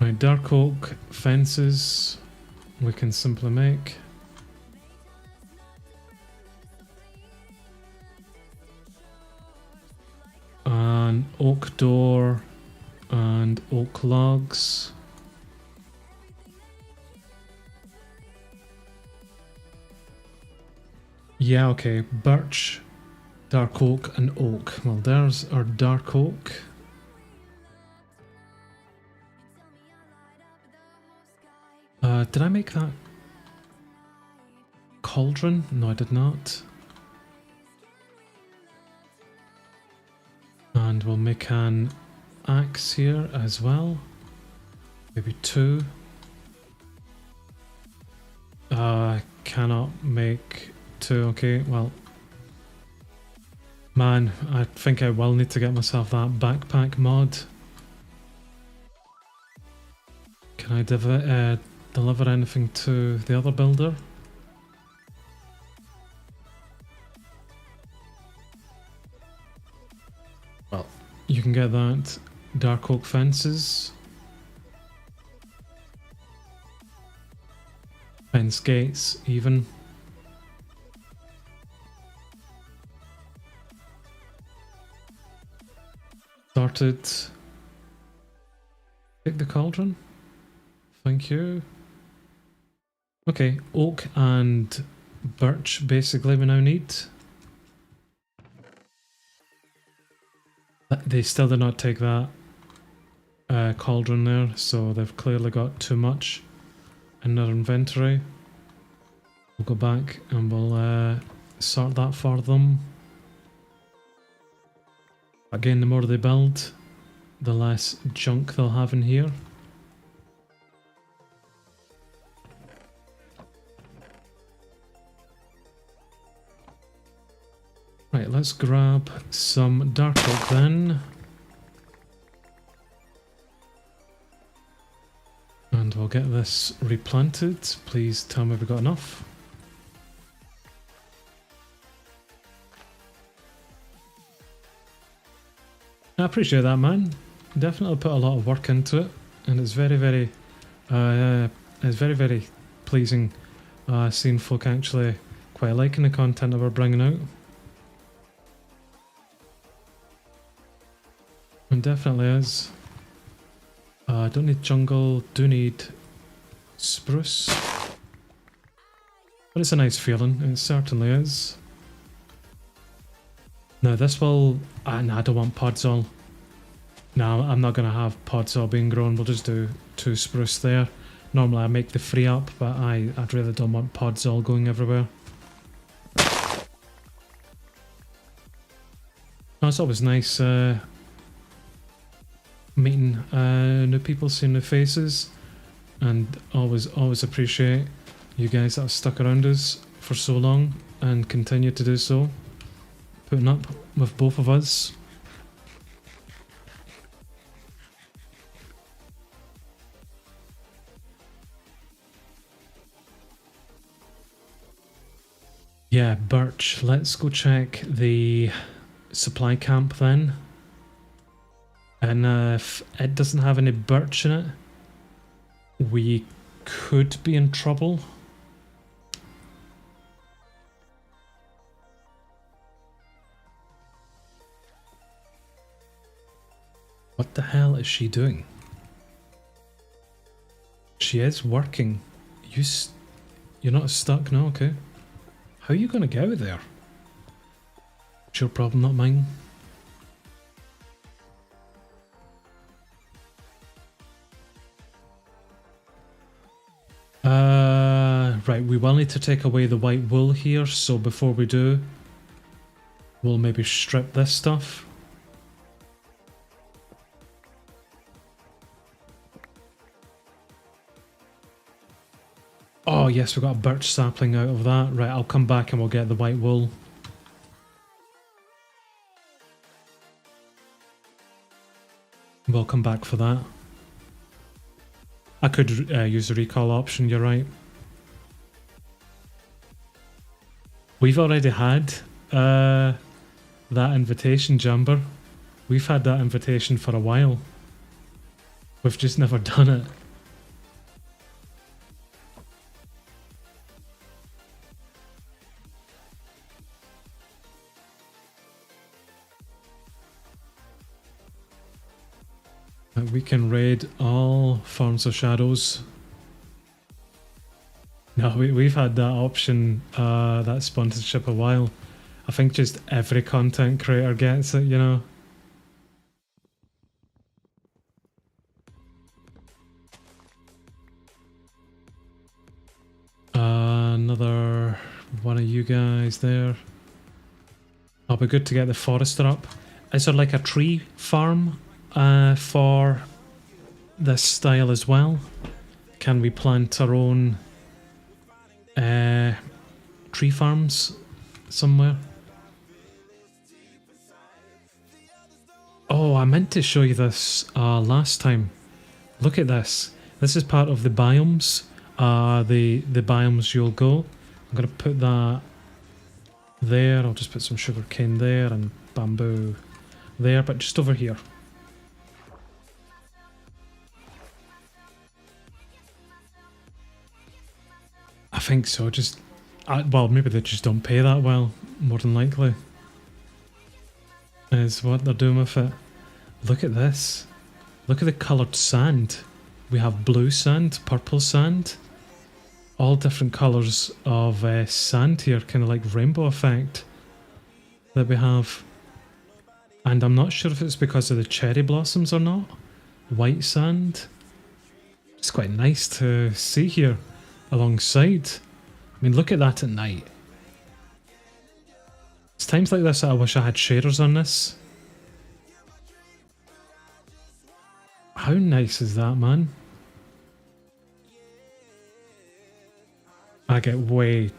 Right, dark oak fences we can simply make. An oak door and oak logs. Yeah, okay, birch, dark oak and oak. Well, there's our dark oak. Did I make that cauldron? No, I did not. And we'll make an axe here as well. Maybe 2. Cannot make 2. Okay, well. Man, I think I will need to get myself that backpack mod. Can I deliver anything to the other builder? Well, you can get that. Dark oak fences. Fence gates, even. Started. Take the cauldron. Thank you. Okay, oak and birch basically we now need. They still did not take that cauldron there, so they've clearly got too much in their inventory. We'll go back and we'll sort that for them. Again, the more they build, the less junk they'll have in here. Right, let's grab some dark oak then. And we'll get this replanted. Please tell me we've got enough. I appreciate that, man. Definitely put a lot of work into it, and it's very pleasing seeing folk actually quite liking the content that we're bringing out. It definitely is. Don't need jungle, do need spruce. But it's a nice feeling, it certainly is. Now this will... nah, I don't want pods all. No, I'm not going to have pods all being grown, we'll just do 2 spruce there. Normally I make the free up, but I'd really don't want pods all going everywhere. No, it's always nice meeting new people, seeing new faces, and always appreciate you guys that have stuck around us for so long and continue to do so, putting up with both of us. Yeah, birch. Let's go check the supply camp then. And if it doesn't have any birch in it, we could be in trouble. What the hell is she doing? She is working. You're not stuck? No, okay. How are you going to get out of there? It's your problem, not mine. Right, we will need to take away the white wool here, so before we do, we'll maybe strip this stuff. Oh yes, we got a birch sapling out of that. Right, I'll come back and we'll get the white wool. We'll come back for that. I could use the recall option, you're right. We've already had that invitation, Jumper. We've had that invitation for a while. We've just never done it. We can raid all forms of shadows. No, we've had that option, that sponsorship a while. I think just every content creator gets it, you know. Another one of you guys there. I'll be good to get the forester up. Is there like a tree farm for this style as well? Can we plant our own tree farms somewhere? Oh, I meant to show you this last time. Look at this. This is part of the biomes, the Biomes You'll Go. I'm going to put that there. I'll just put some sugarcane there and bamboo there, but just over here. I think so, just... well, maybe they just don't pay that well, more than likely. Is what they're doing with it. Look at this. Look at the coloured sand. We have blue sand, purple sand. All different colours of sand here, kind of like rainbow effect that we have. And I'm not sure if it's because of the cherry blossoms or not. White sand. It's quite nice to see here. Alongside. I mean, look at that at night. It's times like this that I wish I had shaders on this. How nice is that, man? I get way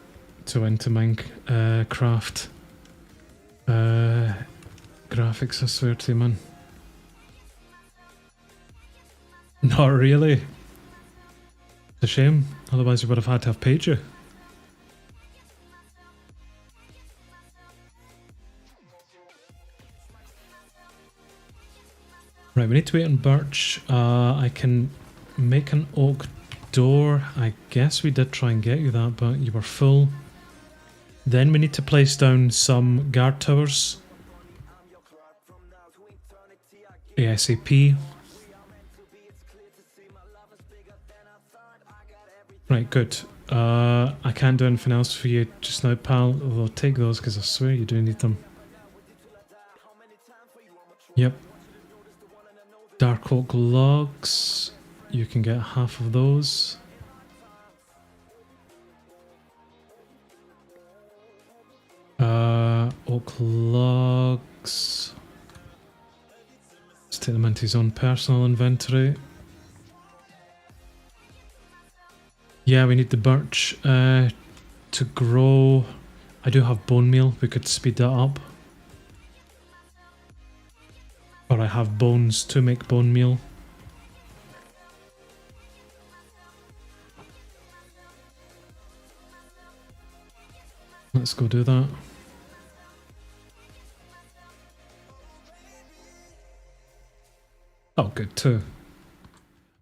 too into Minecraft graphics, I swear to you, man. Not really. It's a shame, otherwise we would have had to have paid you. Right, we need to wait on birch. I can make an oak door. I guess we did try and get you that, but you were full. Then we need to place down some guard towers. ASAP. Right, good. I can't do anything else for you just now, pal. Although take those because I swear you do need them. Yep. Dark oak logs. You can get half of those. Oak logs. Let's take them into his own personal inventory. Yeah, we need the birch to grow. I do have bone meal. We could speed that up. Or I have bones to make bone meal. Let's go do that. Oh, good too.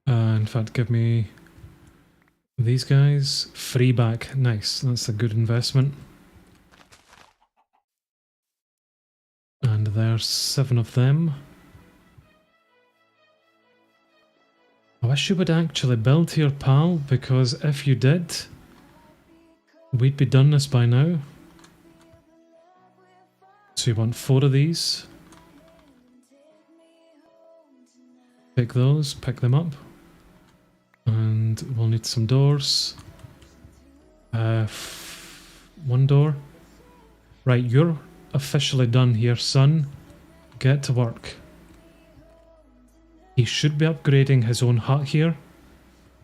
In fact, give me these guys. Free back. Nice. That's a good investment. And there's 7 of them. I wish you would actually build here, pal, because if you did, we'd be done this by now. So you want 4 of these. Take those, pick them up. And we'll need some doors. 1 door. Right, you're officially done here, son. Get to work. He should be upgrading his own hut here.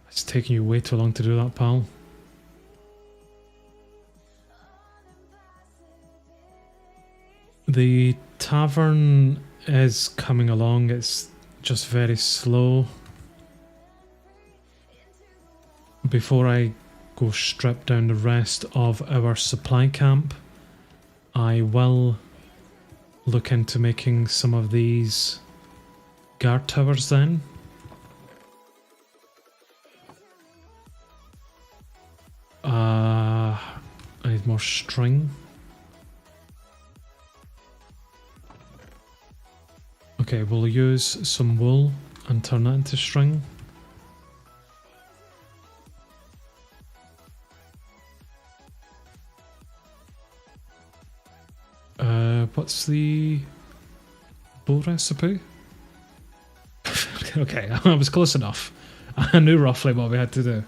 It's taking you way too long to do that, pal. The tavern is coming along. It's just very slow. Before I go strip down the rest of our supply camp, I will look into making some of these guard towers then. I need more string. Okay, we'll use some wool and turn that into string. What's the bow recipe? Okay, I was close enough. I knew roughly what we had to do.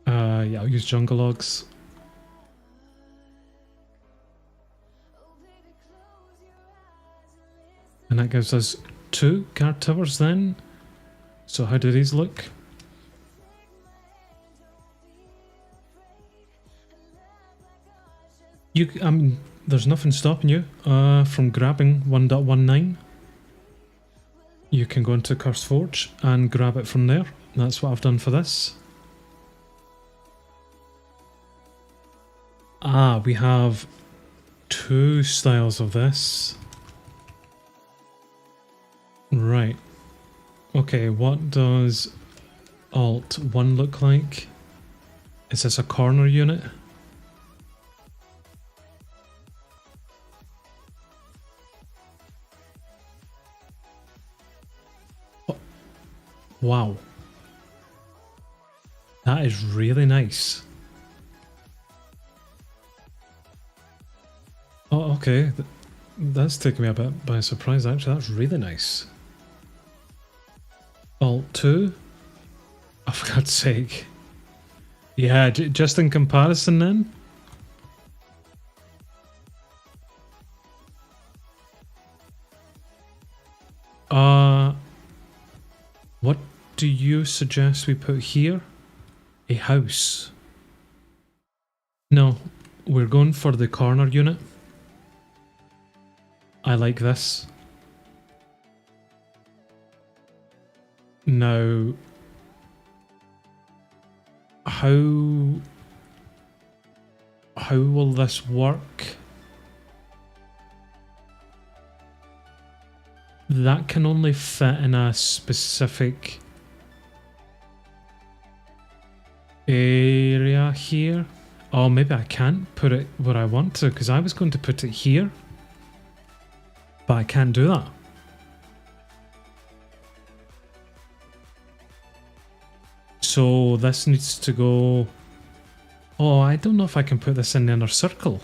Yeah, I'll use jungle logs. And that gives us 2 guard towers then. So how do these look? There's nothing stopping you from grabbing 1.19. You can go into Curse Forge and grab it from there. That's what I've done for this. Ah, we have 2 styles of this. Right. Okay, what does Alt 1 look like? Is this a corner unit? Oh. Wow. That is really nice. Oh, okay. That's taken me a bit by surprise, actually. That's really nice. Alt 2? Oh, for God's sake. Yeah, just in comparison then? What do you suggest we put here? A house. No, we're going for the corner unit. I like this. Now, how will this work? that can only fit in a specific area here. Oh, maybe I can't put it where I want to, because I was going to put it here. But I can't do that. So this needs to go... Oh, I don't know if I can put this in the inner circle.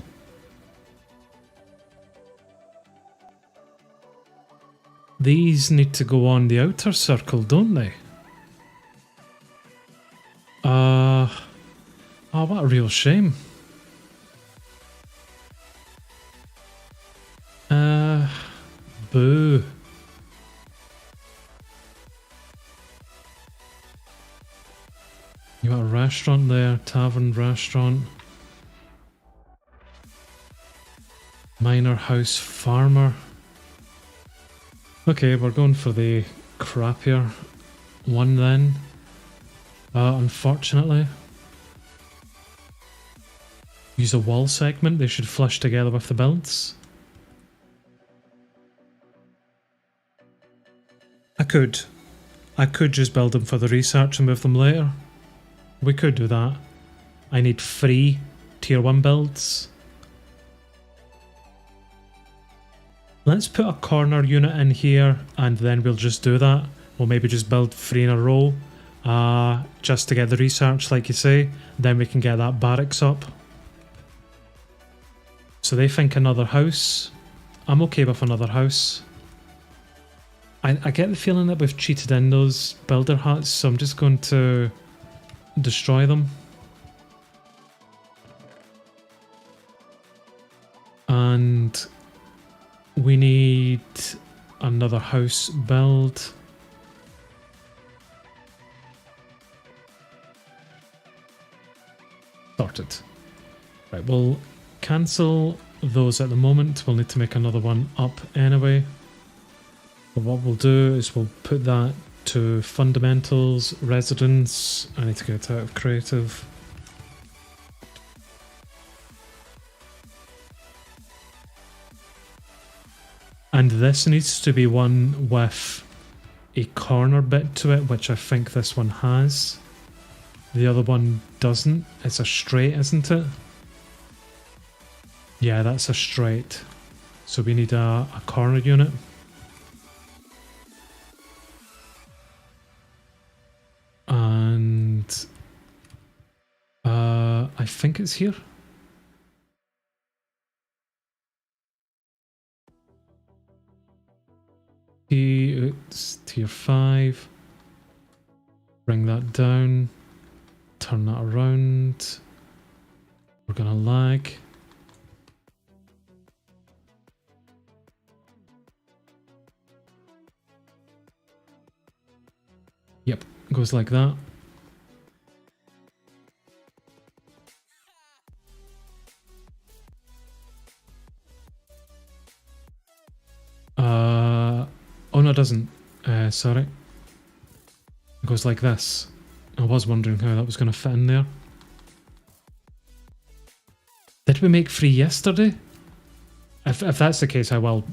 These need to go on the outer circle, don't they? Oh, what a real shame. Boo. You got a restaurant there, tavern, restaurant. Miner, house, farmer. Okay, we're going for the crappier one then. Unfortunately. Use a wall segment, they should flush together with the builds. I could just build them for the research and move them later. We could do that. I need 3 tier 1 builds. Let's put a corner unit in here and then we'll just do that. We'll maybe just build 3 in a row just to get the research like you say. Then we can get that barracks up. So they think another house. I'm okay with another house. I get the feeling that we've cheated in those builder huts, so I'm just going to destroy them. And we need another house build. Sorted. Right, we'll cancel those at the moment. We'll need to make another one up anyway. But what we'll do is we'll put that to fundamentals, residence. I need to get out of creative. And this needs to be one with a corner bit to it, which I think this one has. The other one doesn't. It's a straight, isn't it? Yeah, that's a straight. So we need a corner unit. And I think it's here. It's tier 5. Bring that down. Turn that around. We're gonna lag. Yep, goes like that. Oh no, it doesn't. Sorry. It goes like this. I was wondering how that was going to fit in there. Did we make 3 yesterday? If that's the case, I will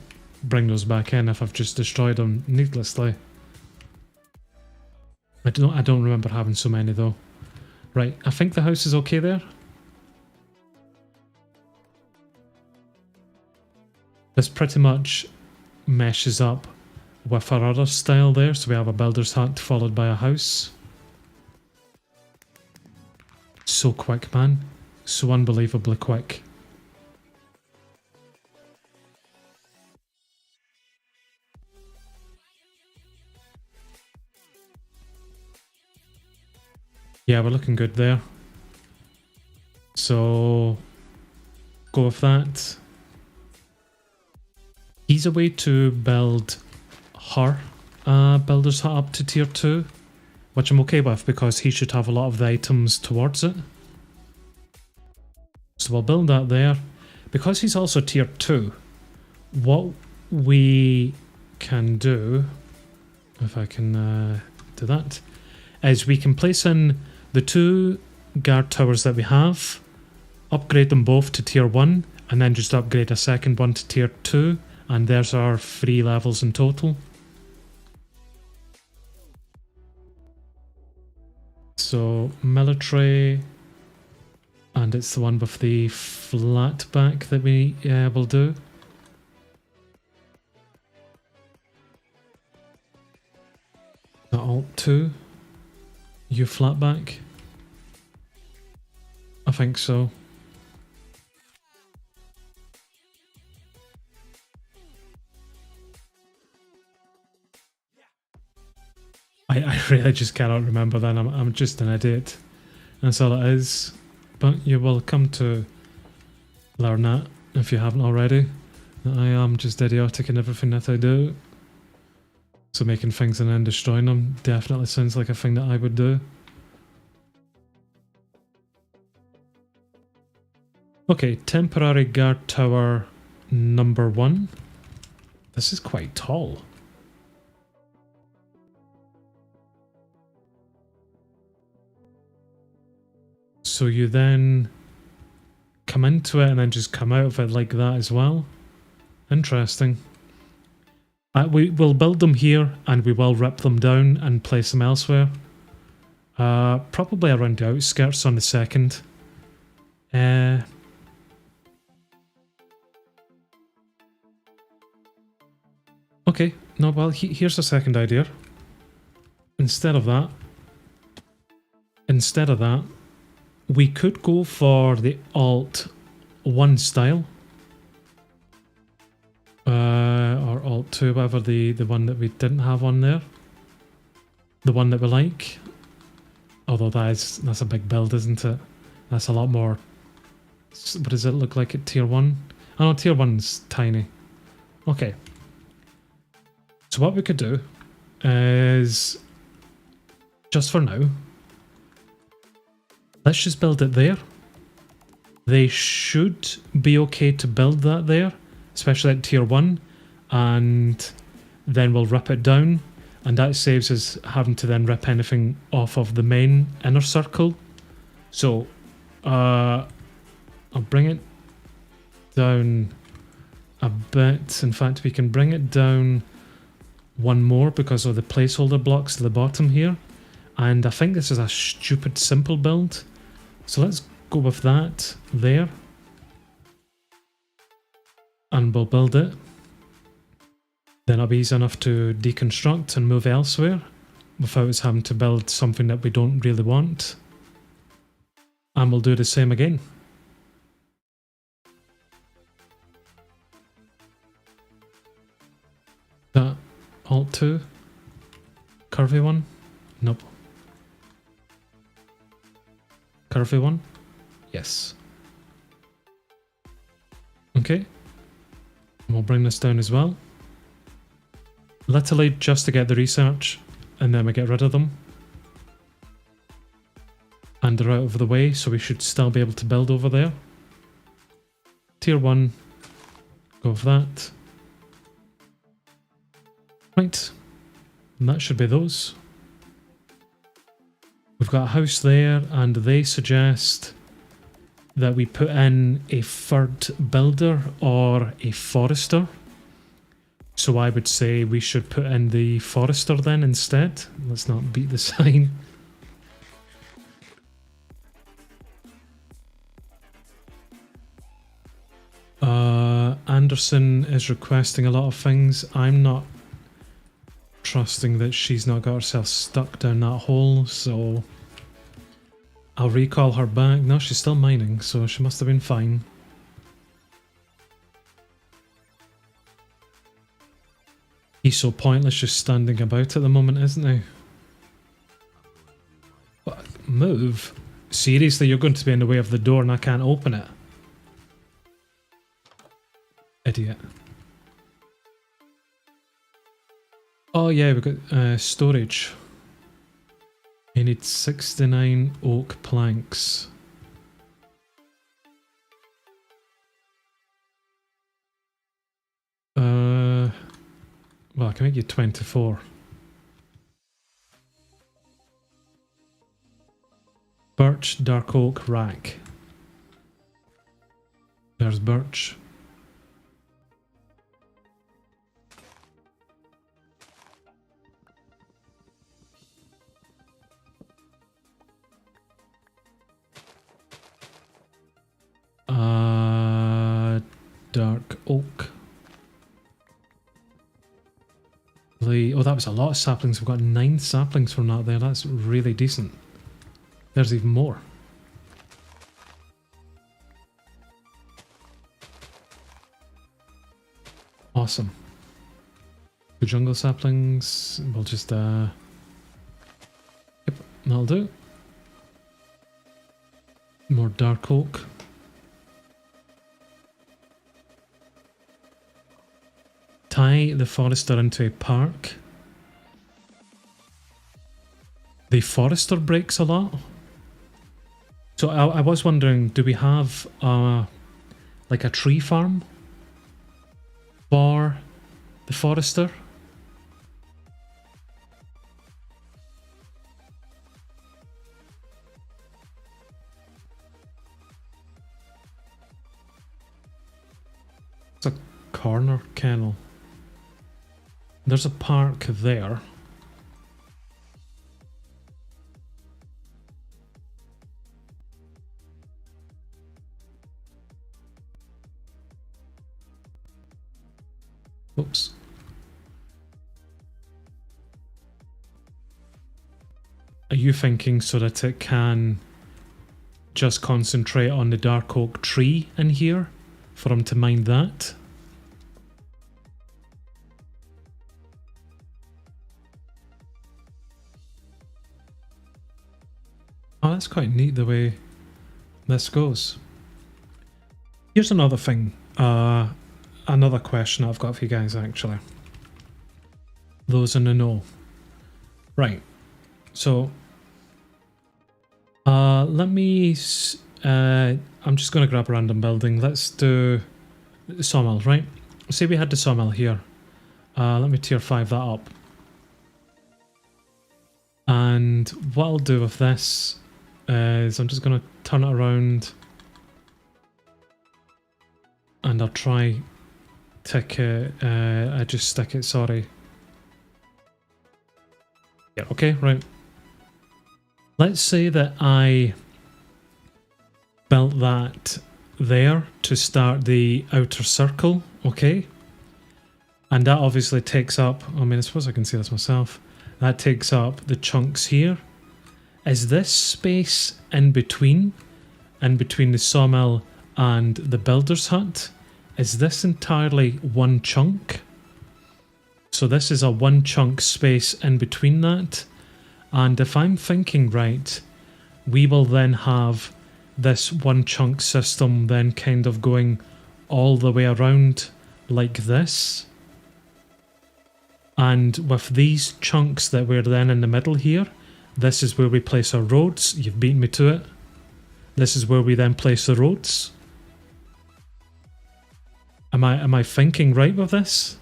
bring those back in if I've just destroyed them needlessly. I don't remember having so many though. Right, I think the house is okay there. This pretty much meshes up with our other style there, so we have a builder's hut followed by a house. So quick, man. So unbelievably quick. Yeah, we're looking good there. So go with that. He's a way to build her builder's hut up to tier 2, which I'm okay with because he should have a lot of the items towards it. So we'll build that there. Because he's also tier 2, what we can do, if I can do that, is we can place in the 2 guard towers that we have, upgrade them both to tier 1, and then just upgrade a second one to tier 2, and there's our 3 levels in total. So military, and it's the one with the flat back that we will do. The Alt 2, U flat back. I think so. I really just cannot remember that. I'm just an idiot. That's all it is. But you will come to learn that if you haven't already. That I am just idiotic in everything that I do. So making things and then destroying them definitely sounds like a thing that I would do. Okay, temporary guard tower number 1. This is quite tall. So you then come into it and then just come out of it like that as well. Interesting. We will build them here and we will rip them down and place them elsewhere. Probably around the outskirts on the second. Okay, no, well, here's a second idea. Instead of that, we could go for the Alt 1 style. Or Alt 2, whatever the one that we didn't have on there. The one that we like. Although that's a big build, isn't it? That's a lot more... What does it look like at tier 1? Oh no, tier 1's tiny. Okay. So what we could do is, just for now, let's just build it there. They should be okay to build that there, especially at tier 1, and then we'll rip it down, and that saves us having to then rip anything off of the main inner circle. So I'll bring it down a bit. In fact, we can bring it down one more because of the placeholder blocks at the bottom here. And I think this is a stupid simple build. So let's go with that there. And we'll build it. Then it'll be easy enough to deconstruct and move elsewhere without us having to build something that we don't really want. And we'll do the same again. That Alt 2, curvy one? Nope. Curvy one? Yes. Okay. And we'll bring this down as well. Literally just to get the research, and then we get rid of them. And they're out of the way, so we should still be able to build over there. Tier 1, go with that. Right, and that should be those. We've got a house there, and they suggest that we put in a third builder or a forester. So I would say we should put in the forester then instead. Let's not beat the sign. Anderson is requesting a lot of things. I'm not trusting that she's not got herself stuck down that hole, so I'll recall her back. No, she's still mining, so she must have been fine. He's so pointless just standing about at the moment, isn't he? What? Move? Seriously, you're going to be in the way of the door and I can't open it? Idiot. Oh yeah, we've got storage. You need 69 oak planks. Well, I can make you 24. Birch, dark oak, rack. There's birch. dark oak. Oh, that was a lot of saplings. We've got 9 saplings from that there. That's really decent. There's even more. Awesome. The jungle saplings, we'll just, yep, that'll do. More dark oak. Tie the forester into a park. The forester breaks a lot. So I was wondering, do we have like a tree farm for the forester? It's a corner kennel. There's a park there. Oops. Are you thinking so that it can just concentrate on the dark oak tree in here for him to mine that? Oh, that's quite neat the way this goes. Here's another thing, another question I've got for you guys actually. Those in the know. Right, so let me, I'm just going to grab a random building. Let's do sawmill, right? Say we had the sawmill here. Let me tier 5 that up. And what I'll do with this is I'm just going to turn it around and I'll try tick it, I just stick it, sorry. Yeah, okay, right. Let's say that I built that there to start the outer circle, okay? And that obviously takes up, I mean, I suppose I can see this myself. That takes up the chunks here. Is this space in between the sawmill and the builder's hut, is this entirely one chunk? So this is a one chunk space in between that. And if I'm thinking right, we will then have this one chunk system then kind of going all the way around like this. And with these chunks that we're then in the middle here, this is where we place our roads. You've beaten me to it. This is where we then place the roads. Am I thinking right with this?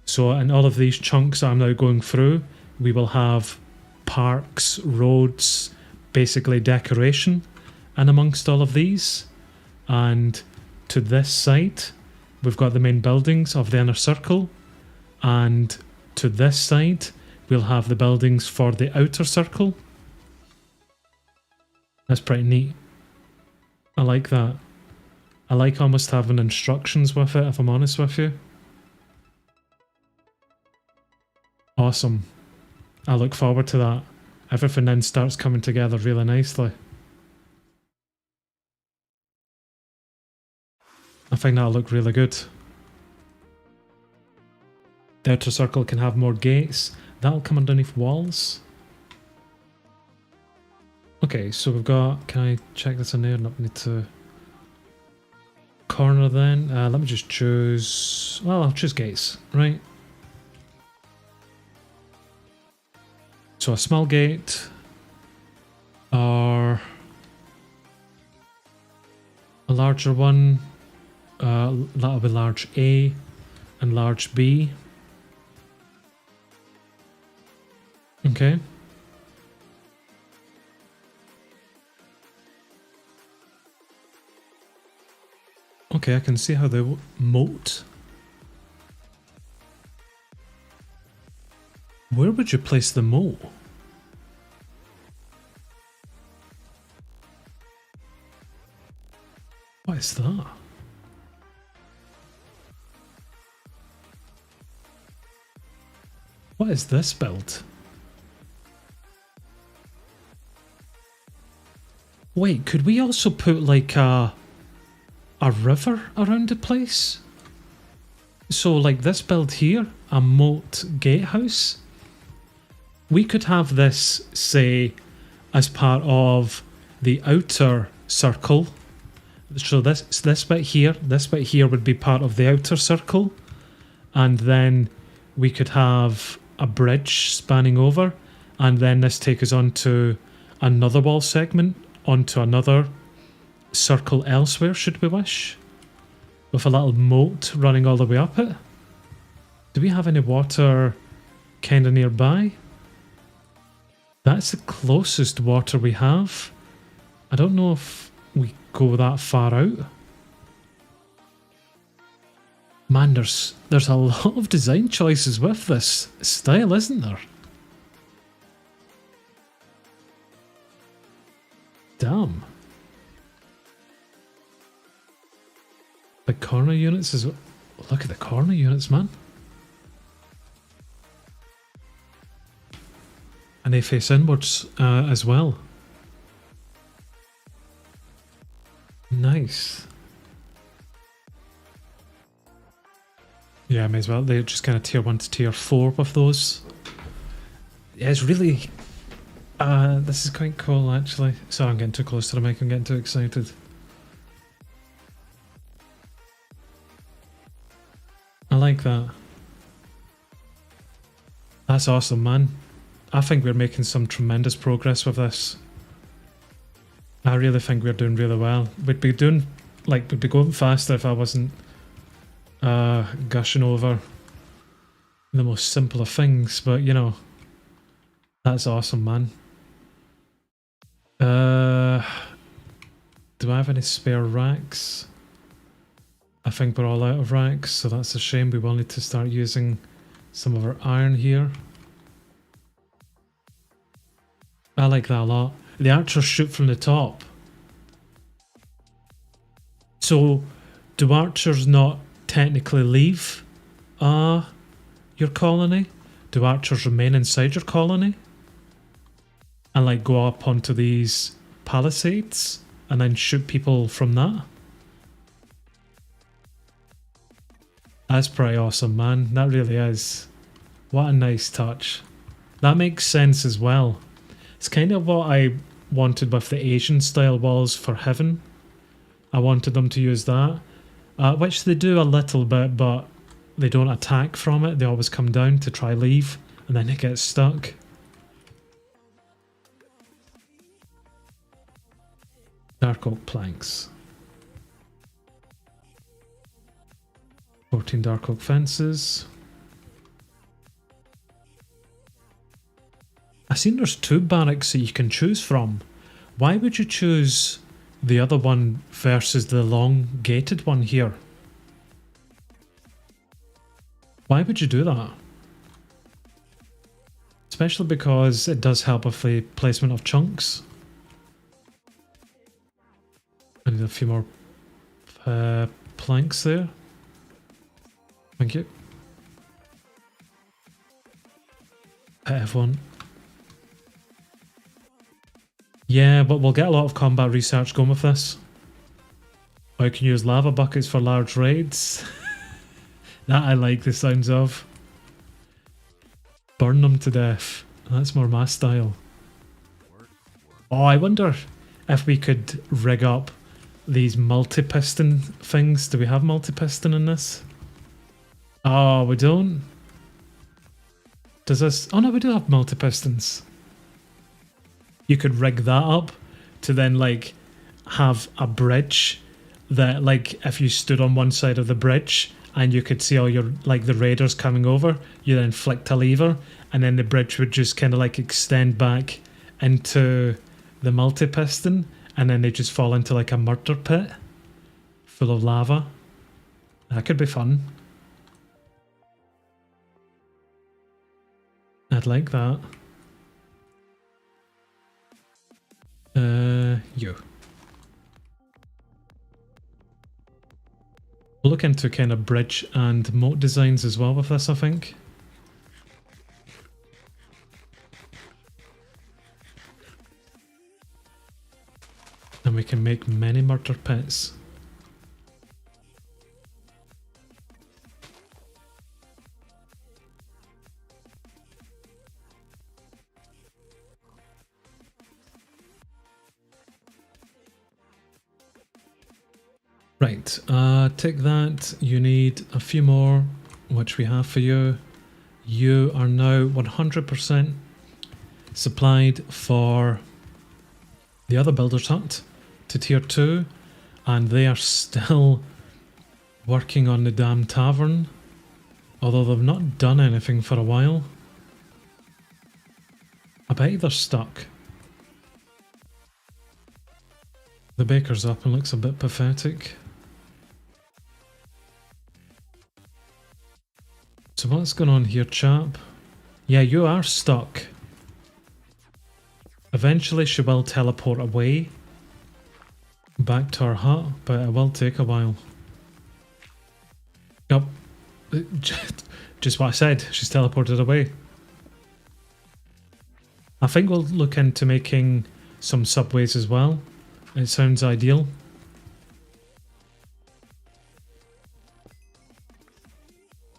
So in all of these chunks I'm now going through, we will have parks, roads, basically decoration and amongst all of these. And to this side, we've got the main buildings of the inner circle. And to this side, we'll have the buildings for the outer circle. That's pretty neat. I like that. I like almost having instructions with it, if I'm honest with you. Awesome. I look forward to that. Everything then starts coming together really nicely. I think that'll look really good. The outer circle can have more gates. That'll come underneath walls. Okay, so we've got... Can I check this in there? No, we need to... Corner then. Let me just choose... Well, I'll choose gates, right? So a small gate. Or... a larger one. That'll be large A and large B. Okay. Okay, I can see how they moat. Where would you place the moat? What is that? What is this build? Wait, could we also put like a river around the place? So like this build here, a moat gatehouse. We could have this, say, as part of the outer circle. So this bit here would be part of the outer circle. And then we could have a bridge spanning over. And then this take us onto another wall segment, onto another circle elsewhere, should we wish. With a little moat running all the way up it. Do we have any water kind of nearby? That's the closest water we have. I don't know if we go that far out. Man, there's a lot of design choices with this style, isn't there? Damn. The corner units is... Look at the corner units, man. And they face inwards as well. Nice. Yeah, may as well. They're just kind of tier 1 to tier 4 with those. Yeah, it's really... this is quite cool, actually. Sorry, I'm getting too close to the mic. I'm getting too excited. I like that. That's awesome, man. I think we're making some tremendous progress with this. I really think we're doing really well. We'd be doing, like, we'd be going faster if I wasn't gushing over the most simple of things, but you know, that's awesome, man. Do I have any spare racks? I think we're all out of racks, so that's a shame. We will need to start using some of our iron here. I like that a lot. The archers shoot from the top. So, do archers not technically leave your colony? Do archers remain inside your colony? And like go up onto these palisades and then shoot people from that? That's pretty awesome, man. That really is. What a nice touch. That makes sense as well. It's kind of what I wanted with the Asian style walls for Heaven. I wanted them to use that. Which they do a little bit, but they don't attack from it. They always come down to try leave, and then it gets stuck. Dark oak planks. 14 dark oak fences. I've seen there's 2 barracks that you can choose from. Why would you choose the other one versus the long gated one here? Why would you do that? Especially because it does help with the placement of chunks. I need a few more planks there. Thank you. F1. Yeah, but we'll get a lot of combat research going with this. Or you can use lava buckets for large raids. That I like the sounds of. Burn them to death. That's more my style. Oh, I wonder if we could rig up these multi-piston things. Do we have multi-piston in this? Oh, we don't? Does this... Oh no, we do have multi-pistons. You could rig that up to then like have a bridge that like if you stood on one side of the bridge and you could see all your like the raiders coming over, you then flicked a lever and then the bridge would just kind of like extend back into the multi-piston and then they just fall into like a murder pit full of lava. That could be fun. I'd like that. Yo. We'll look into kind of bridge and moat designs as well with this, I think. And we can make many murder pits. Right, take that. You need a few more, which we have for you. You are now 100% supplied for the other builder's hut to tier 2, and they are still working on the damn tavern, although they've not done anything for a while. I bet they're stuck. The baker's up and looks a bit pathetic. So what's going on here, chap? Yeah, you are stuck. Eventually she will teleport away back to her hut, but it will take a while. Yep. Just what I said, she's teleported away. I think we'll look into making some subways as well. It sounds ideal.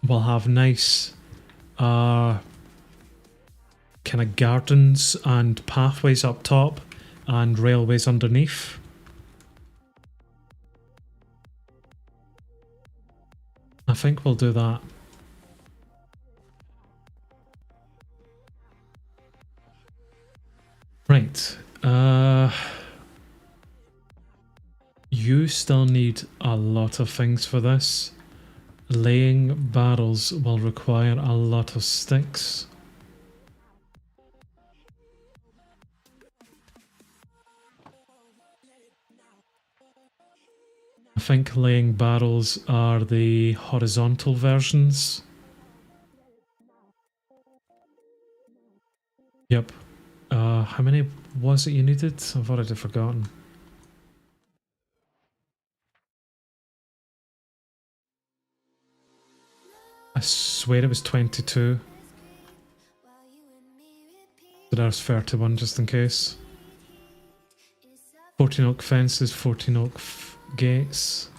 We'll have nice kind of gardens and pathways up top and railways underneath. I think we'll do that. Right. You still need a lot of things for this. Laying barrels will require a lot of sticks. I think laying barrels are the horizontal versions. Yep. How many was it you needed? I've already forgotten. I swear it was 22. So there's 31 just in case. 14 oak fences, 14 oak gates.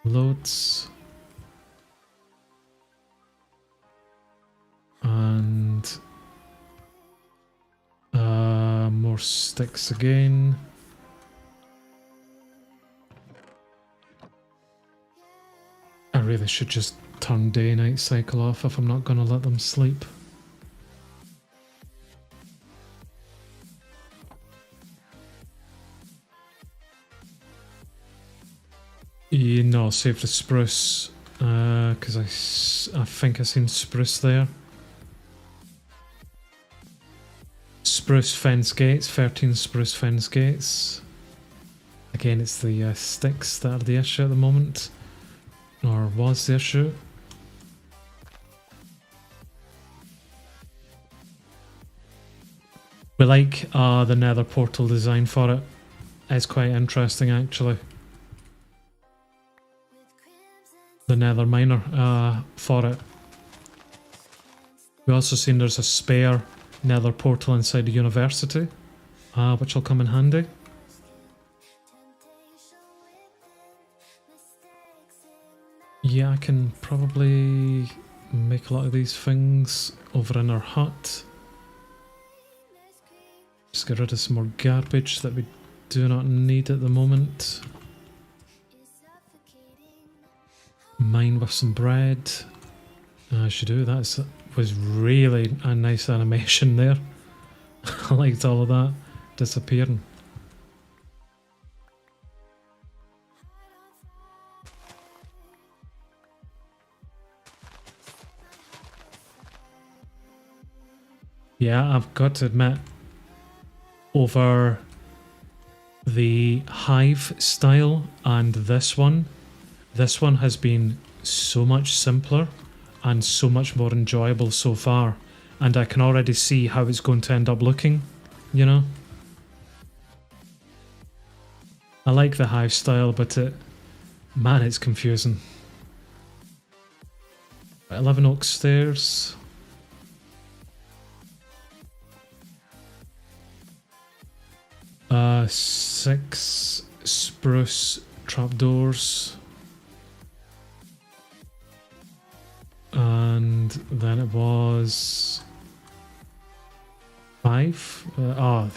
Loads. And more sticks again. I really should just turn day-night cycle off if I'm not going to let them sleep. You know, save the spruce, because I think I seen spruce there. Spruce fence gates, 13 spruce fence gates. Again, it's the sticks that are the issue at the moment. Or was the issue. We like the nether portal design for it. It's quite interesting actually. The nether miner for it. We also seen there's a spare nether portal inside the university, which will come in handy. Yeah, I can probably make a lot of these things over in our hut. Just get rid of some more garbage that we do not need at the moment. Mine with some bread. I should do that. Was really a nice animation there. I liked all of that disappearing. Yeah, I've got to admit, over the hive style and this one has been so much simpler and so much more enjoyable so far, and I can already see how it's going to end up looking, you know? I like the hive style, but man, it's confusing. 11 oak stairs. 6 spruce trapdoors. And then it was 5.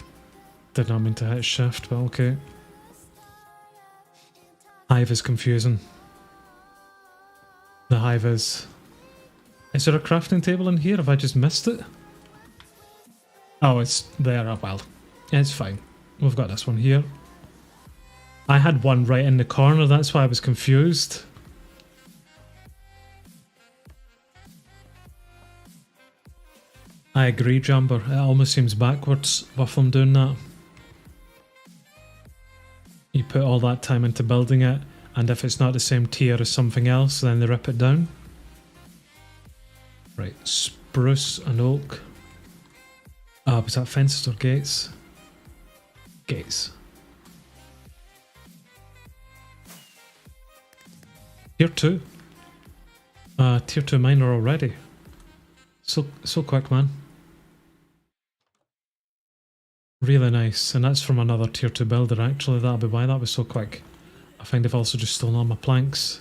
Did not mean to hit shift, but okay. Hive is confusing. The hive is. Is there a crafting table in here? Have I just missed it? Oh, it's there. Oh, well, it's fine. We've got this one here. I had one right in the corner, that's why I was confused. I agree, Jamber. It almost seems backwards with them doing that. You put all that time into building it, and if it's not the same tier as something else, then they rip it down. Right, spruce and oak. Was that fences or gates? Gates. Tier 2. Tier 2 miner already. So quick, man. Really nice, and that's from another tier 2 builder actually, that'll be why that was so quick. I think they've also just stolen all my planks.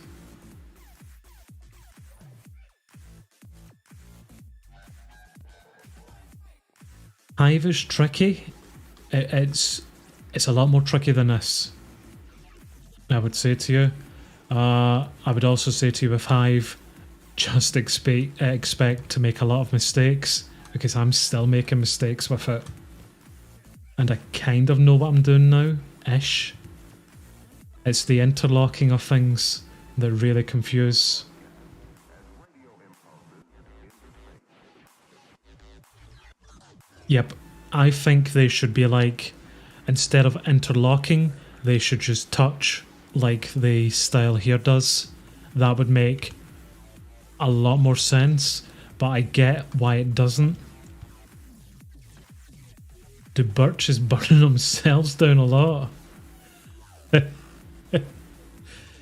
Hive is tricky. It's a lot more tricky than this, I would say to you. I would also say to you with Hive, just expect to make a lot of mistakes, because I'm still making mistakes with it. And I kind of know what I'm doing now, ish. It's the interlocking of things that really confuse. Yep, I think they should be like, instead of interlocking, they should just touch like the style here does. That would make a lot more sense, but I get why it doesn't. The birch is burning themselves down a lot.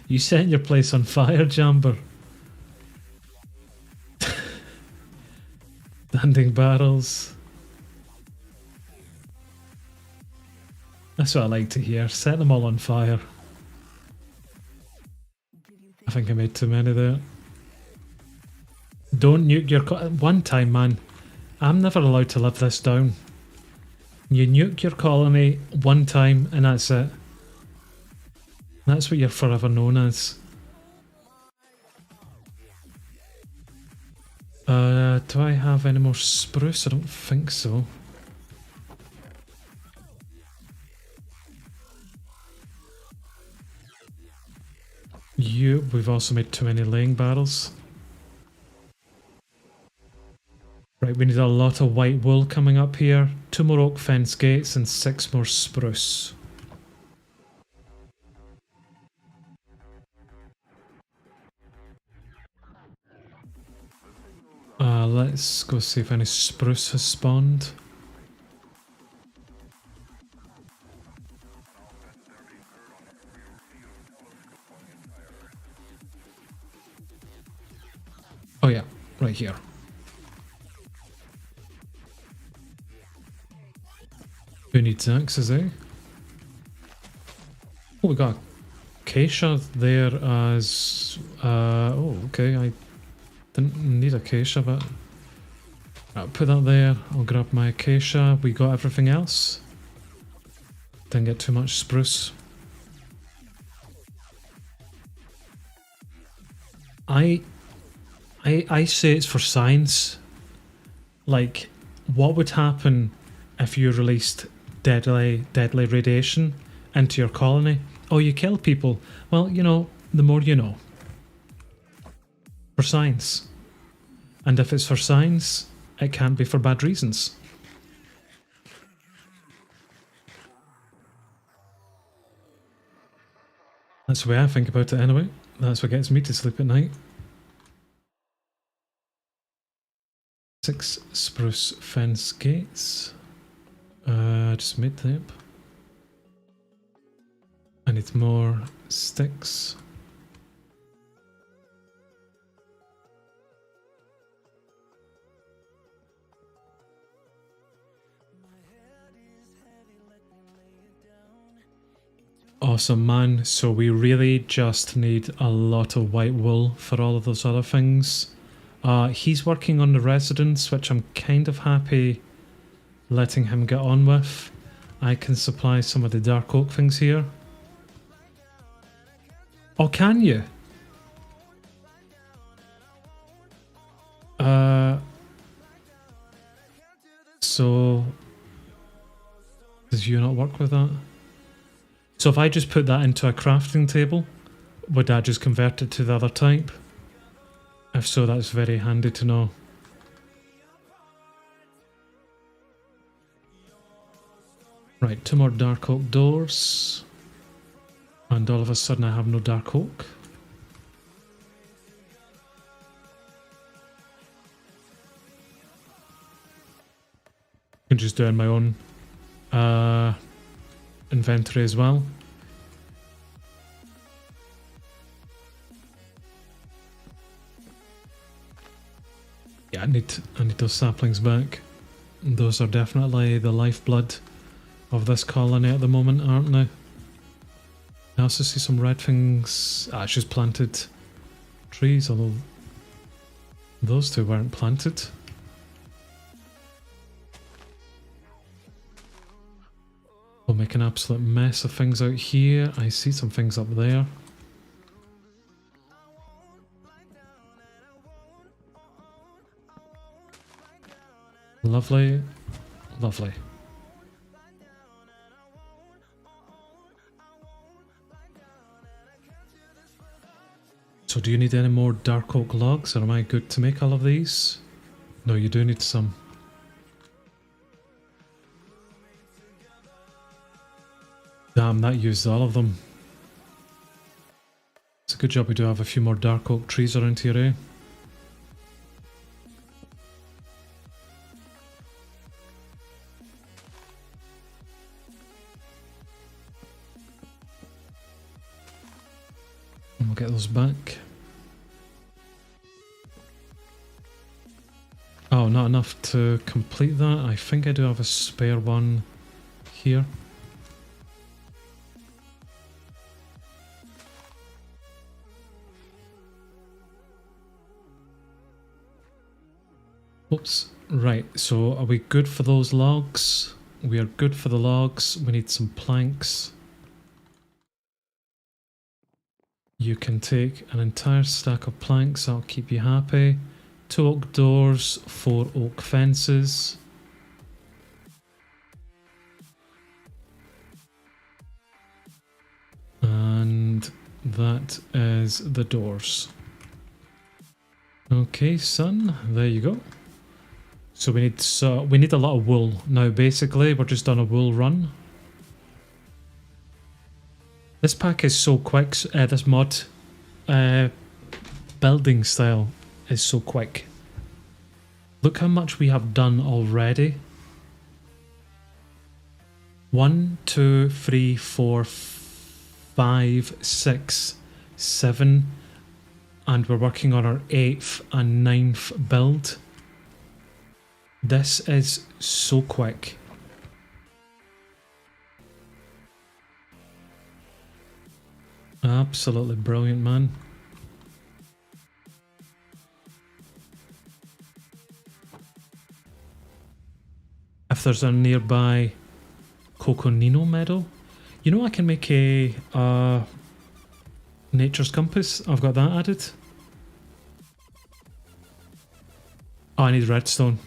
You set your place on fire, Jamber. Standing barrels. That's what I like to hear. Set them all on fire. I think I made too many there. Don't nuke your... One time, man. I'm never allowed to live this down. You nuke your colony one time and that's it. That's what you're forever known as. Do I have any more spruce? I don't think so. We've also made too many laying barrels. Right, we need a lot of white wool coming up here. 2 more oak fence gates and 6 more spruce. Let's go see if any spruce has spawned. Oh yeah, right here. Who needs axes, eh? Oh, we got acacia there as... oh, okay, I didn't need acacia, but... I'll put that there, I'll grab my acacia. We got everything else. Didn't get too much spruce. I say it's for science. Like, what would happen if you released deadly radiation into your colony? Oh, you kill people. Well, you know, the more you know. For science. And if it's for science, it can't be for bad reasons. That's the way I think about it anyway. That's what gets me to sleep at night. 6 spruce fence gates. Just made them. I need more sticks. Awesome, man. So we really just need a lot of white wool for all of those other things. He's working on the residence, which I'm kind of happy letting him get on with. I can supply some of the dark oak things here. Oh, can you? So does you not work with that? So if I just put that into a crafting table, would that just convert it to the other type? If so, that's very handy to know. Right, 2 more dark oak doors. And all of a sudden I have no dark oak. I can just do it in my own inventory as well. Yeah, I need those saplings back. Those are definitely the lifeblood of this colony at the moment, aren't they? I also see some red things. It's just planted trees, although those two weren't planted. We'll make an absolute mess of things out here. I see some things up there. Lovely, lovely. So do you need any more dark oak logs, or am I good to make all of these? No, you do need some. Damn, that used all of them. It's a good job we do have a few more dark oak trees around here, eh? And we'll get those back. Oh, not enough to complete that. I think I do have a spare one here. Oops. Right, so are we good for those logs? We are good for the logs. We need some planks. You can take an entire stack of planks, that'll keep you happy. 2 oak doors, 4 oak fences. And that is the doors. Okay, son, there you go. So we need a lot of wool. Now basically we're just on a wool run. This pack is so quick, this mod building style is so quick. Look how much we have done already. 1, 2, 3, 4, 5, 6, 7, and we're working on our 8th and 9th build. This is so quick. Absolutely brilliant, man. If there's a nearby Coconino meadow, you know I can make a nature's compass. I've got that added. Oh, I need redstone.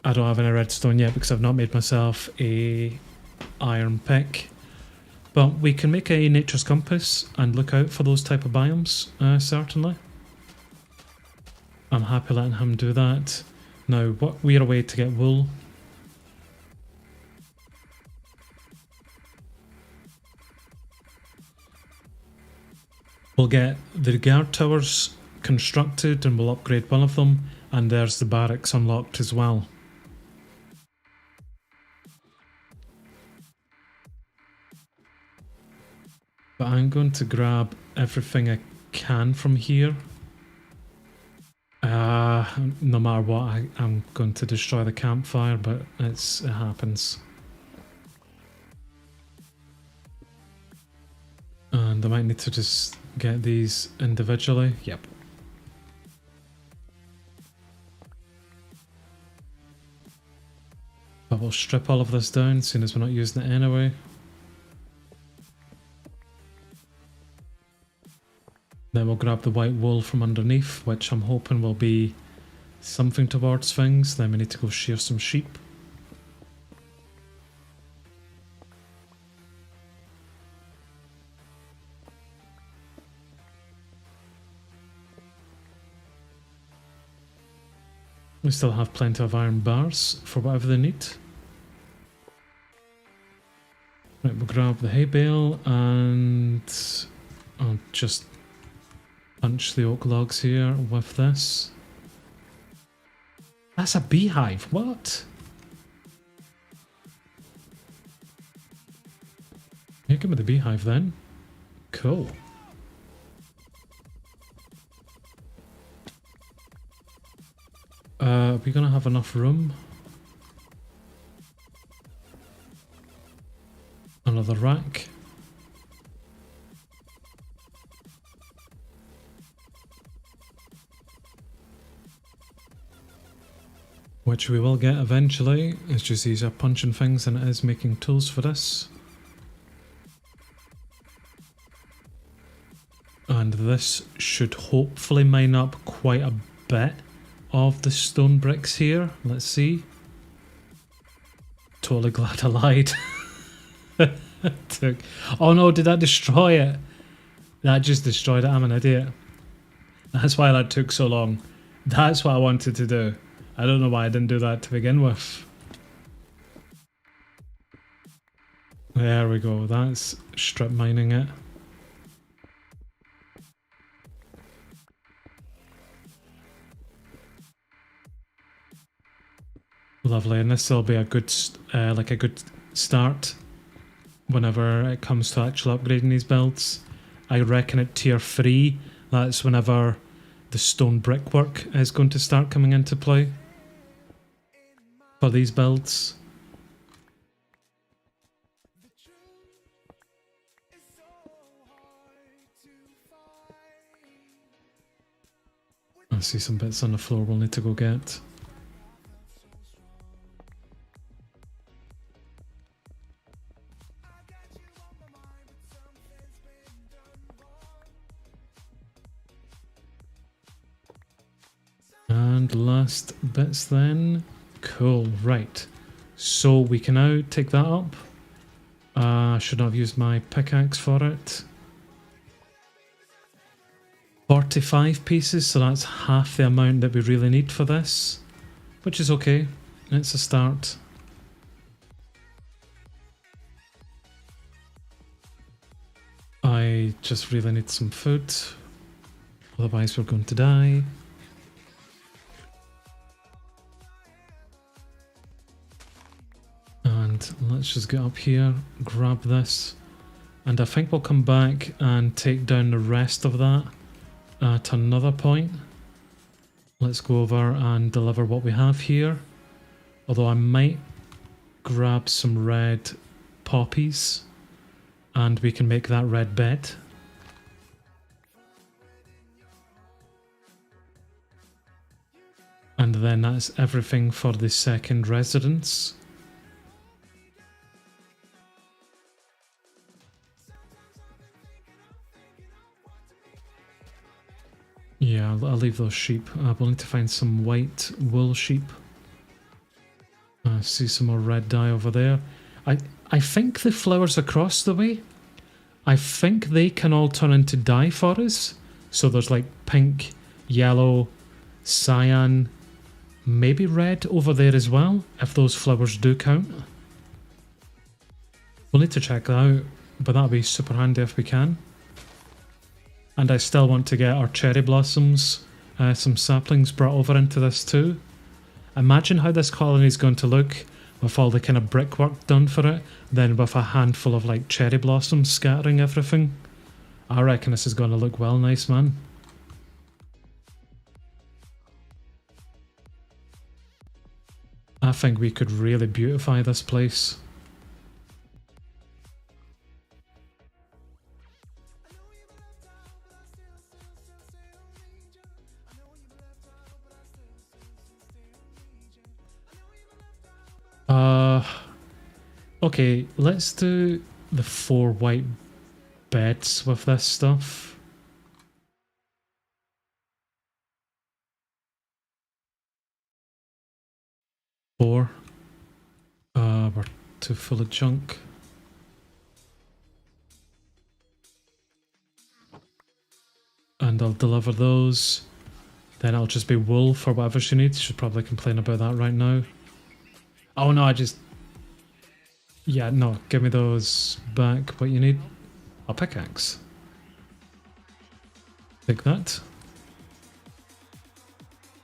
I don't have any redstone yet because I've not made myself a iron pick. But we can make a nature's compass and look out for those type of biomes, certainly. I'm happy letting him do that. Now, we're away to get wool. We'll get the guard towers constructed and we'll upgrade one of them, and there's the barracks unlocked as well. But I'm going to grab everything I can from here. No matter what, I'm going to destroy the campfire, but it happens. And I might need to just get these individually. Yep. But we'll strip all of this down, seeing as we're not using it anyway. Then we'll grab the white wool from underneath, which I'm hoping will be something towards things. Then we need to go shear some sheep. We still have plenty of iron bars for whatever they need. Right, we'll grab the hay bale and I'll just punch the oak logs here with this. That's a beehive, what? Yeah, give me the beehive then. Cool. Are we gonna have enough room? Another rack. Which we will get eventually. It's just easier punching things than it is making tools for this. And this should hopefully mine up quite a bit of the stone bricks here. Let's see. Totally glad I lied. Oh no, did that destroy it? That just destroyed it. I'm an idiot. That's why that took so long. That's what I wanted to do. I don't know why I didn't do that to begin with. There we go. That's strip mining it. Lovely, and this will be a good, like a good start whenever it comes to actually upgrading these builds. I reckon at tier 3, that's whenever the stone brickwork is going to start coming into play for these builds. I see some bits on the floor we'll need to go get. And last bits then. Cool, right. So we can now take that up. I should not have used my pickaxe for it. 45 pieces, so that's half the amount that we really need for this. Which is okay. It's a start. I just really need some food. Otherwise we're going to die. And let's just get up here, grab this, and I think we'll come back and take down the rest of that at another point. Let's go over and deliver what we have here, although I might grab some red poppies and we can make that red bed. And then that's everything for the second residence. Yeah, I'll leave those sheep. We'll need to find some white wool sheep. See some more red dye over there. I think the flowers across the way, I think they can all turn into dye for us. So there's like pink, yellow, cyan, maybe red over there as well, if those flowers do count. We'll need to check that out, but that'll be super handy if we can. And I still want to get our cherry blossoms, some saplings brought over into this too. Imagine how this colony is going to look with all the kind of brickwork done for it, then with a handful of like cherry blossoms scattering everything. I reckon this is going to look well nice, man. I think we could really beautify this place. Okay, let's do the 4 white beds with this stuff. Four. We're too full of junk. And I'll deliver those. Then it'll just be wool for whatever she needs. Should probably complain about that right now. Oh no, yeah, no, give me those back. What you need? A pickaxe. Take that.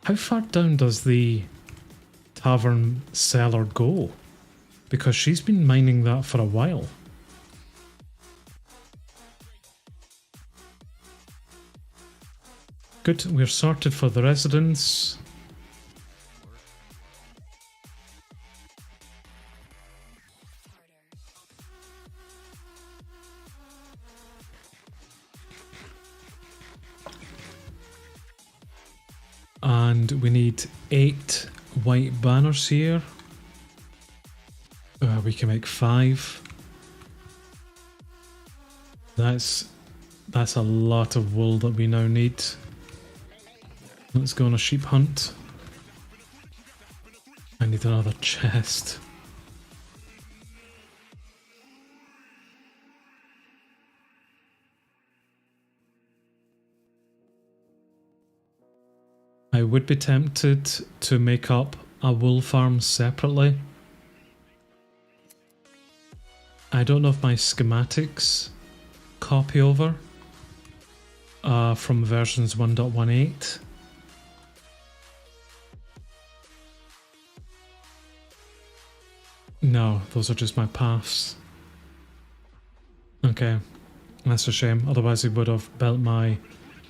How far down does the Tavern seller go? Because she's been mining that for a while. Good, we're sorted for the residents. And we need 8 white banners here. We can make 5. That's a lot of wool that we now need. Let's go on a sheep hunt. I need another chest. I would be tempted to make up a wool farm separately. I don't know if my schematics copy over from versions 1.18. No, those are just my paths. Okay, that's a shame. Otherwise I would have built my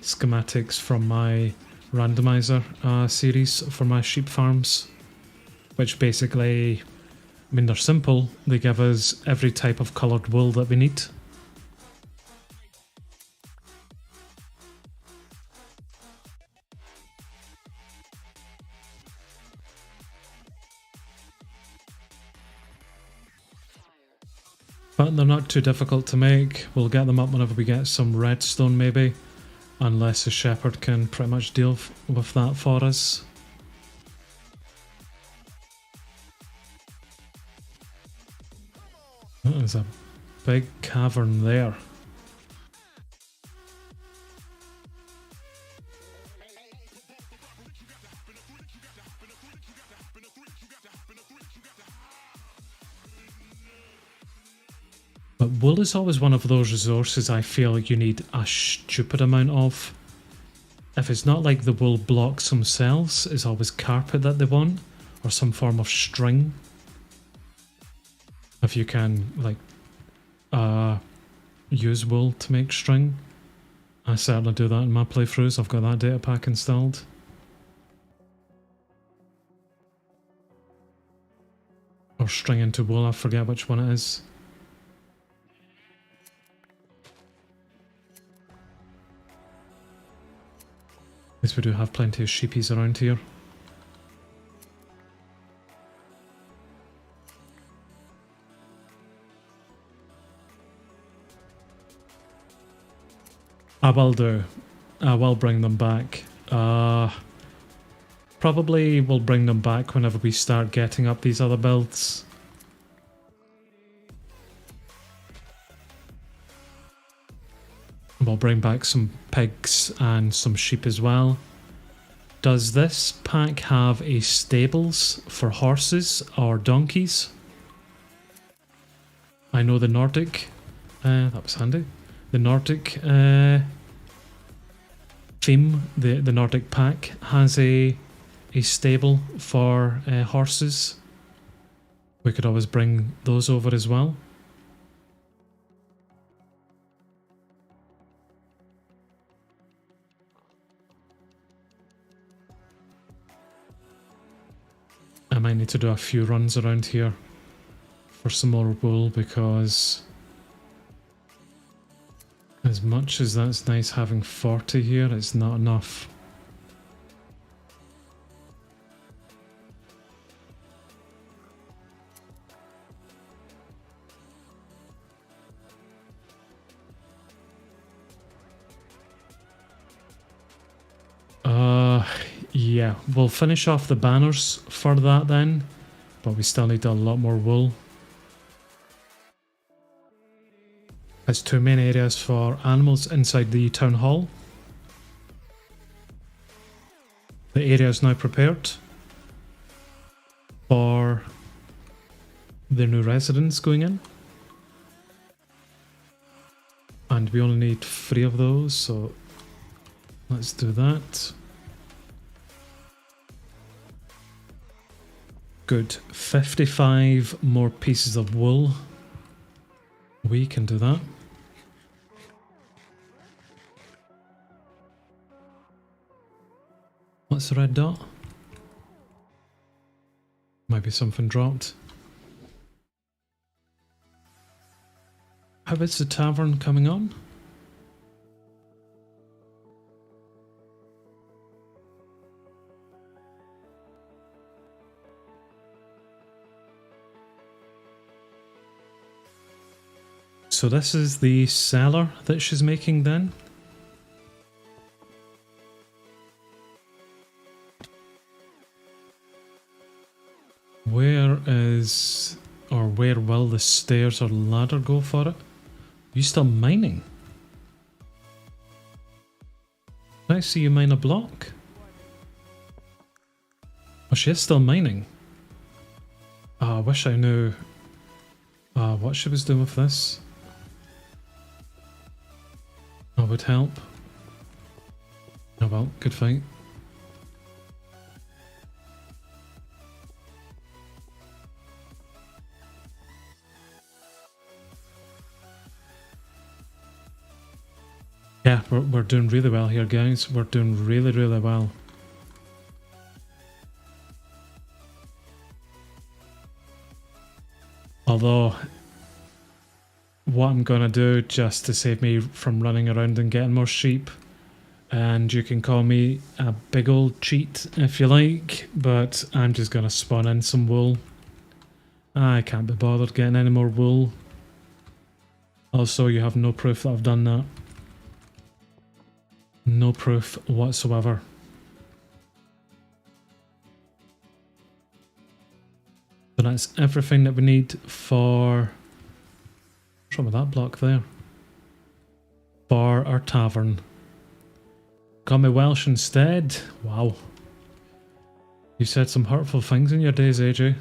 schematics from my randomizer series for my sheep farms, which basically, I mean, they're simple. They give us every type of coloured wool that we need. But they're not too difficult to make. We'll get them up whenever we get some redstone maybe. Unless the shepherd can pretty much deal with that for us. There's a big cavern there. But wool is always one of those resources I feel you need a stupid amount of. If it's not like the wool blocks themselves, it's always carpet that they want, or some form of string. If you can, like, use wool to make string. I certainly do that in my playthroughs. I've got that data pack installed. Or string into wool, I forget which one it is. At least we do have plenty of sheepies around here. I will do. I will bring them back. Probably we'll bring them back whenever we start getting up these other builds. We'll bring back some pigs and some sheep as well. Does this pack have a stables for horses or donkeys? I know the Nordic, that was handy. The Nordic theme, the Nordic pack has a stable for horses. We could always bring those over as well. I might need to do a few runs around here for some more wool, because as much as that's nice having 40 here, it's not enough. yeah, we'll finish off the banners for that then, but we still need a lot more wool. There's 2 main areas for animals inside the town hall. The area is now prepared for the new residents going in. And we only need 3 of those, so let's do that. Good. 55 more pieces of wool. We can do that. What's the red dot? Might be something dropped. How is the tavern coming on? So this is the cellar that she's making then. Where is, or where will the stairs or ladder go for it? You still mining? Did I see you mine a block? Oh, she is still mining. I wish I knew what she was doing with this. That would help. Oh well, good fight. Yeah, we're doing really well here, guys. We're doing really, really well. Although, what I'm gonna do just to save me from running around and getting more sheep, and you can call me a big old cheat if you like, but I'm just gonna spawn in some wool. I can't be bothered getting any more wool. Also, you have no proof that I've done that. No proof whatsoever. So that's everything that we need for... What's wrong with that block there? For our tavern. Got me Welsh instead? Wow. You said some hurtful things in your days, AJ.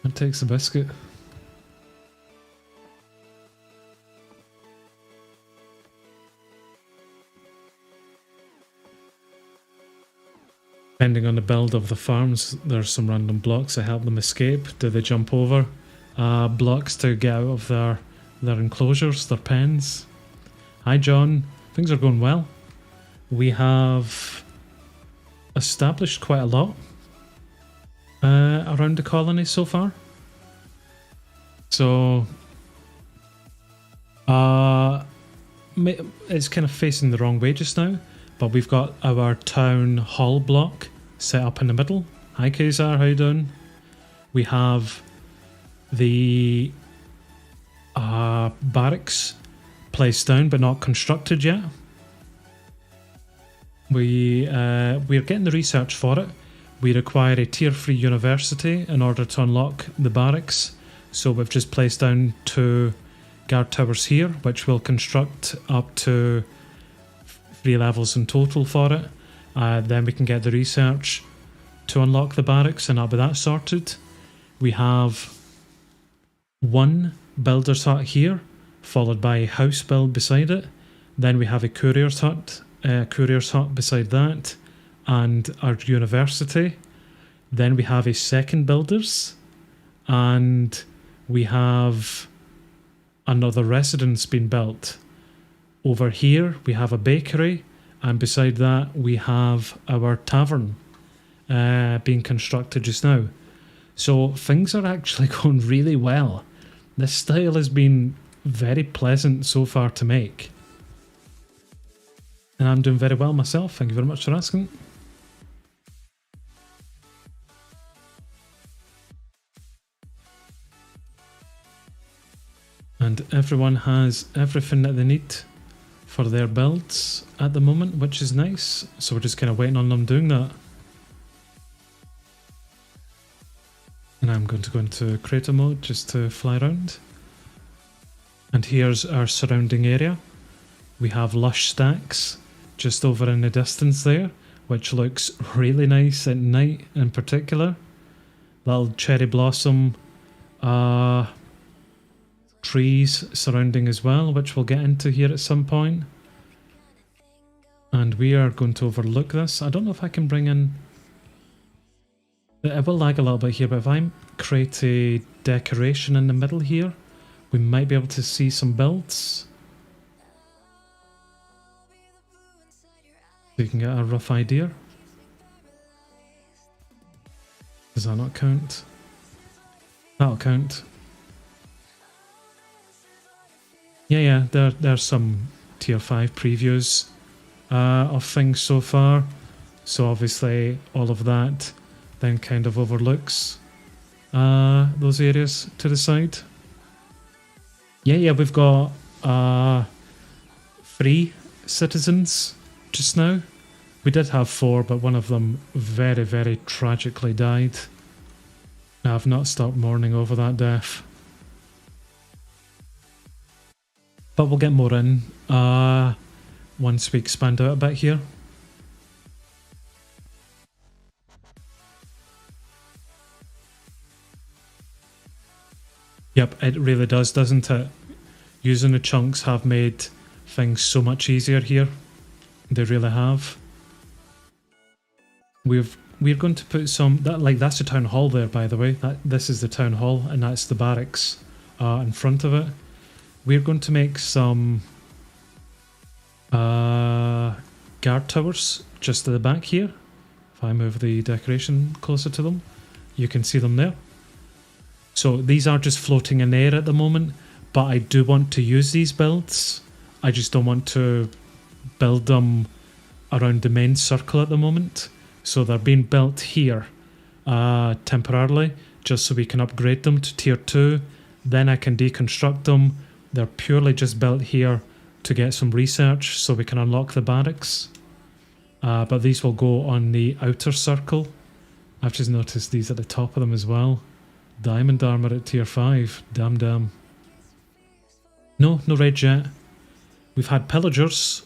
That takes a biscuit. Depending on the build of the farms, there's some random blocks that help them escape. Do they jump over blocks to get out of their enclosures, their pens? Hi John, things are going well. We have established quite a lot around the colony so far. So it's kind of facing the wrong way just now, but we've got our town hall block set up in the middle. Hi Kazar, how you doing? We have the barracks placed down but not constructed yet. We're getting the research for it. We require a tier 3 university in order to unlock the barracks, so we've just placed down 2 guard towers here, which will construct up to 3 levels in total for it. Then we can get the research to unlock the barracks, and that'll be that sorted. We have 1 builder's hut here, followed by a house build beside it. Then we have a courier's hut beside that, and our university. Then we have a second builder's, and we have another residence being built. Over here we have a bakery, and beside that we have our tavern being constructed just now. So things are actually going really well. This style has been very pleasant so far to make. And I'm doing very well myself, thank you very much for asking. And everyone has everything that they need for their builds at the moment, which is nice. So we're just kind of waiting on them doing that. And I'm going to go into creator mode just to fly around. And here's our surrounding area. We have lush stacks just over in the distance there, which looks really nice at night in particular. Little cherry blossom trees surrounding as well, which we'll get into here at some point. And we are going to overlook this. I don't know if I can bring in... It will lag a little bit here, but if I create a decoration in the middle here, we might be able to see some builds. So you can get a rough idea. Does that not count? That'll count. Yeah, there's some tier 5 previews of things so far. So obviously all of that then kind of overlooks those areas to the side. Yeah, we've got 3 citizens just now. We did have 4, but one of them very, very tragically died. Now, I've not stopped mourning over that death. But we'll get more in once we expand out a bit here. Yep, it really does, doesn't it? Using the chunks have made things so much easier here. They really have. We're going to put some that's the town hall there, by the way. This is the town hall, and that's the barracks in front of it. We're going to make some guard towers just at the back here. If I move the decoration closer to them, you can see them there. So these are just floating in air at the moment, but I do want to use these builds. I just don't want to build them around the main circle at the moment. So they're being built here temporarily, just so we can upgrade them to tier 2. Then I can deconstruct them. They're purely just built here to get some research so we can unlock the barracks. But these will go on the outer circle. I've just noticed these at the top of them as well. Diamond armor at tier 5. Damn. No raids yet. We've had pillagers.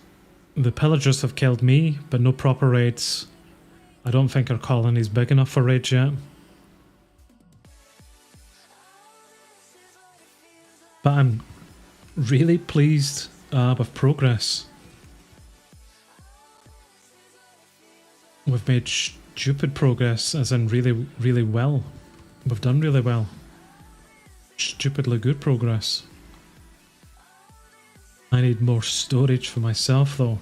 The pillagers have killed me, but no proper raids. I don't think our colony's big enough for raids yet. But I'm really pleased with progress. We've made stupid progress, as in really well. We've done really well. Stupidly good progress. I need more storage for myself though.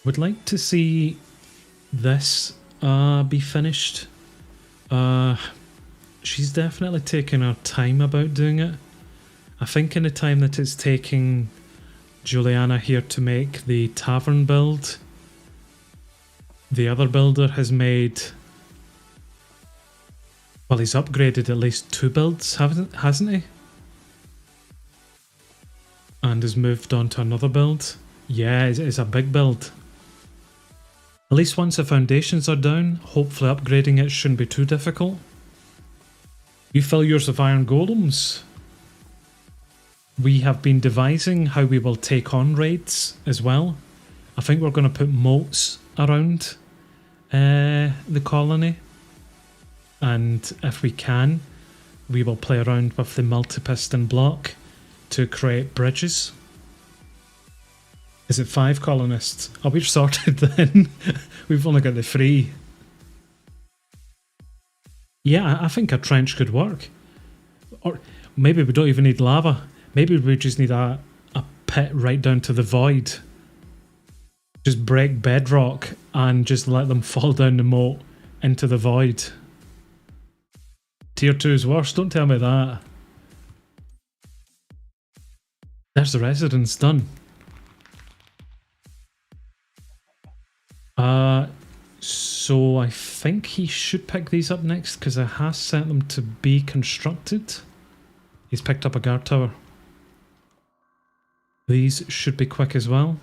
Would like to see this be finished. She's definitely taking her time about doing it. I think in the time that it's taking Juliana here to make the Tavern build, the other builder has made... Well, he's upgraded at least 2 builds, hasn't he? And has moved on to another build. Yeah, it's a big build. At least once the foundations are down, hopefully upgrading it shouldn't be too difficult. You fill yours with iron golems. We have been devising how we will take on raids as well. I think we're going to put moats around the colony. And if we can, we will play around with the multi-piston block to create bridges. Is it 5 colonists? Oh, we're sorted then. We've only got the 3. Yeah, I think a trench could work. Or maybe we don't even need lava. Maybe we just need a pit right down to the void. Just break bedrock and just let them fall down the moat into the void. Tier 2 is worse, don't tell me that. There's the residence done. So I think he should pick these up next because I has sent them to be constructed. He's picked up a guard tower. These should be quick as well.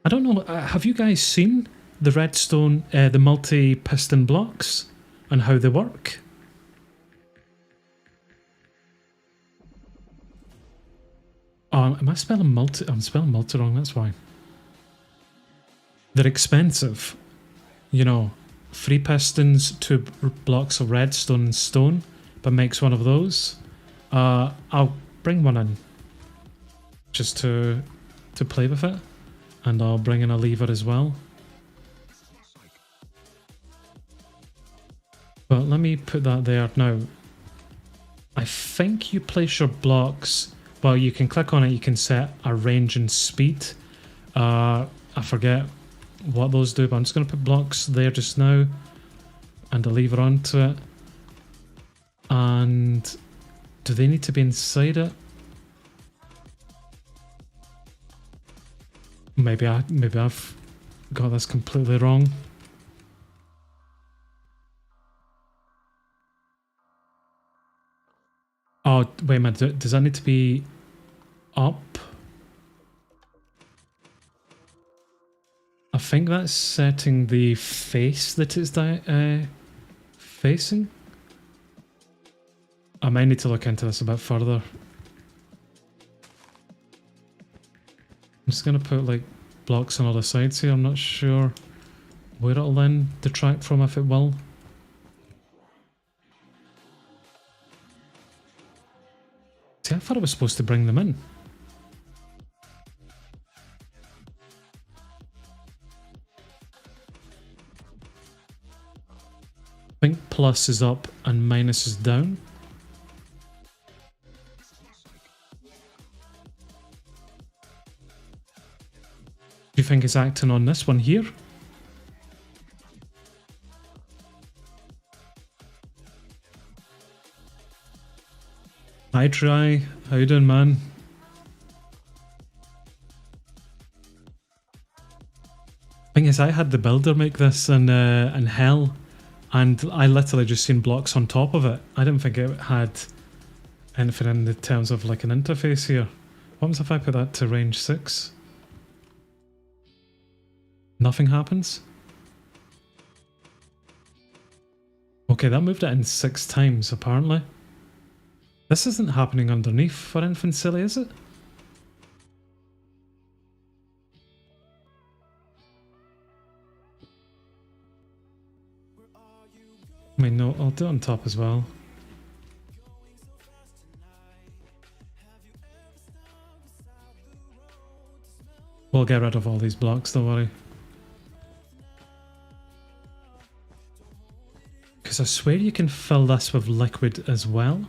I don't know, have you guys seen the redstone, the multi-piston blocks and how they work? Am I spelling multi? I'm spelling multi wrong, that's why. They're expensive. You know, 3 pistons, 2 blocks of redstone and stone, but makes one of those. I'll bring one in just to play with it, and I'll bring in a lever as well. But let me put that there now. I think you place your blocks. Well, you can click on it, you can set a range and speed. I forget what those do, but I'm just going to put blocks there just now and a lever onto it. And do they need to be inside it? Maybe I've got this completely wrong. Oh, wait a minute, does that need to be up? I think that's setting the face that it's facing. I might need to look into this a bit further. I'm just going to put like blocks on other sides here. I'm not sure where it'll then detract from, if it will. See, I thought I was supposed to bring them in. I think plus is up and minus is down. Do you think it's acting on this one here? Hi Try, how you doing, man? Thing is, I had the builder make this in Hell, and I literally just seen blocks on top of it. I didn't think it had anything in the terms of like an interface here. What happens if I put that to range 6? Nothing happens? Okay, that moved it in 6 times apparently. This isn't happening underneath for anything silly, is it? I mean, no, I'll do it on top as well. We'll get rid of all these blocks, don't worry. Because I swear you can fill this with liquid as well.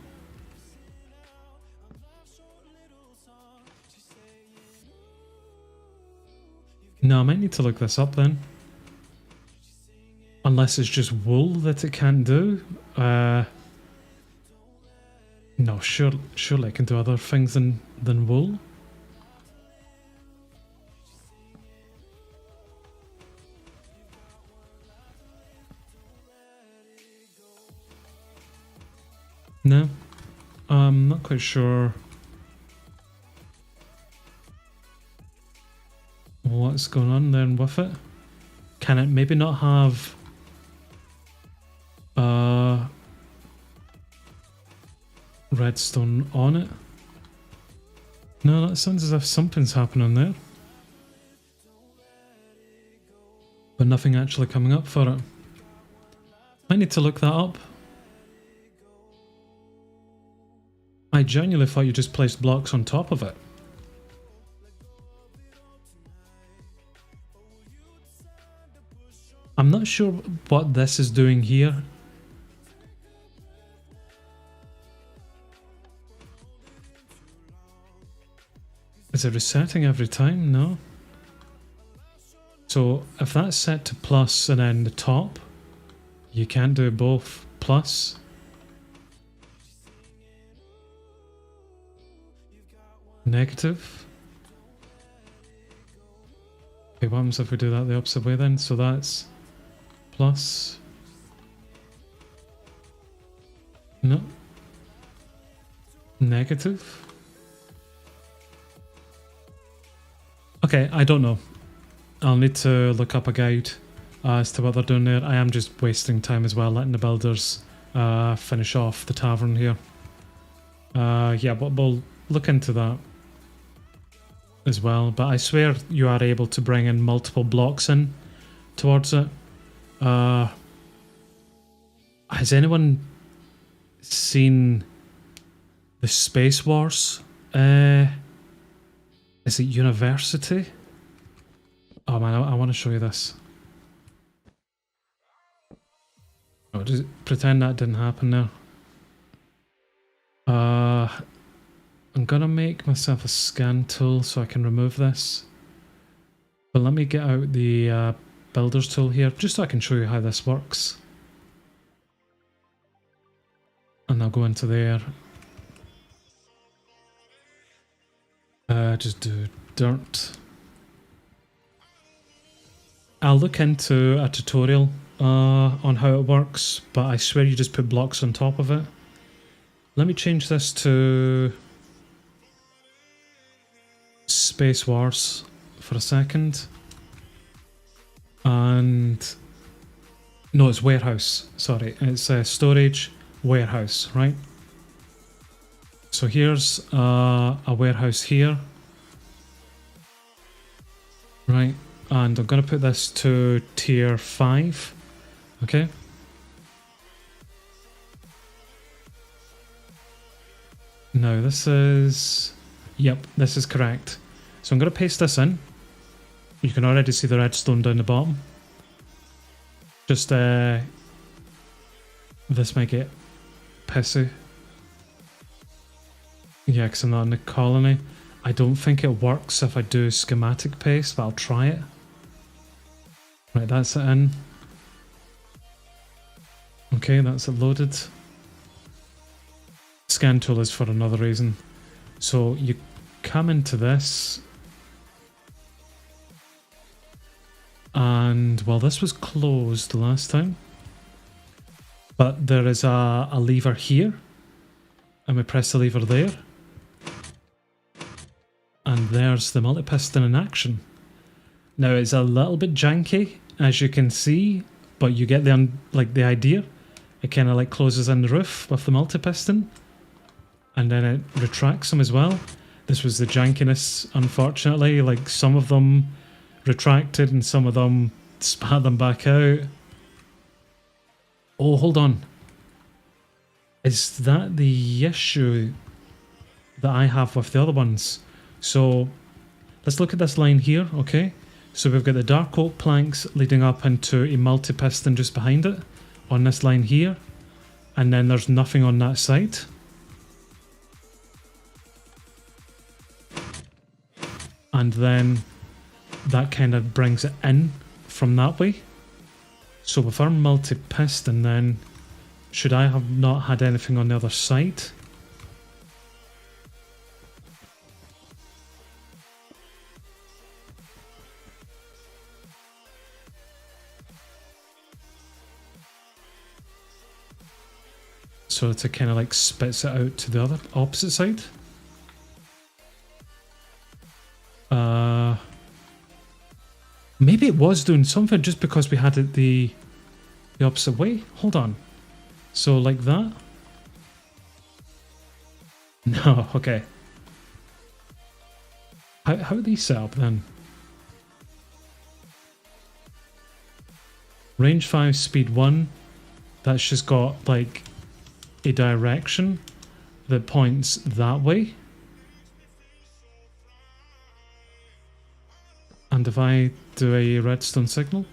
No, I might need to look this up then. Unless it's just wool that it can't do. No, surely it can do other things than wool. No, I'm not quite sure what's going on there with it. Can it maybe not have redstone on it? No, that sounds as if something's happening there. But nothing actually coming up for it. I need to look that up. I genuinely thought you just placed blocks on top of it. I'm not sure what this is doing here. Is it resetting every time? No. So if that's set to plus and then the top, you can't do both plus. Negative. Okay, what happens if we do that the opposite way then? So that's plus. No. Negative? Okay, I don't know. I'll need to look up a guide as to what they're doing there. I am just wasting time as well, letting the builders finish off the tavern here. Yeah, but we'll look into that as well. But I swear you are able to bring in multiple blocks in towards it. Has anyone seen the Space Wars? Is it University? Oh man, I want to show you this. Oh, just pretend that didn't happen there. I'm gonna make myself a scan tool so I can remove this. But let me get out the builder's tool here, just so I can show you how this works. And I'll go into there. Just do dirt. I'll look into a tutorial on how it works, but I swear you just put blocks on top of it. Let me change this to Space Wars for a second. And no, it's warehouse. Sorry, it's storage warehouse, right? So here's a warehouse here, right? And I'm going to put this to tier 5, okay? Now this is, yep, this is correct. So I'm going to paste this in. You can already see the redstone down the bottom. Just, this might get pissy. Yeah, because I'm not in the colony. I don't think it works if I do schematic paste, but I'll try it. Right, that's it in. Okay, that's it loaded. Scan tool is for another reason. So you come into this. And, well, this was closed last time. But there is a lever here. And we press the lever there. And there's the multi-piston in action. Now it's a little bit janky, as you can see, but you get the idea. It kind of like closes in the roof with the multi-piston, and then it retracts them as well. This was the jankiness, unfortunately. Like some of them retracted and some of them spat them back out. Oh, hold on. Is that the issue that I have with the other ones? So let's look at this line here, okay? So we've got the dark oak planks leading up into a multi-piston just behind it on this line here. And then there's nothing on that side. And then that kind of brings it in from that way. So with our multi-piston then, should I have not had anything on the other side? So to kind of like spits it out to the other opposite side. Maybe it was doing something just because we had it the opposite way. Hold on. So like that? No, okay. How are these set up then? Range 5, speed 1. That's just got like a direction that points that way. And if I do a redstone signal,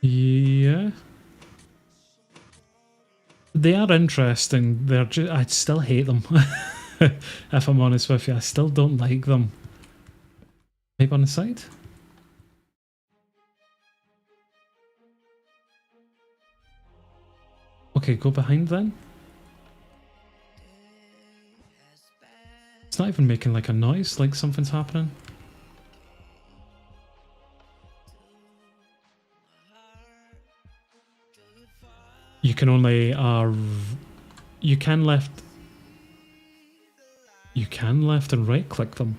yeah, they are interesting. They're just, I still hate them. If I'm honest with you, I still don't like them. Maybe on the side. Okay, go behind then. It's not even making like a noise, like something's happening. you can only you can left and right click them.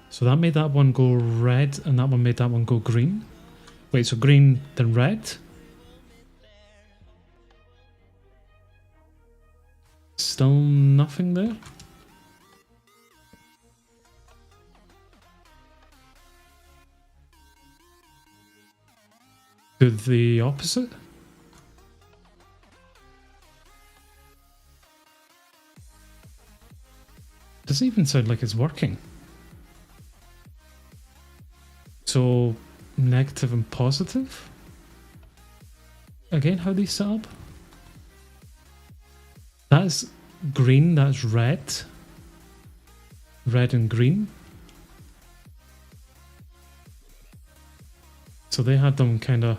So that made that one go red and that one made that one go green. Wait, so green then red? Still nothing there? Do the opposite? Doesn't even sound like it's working. So negative and positive? Again, how are these set up? That's green, that's red. Red and green. So they had them kind of...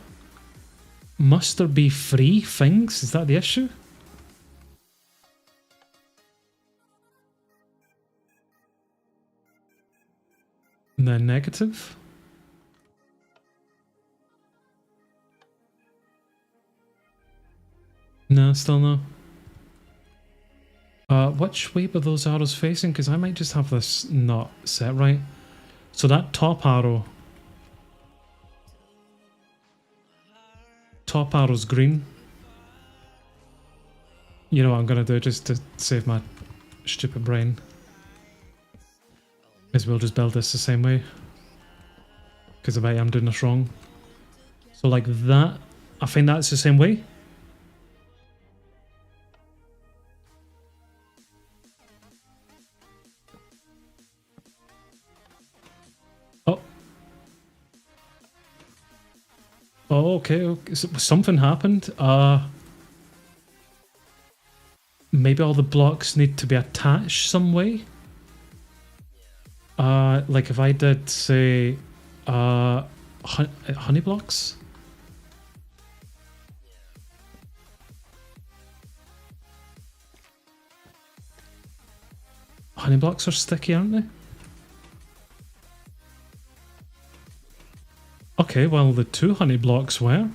Must there be free things? Is that the issue? And then negative. No, still no. Which way were those arrows facing? Because I might just have this not set right. So that top arrow's green. You know what I'm going to do just to save my stupid brain? Is we'll just build this the same way. Because I bet I'm doing this wrong. So like that, I think that's the same way. Oh, okay. So something happened. Maybe all the blocks need to be attached some way. Like if I did say, honey blocks. Honey blocks are sticky, aren't they? Okay, well the 2 honey blocks were.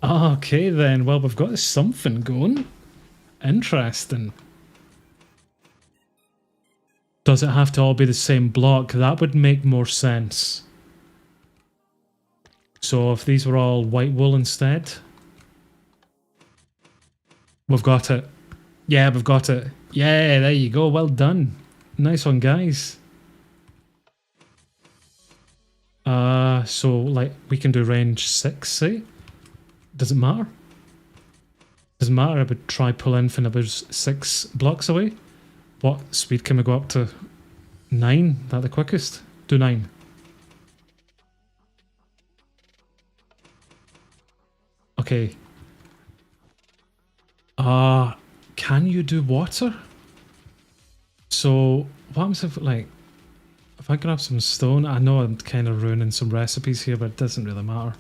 Okay then, well we've got something going. Interesting. Does it have to all be the same block? That would make more sense. So if these were all white wool instead. We've got it. Yeah, we've got it. Yeah, there you go. Well done. Nice one, guys. So like we can do range 6, say? Does it matter? Doesn't matter, I would try pull in when it was 6 blocks away. What speed can we go up to? 9? That the quickest? Do 9. Okay. Can you do water? So what happens if like if I grab some stone? I know I'm kind of ruining some recipes here, but it doesn't really matter.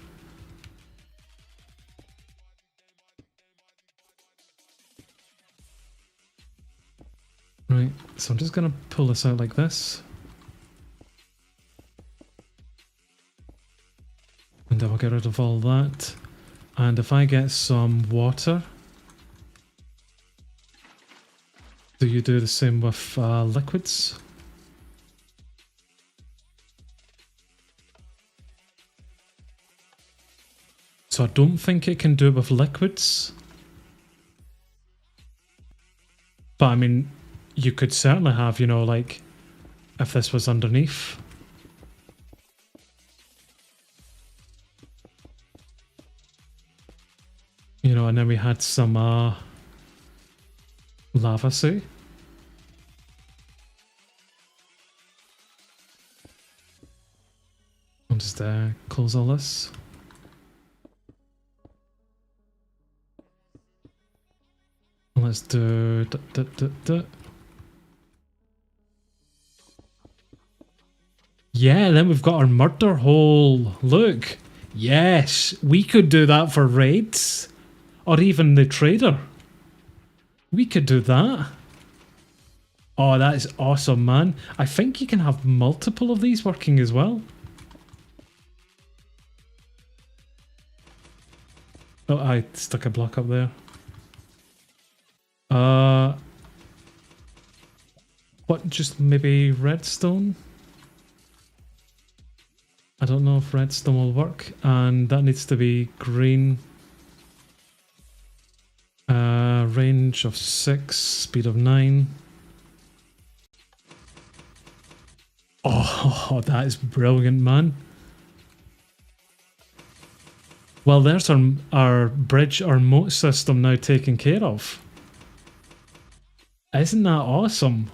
Right, so I'm just going to pull this out like this. And then I'll get rid of all that. And if I get some water... Do you do the same with liquids? So I don't think it can do it with liquids. But I mean, you could certainly have, you know, like, if this was underneath. You know, and then we had some lava, say. I'll just close all this. Let's do... Yeah, then we've got our murder hole. Look. Yes, we could do that for raids. Or even the trader. We could do that. Oh, that is awesome, man. I think you can have multiple of these working as well. Oh, I stuck a block up there. What, just maybe redstone? I don't know if redstone will work, and that needs to be green. Range of 6, speed of 9. Oh, that is brilliant, man. Well, there's our bridge, our moat system now taken care of. Isn't that awesome?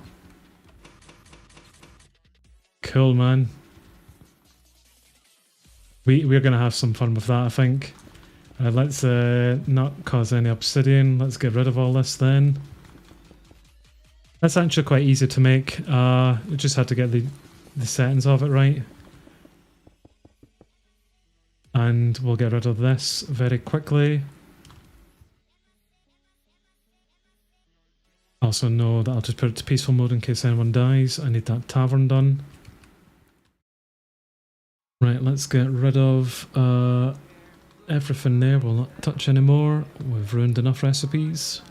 Cool, man. We're going to have some fun with that, I think. Let's not cause any obsidian. Let's get rid of all this then. That's actually quite easy to make. We just had to get the settings of it right. And we'll get rid of this very quickly. Also know that I'll just put it to peaceful mode in case anyone dies. I need that tavern done. Right, let's get rid of everything there. We'll not touch anymore. We've ruined enough recipes.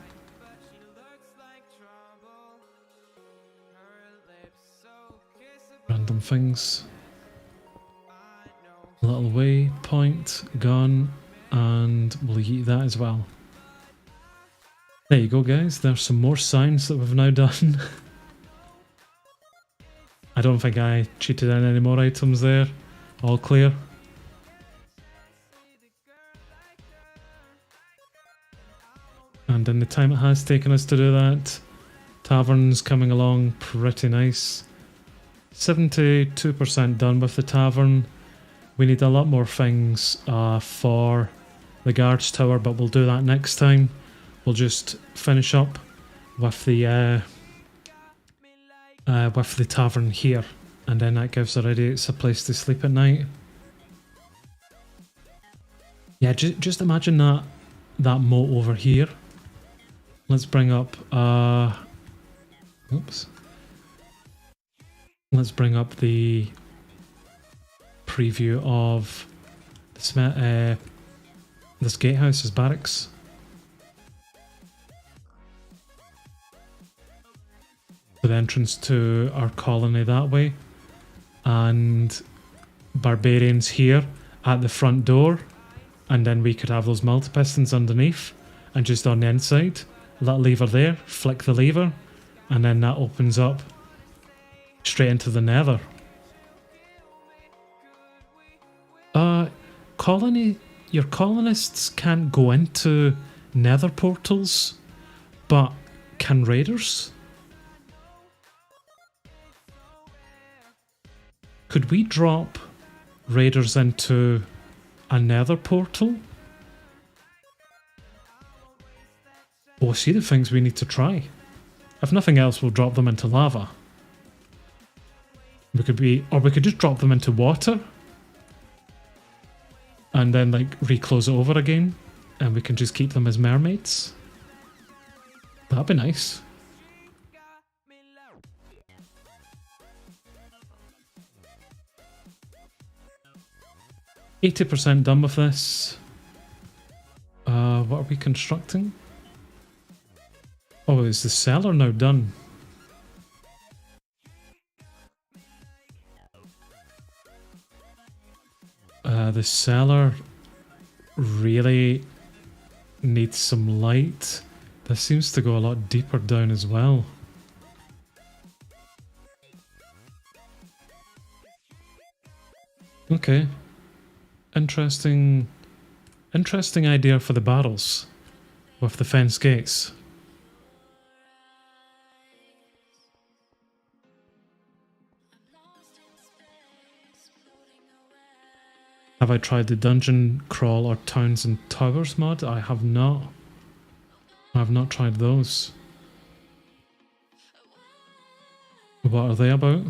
Random things. Little waypoint, gone, and we'll eat that as well. There you go, guys. There's some more signs that we've now done. I don't think I cheated in any more items there. All clear. And in the time it has taken us to do that, Tavern's coming along pretty nice. 72% done with the Tavern. We need a lot more things for the guards tower, but we'll do that next time. We'll just finish up with the Tavern here, and then that gives our idiots a place to sleep at night. Yeah, just imagine that moat over here. Let's bring up oops. Let's bring up the preview of this gatehouse's barracks. The entrance to our colony that way, and barbarians here at the front door, and then we could have those multi-pistons underneath, and just on the inside, that lever there, flick the lever, and then that opens up straight into the nether. Your colonists can't go into nether portals, but can raiders? Could we drop raiders into a nether portal? Oh, see the things we need to try. If nothing else, we'll drop them into lava. We could just drop them into water. And then like reclose it over again. And we can just keep them as mermaids. That'd be nice. %80 done with this. What are we constructing? Oh, is the cellar now done? The cellar really needs some light. This seems to go a lot deeper down as well. Okay. Interesting idea for the barrels with the fence gates. Have I tried the dungeon crawl or towns and towers mod? I have not. I have not tried those. What are they about?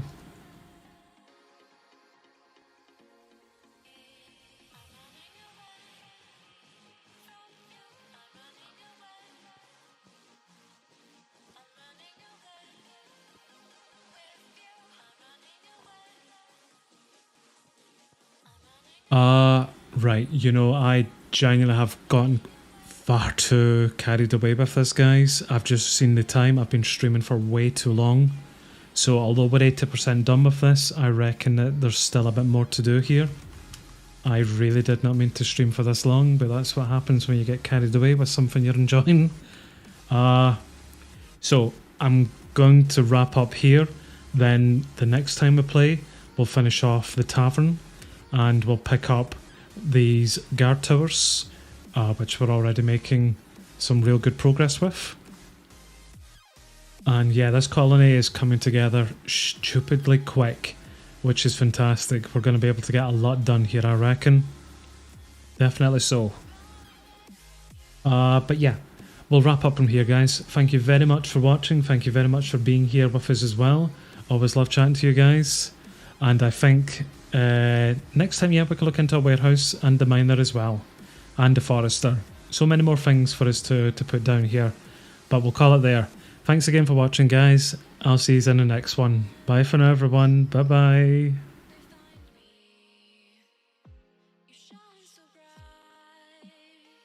Right, you know, I genuinely have gotten far too carried away with this, guys. I've just seen the time. I've been streaming for way too long. So although we're 80% done with this, I reckon that there's still a bit more to do here. I really did not mean to stream for this long, but that's what happens when you get carried away with something you're enjoying. So I'm going to wrap up here. Then the next time we play, we'll finish off the Tavern and we'll pick up these guard towers, which we're already making some real good progress with. And yeah, this colony is coming together stupidly quick, which is fantastic. We're going to be able to get a lot done here, I reckon. Definitely so. But yeah, we'll wrap up from here, guys. Thank you very much for watching. Thank you very much for being here with us as well. Always love chatting to you guys. And I think next time, yeah, we can look into a warehouse and the miner as well. And the forester. So many more things for us to put down here. But we'll call it there. Thanks again for watching, guys. I'll see you in the next one. Bye for now, everyone. Bye-bye.